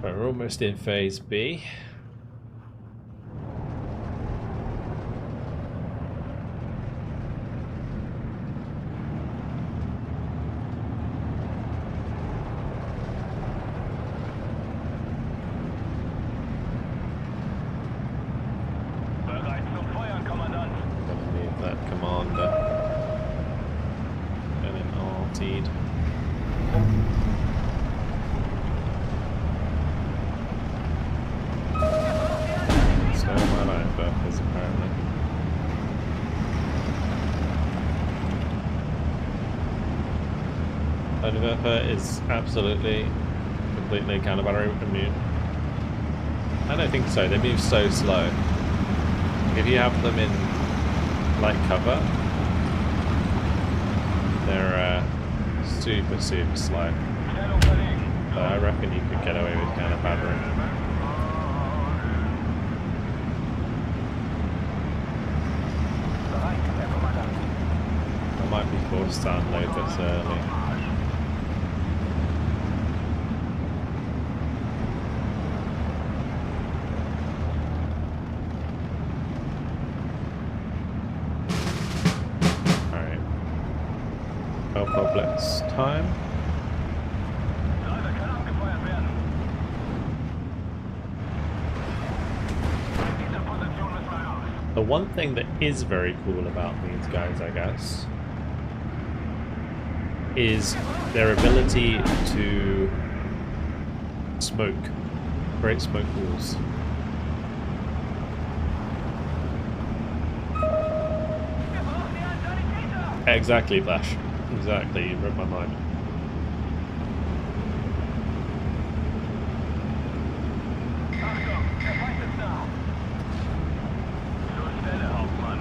we're almost in phase B. Bereit zum Feuern, Kommandant. Gonna need that commander. Getting RT'd. So my life purpose apparently. Vanova is absolutely completely counter-battery immune. I don't think so, they move so slow. If you have them in light cover, they're super slow. Stellung verlegen. I reckon you could get away with counter-battery. Bereit, Herr Kommandant. I might be forced to unload this early. Alright. Blitz time. Driver kann abgefeuert werden. In dieser Position müssen wir raus. The one thing that is very cool about these guys, I guess, is their ability to smoke, create smoke walls. Wir brauchen hier einen Sanitäter. Exactly, Flash. Exactly, you read my mind. Achtung, der Feind ist nah. Zur Stelle, Hauptmann.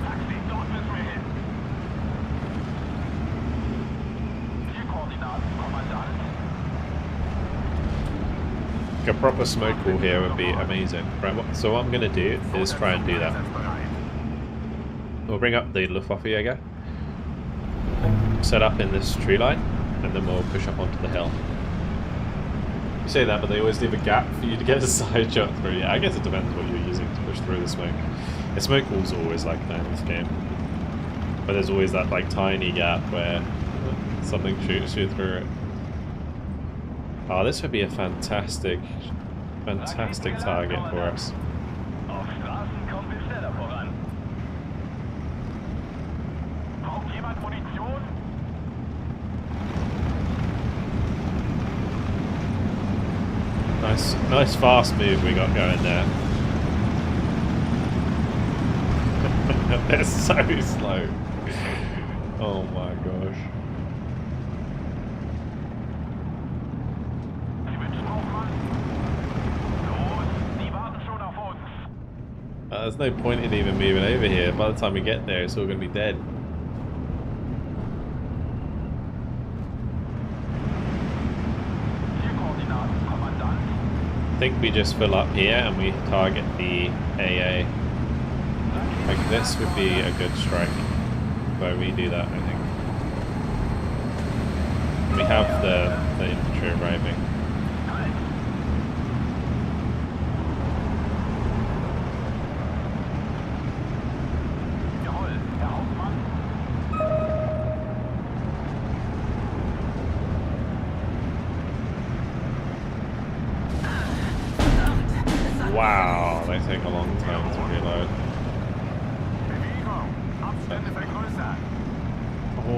Taxi, dort müssen wir hin. Hier Koordinaten, Kommandant. A proper smoke wall here would be amazing. Right, so what I'm going to do is try and do that. We'll bring up the Luftwaffejäger, set up in this tree line, and then we'll push up onto the hill. You say that, but they always leave a gap for you to get a side shot through. Yeah, I guess it depends what you're using to push through the smoke. The smoke wall's always like that in this game. But there's always that like tiny gap where something shoots you through it. Oh, this would be a fantastic target for us. Auf Straßen kommen wir schneller voran. Braucht jemand Munition? Nice fast move we got going there. They're so slow. Oh my gosh. There's no point in even moving over here. By the time we get there, it's all going to be dead. I think we just fill up here and we target the AA. Like this would be a good strike where we do that, I think. We have the infantry arriving. Wow, they take a long time to reload.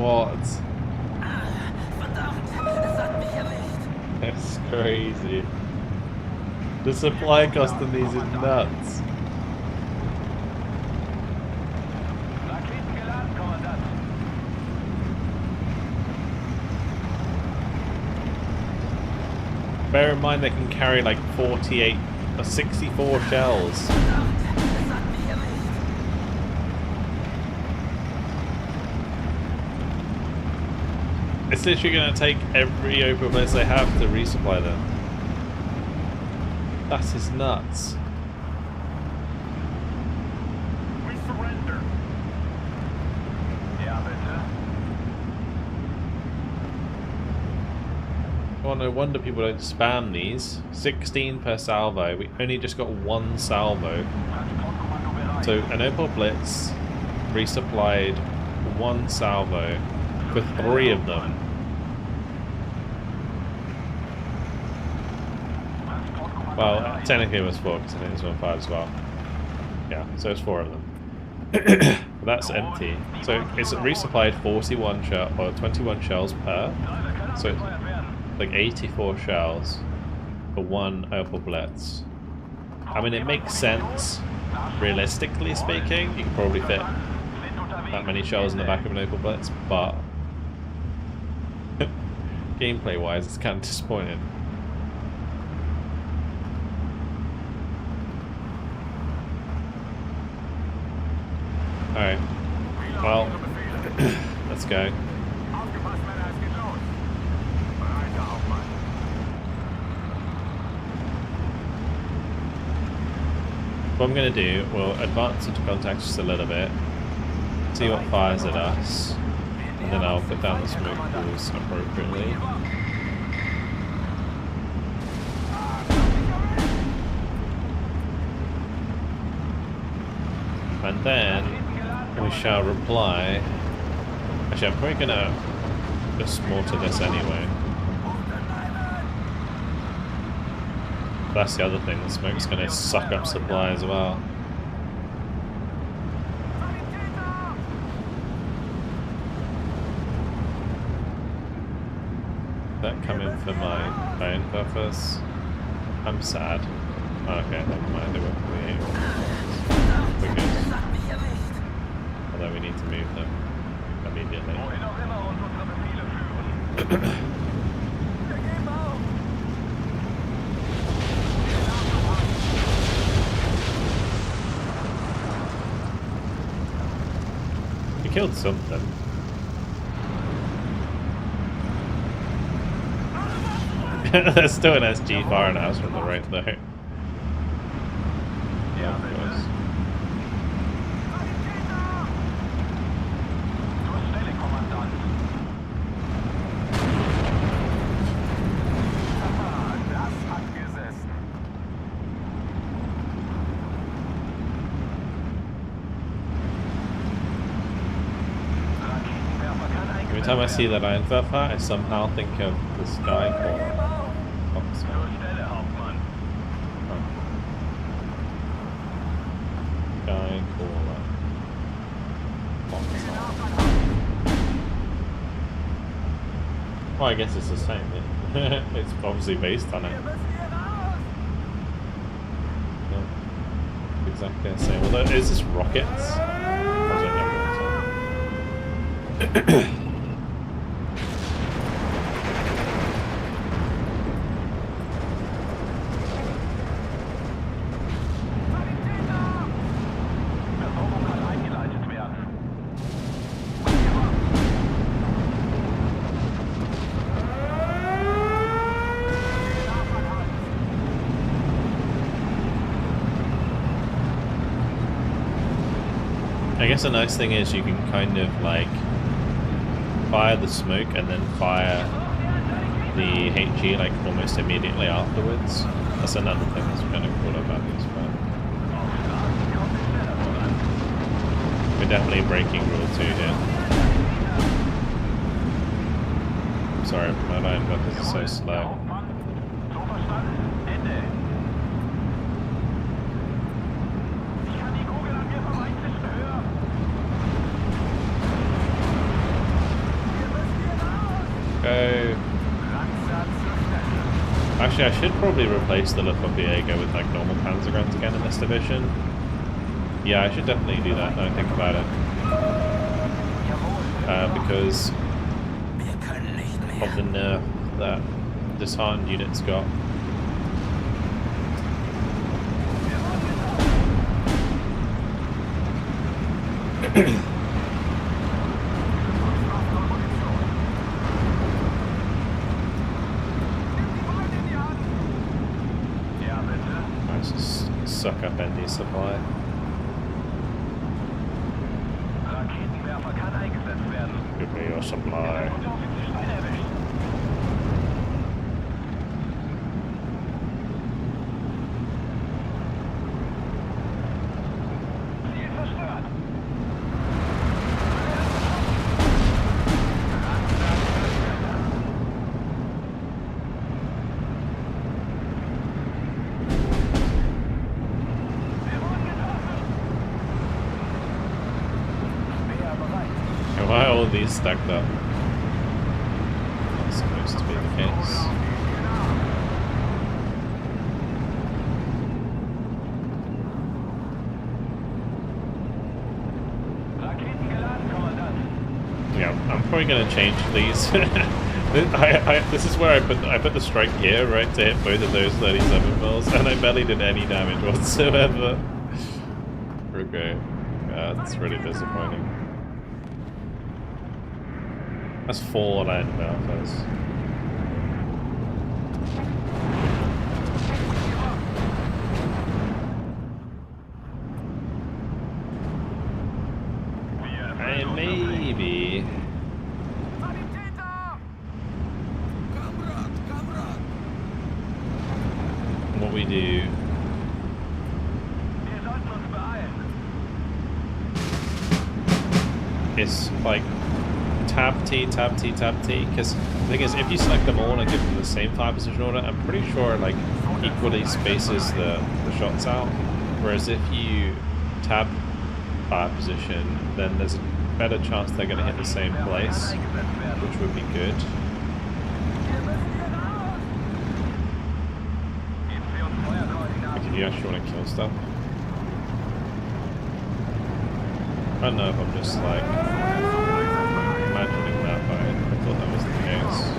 What? Verdammt, es hat mich erwischt. That's crazy. The supply cost on these is nuts. Bear in mind they can carry like 48 or 64 shells. It's literally going to take every open place they have to resupply them. That is nuts. We surrender. Ja, bitte. Well, no wonder people don't spam these. 16 per salvo. We only just got one salvo. So an Opel Blitz resupplied one salvo for 3 of them. Well, technically it was 4 because I think this one 5 as well. Yeah, so it's 4 of them. That's empty. So it's resupplied 41 shell or 21 shells per. So it's like 84 shells for one Opel Blitz. I mean, it makes sense. Realistically speaking, you can probably fit that many shells in the back of an Opel Blitz, but gameplay wise it's kind of disappointing. Alright, well, let's go. What I'm going to do, we'll advance into contact just a little bit, see what fires at us, and then I'll put down the smoke pools appropriately. And then we shall reply. Actually, I'm probably going to just mortar this anyway. That's the other thing, the smoke's going to suck up supply as well. That come in for my iron buffers. I'm sad. Oh, okay, never mind, they won't be. We're good. Although we need to move them immediately. He killed something. There's still an SG firing at us from the right though. Yeah, of course. Every time I see that Einwerfer, I somehow think of this guy called Guy called Well, I guess it's the same. Yeah. It's obviously based on it. Yeah. Exactly the same. Although, is this rockets? I guess the nice thing is you can kind of like fire the smoke and then fire the HE like almost immediately afterwards. That's another thing that's kind of cool about this map. We're definitely breaking rule 2 here. Sorry, my line buffers are so slow. Go. Actually, I should probably replace the Lefauvier with like normal Panzer guns again in this division. Yeah, I should definitely do that now I think about it. Because of the nerf that disheartened units got. Let's just suck up ND supply. Give me your supply. Why are all these stacked up? That's supposed to be the case. Yeah, I'm probably gonna change these. This is where I put the strike here, right, to hit both of those 37 mils, and I barely did any damage whatsoever. Okay, yeah, that's really disappointing. That's 4 land alphas. And maybe what we do is like tab T, tab T, tab T, because the thing is, if you select them all and give them the same fire position order, I'm pretty sure like equally spaces the shots out, whereas if you tab fire position, then there's a better chance they're going to hit the same place, which would be good. Like if you actually want to kill stuff. I don't know if I'm just like imagining that, but I thought that was the case.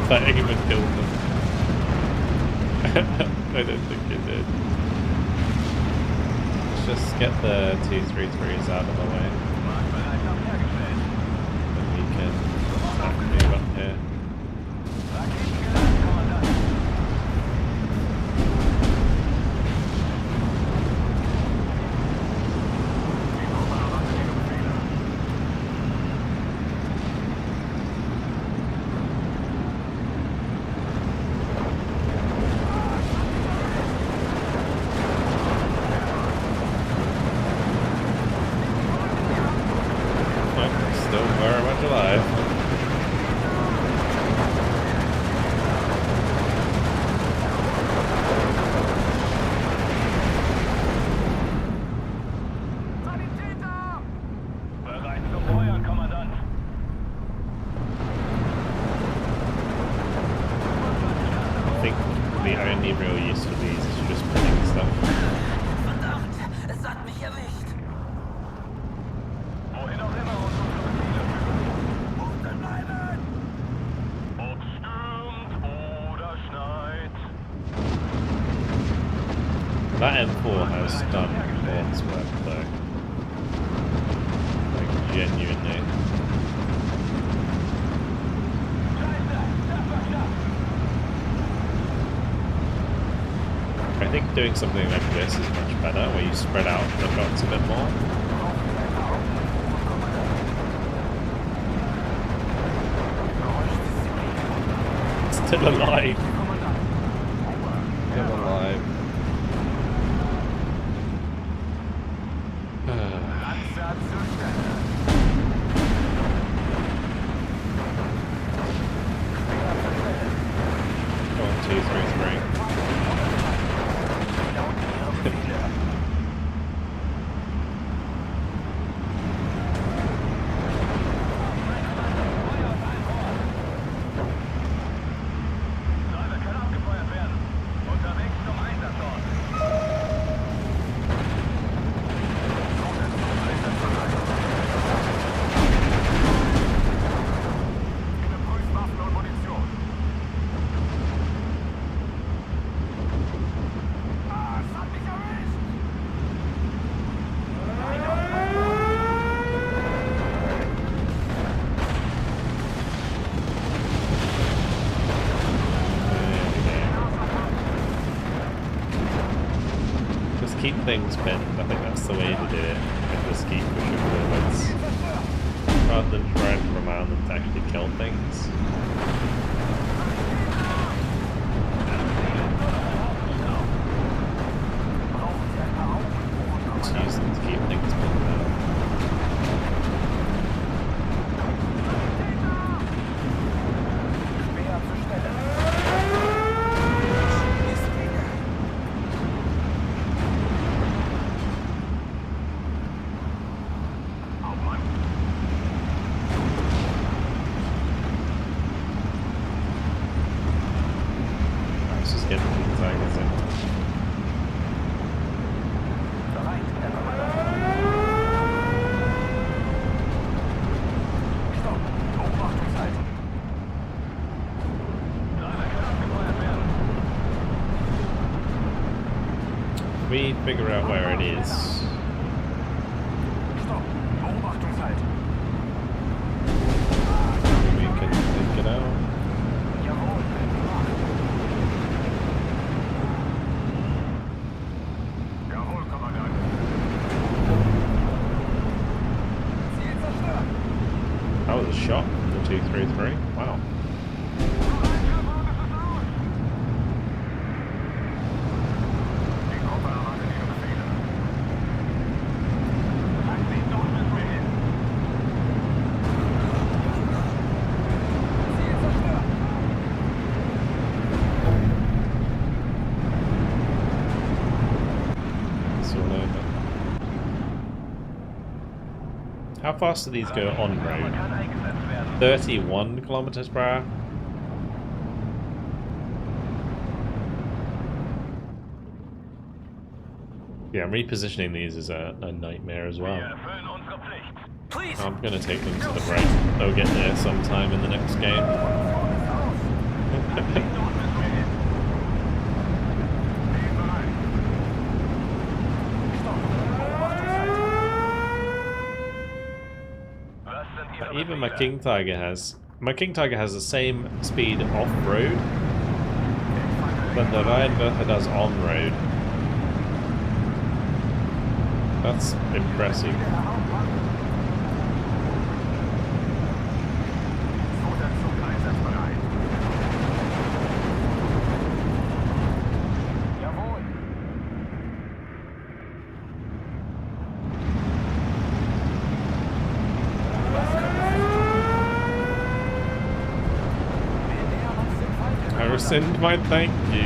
That even killed them. I don't think it did. Let's just get the 233s out of the way. think the only real use for these is just putting stuff. Verdammt, es hat mich erwischt. Wohin auch immer uns unsere Ziele führen. Unten bleiben! Ob stürmt oder schneit. That M4 has done God's work though. Like genuinely. I think doing something like this is much better, where you spread out the shots a bit more. Still alive. Still alive. Panzer zur Stelle. 1, 2, 3, 3. Keep things pinned. I think that's the way to do it. And just keep pushing forwards. Rather than trying to remind them to actually kill things. Just use them to keep things pinned down. We figure out where it is. We can take it out. That was a shot. The 233. Wow. How fast do these go on road? 31 kilometers per hour? Yeah, repositioning these is a nightmare as well. Please! I'm gonna take them to the right. They'll get there sometime in the next game. Even my King Tiger has the same speed off-road that the Rheinwerfer does on-road. That's impressive. I rescind my thank you.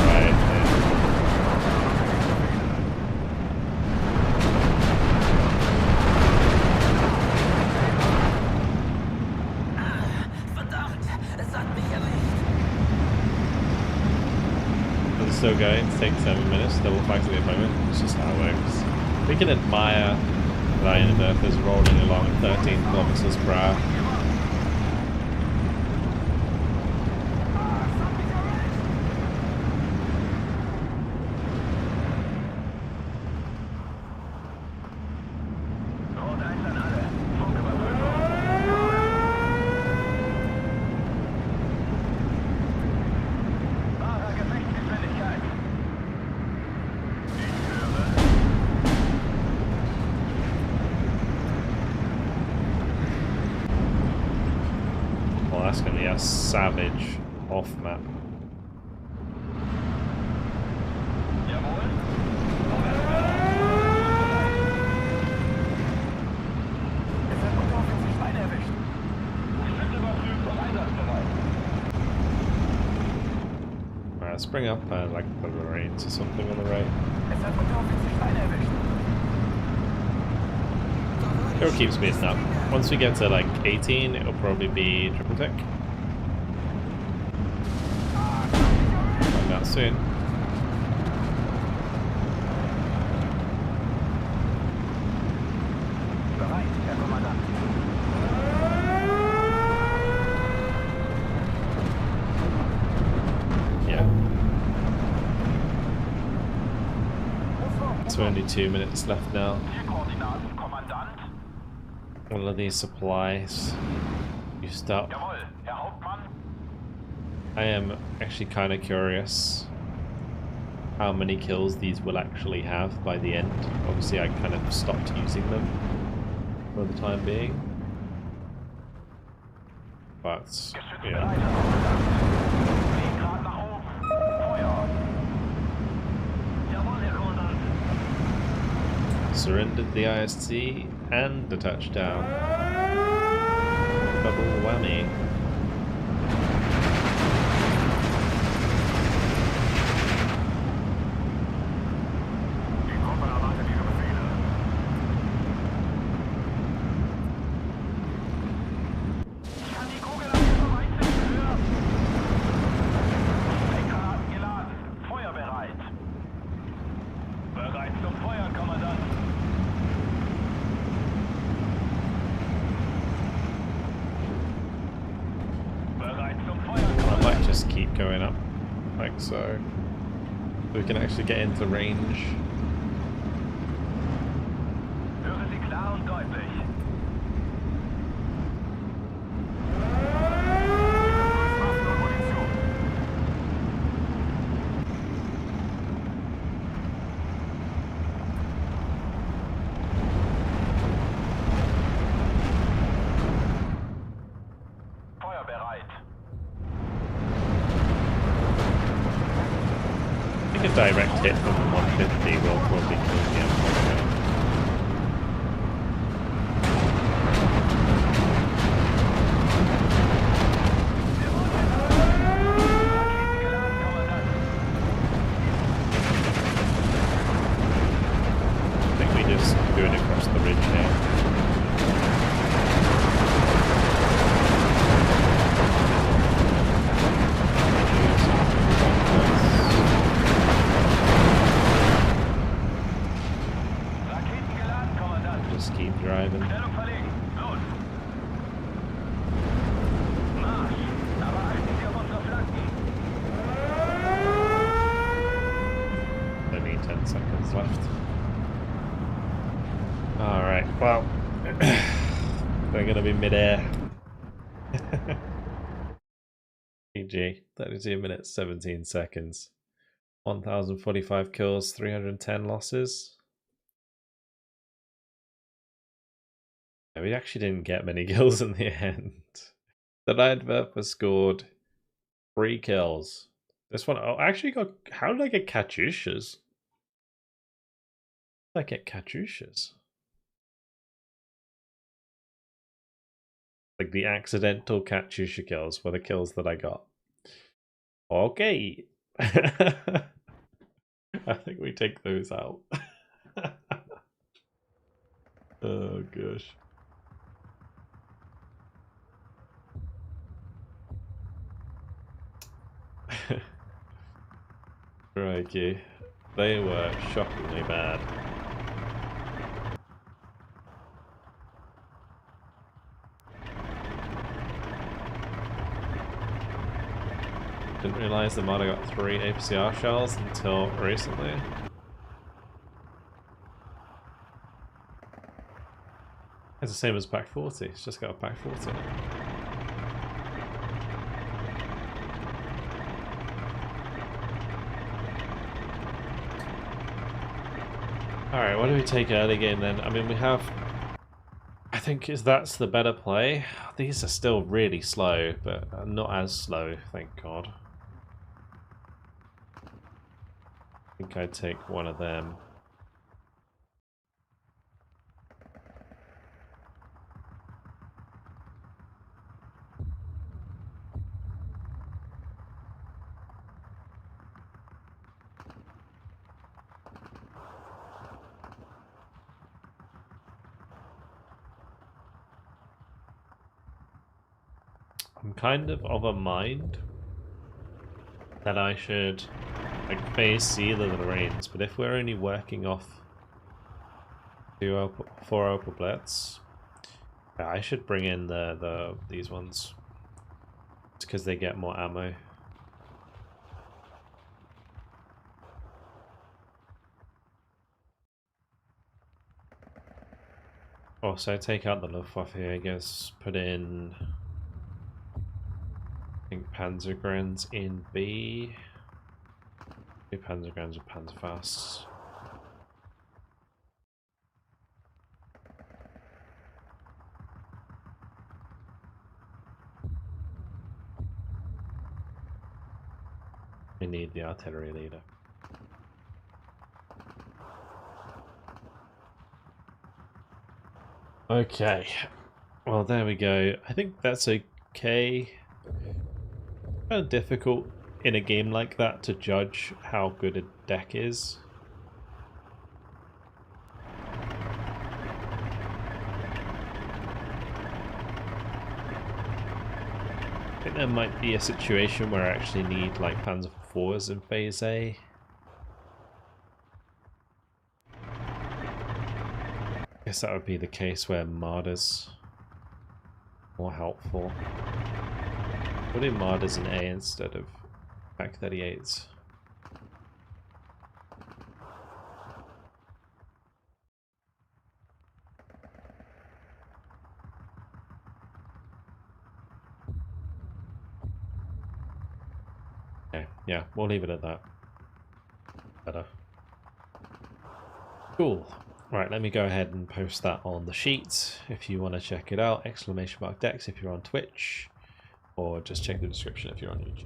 Right. Verdammt, es hat mich erwischt. still going. It takes 7 minutes. Double flags at the appointment. It's just how it works. We can admire Lion and Earth is rolling along at 13 kilometers per hour. That's going to be a savage off-map. Alright, let's bring up like the Marines or something on the right. It'll keep speeding up. Once we get to like 18, it'll probably be triple tick. Find out soon. Yeah. It's only 2 minutes left now. All of these supplies used up. I am actually kind of curious how many kills these will actually have by the end. Obviously I kind of stopped using them for the time being. But, yeah. Surrendered the IST and the touchdown. Double whammy. Just keep going up like so. We can actually get into range. A direct hit from the 150 will probably kill the Empire. I think we just do it across the ridge here. Driving. Only 10 seconds left. Alright, well, they're going to be mid-air. GG, 32 minutes, 17 seconds. 1,045 kills, 310 losses. We actually didn't get many kills in the end. The Night scored 3 kills. This one, oh, I actually got. How did I get Katyushas? How did I get Katyushas? Like the accidental Katyusha kills were the kills that I got. Okay. I think we take those out. Oh gosh. Crikey. They were shockingly bad. Didn't realise the mod got 3 APCR shells until recently. It's the same as pack 40, it's just got a pack 40 in it. Alright, what do we take early game then? I mean, we have... I think that's the better play. These are still really slow, but not as slow, thank God. I think I'd take one of them. I'm kind of a mind that I should like phase C the Lorraines, but if we're only working off 4 Opel Blitz, yeah, I should bring in these ones. It's because they get more ammo. Also, take out the Luftwaffe here, I guess. Put in, I think, Panzergrens in B. 2 Panzergrens or Panzerfasts. We need the artillery leader. Okay, well there we go. I think that's okay. Kind of difficult in a game like that to judge how good a deck is. I think there might be a situation where I actually need like Panzer IVs in phase A. I guess that would be the case where Marder's more helpful. Put in Marder's in A instead of Pack 38s. Okay, yeah, we'll leave it at that. Better. Cool. Right, let me go ahead and post that on the sheet if you want to check it out. !Dex if you're on Twitch, or just check the description if you're on YouTube.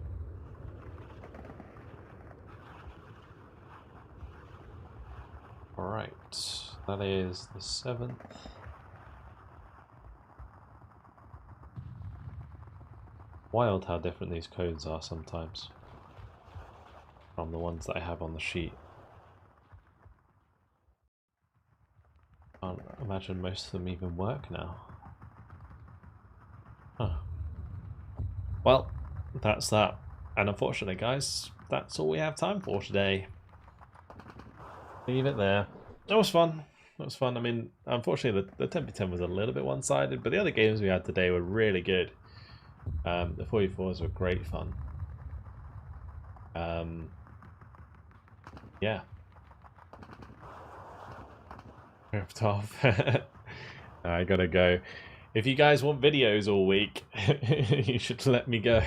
Alright, that is the 7th. Wild how different these codes are sometimes from the ones that I have on the sheet. Can't imagine most of them even work now. Huh. Well, that's that. And unfortunately, guys, that's all we have time for today. Leave it there. That was fun. That was fun. I mean, unfortunately, the 10v10 was a little bit one-sided, but the other games we had today were really good. The 44s were great fun. Yeah. Ripped off. I gotta go. If you guys want videos all week, you should let me go.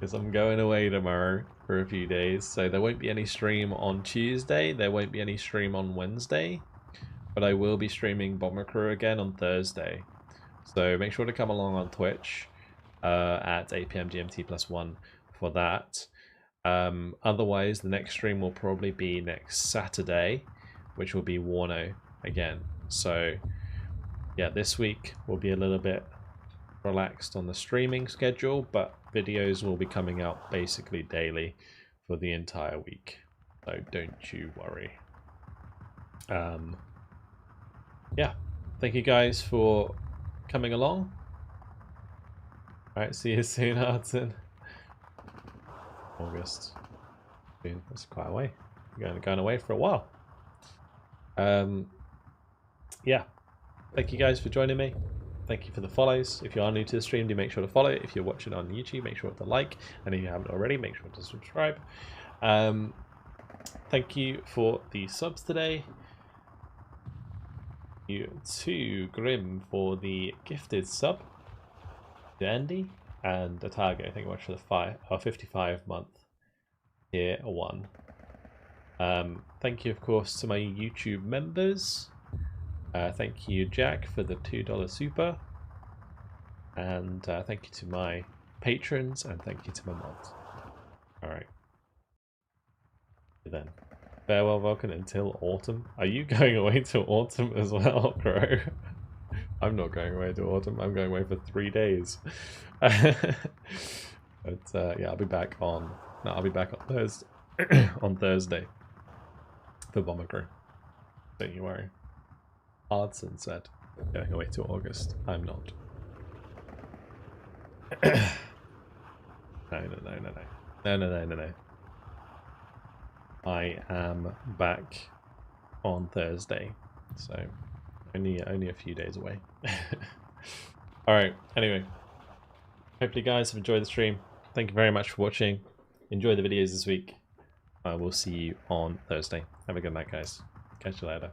Because I'm going away tomorrow for a few days, so there won't be any stream on Tuesday, there won't be any stream on Wednesday, but I will be streaming Bomber Crew again on Thursday. So make sure to come along on Twitch at 8 PM GMT +1 for that. Otherwise, the next stream will probably be next Saturday, which will be Warno again. So yeah, this week will be a little bit relaxed on the streaming schedule, but videos will be coming out basically daily for the entire week. So don't you worry. Yeah, thank you guys for coming along. Alright, see you soon, Hudson. August. June, that's quite a way. You're going away for a while. Yeah. Thank you guys for joining me. Thank you for the follows. If you are new to the stream, do make sure to follow. If you're watching on YouTube, make sure to like. And if you haven't already, make sure to subscribe. Thank you for the subs today. Thank you to Grim for the gifted sub. To Andy and Otago, thank you very much for the 55 month tier 1. Thank you, of course, to my YouTube members. Thank you, Jack, for the $2 super. And thank you to my patrons, and thank you to my mods. Alright. Then, farewell, Vulcan, until autumn. Are you going away till autumn as well, Crow? I'm not going away to autumn. I'm going away for 3 days. But yeah, I'll be back on. No, I'll be back on Thursday. On Thursday for Bomber Crew. Don't you worry. Ardson said going away to August. I'm not. No. I am back on Thursday, so only a few days away. All right. Anyway, hopefully, you guys have enjoyed the stream. Thank you very much for watching. Enjoy the videos this week. I will see you on Thursday. Have a good night, guys. Catch you later.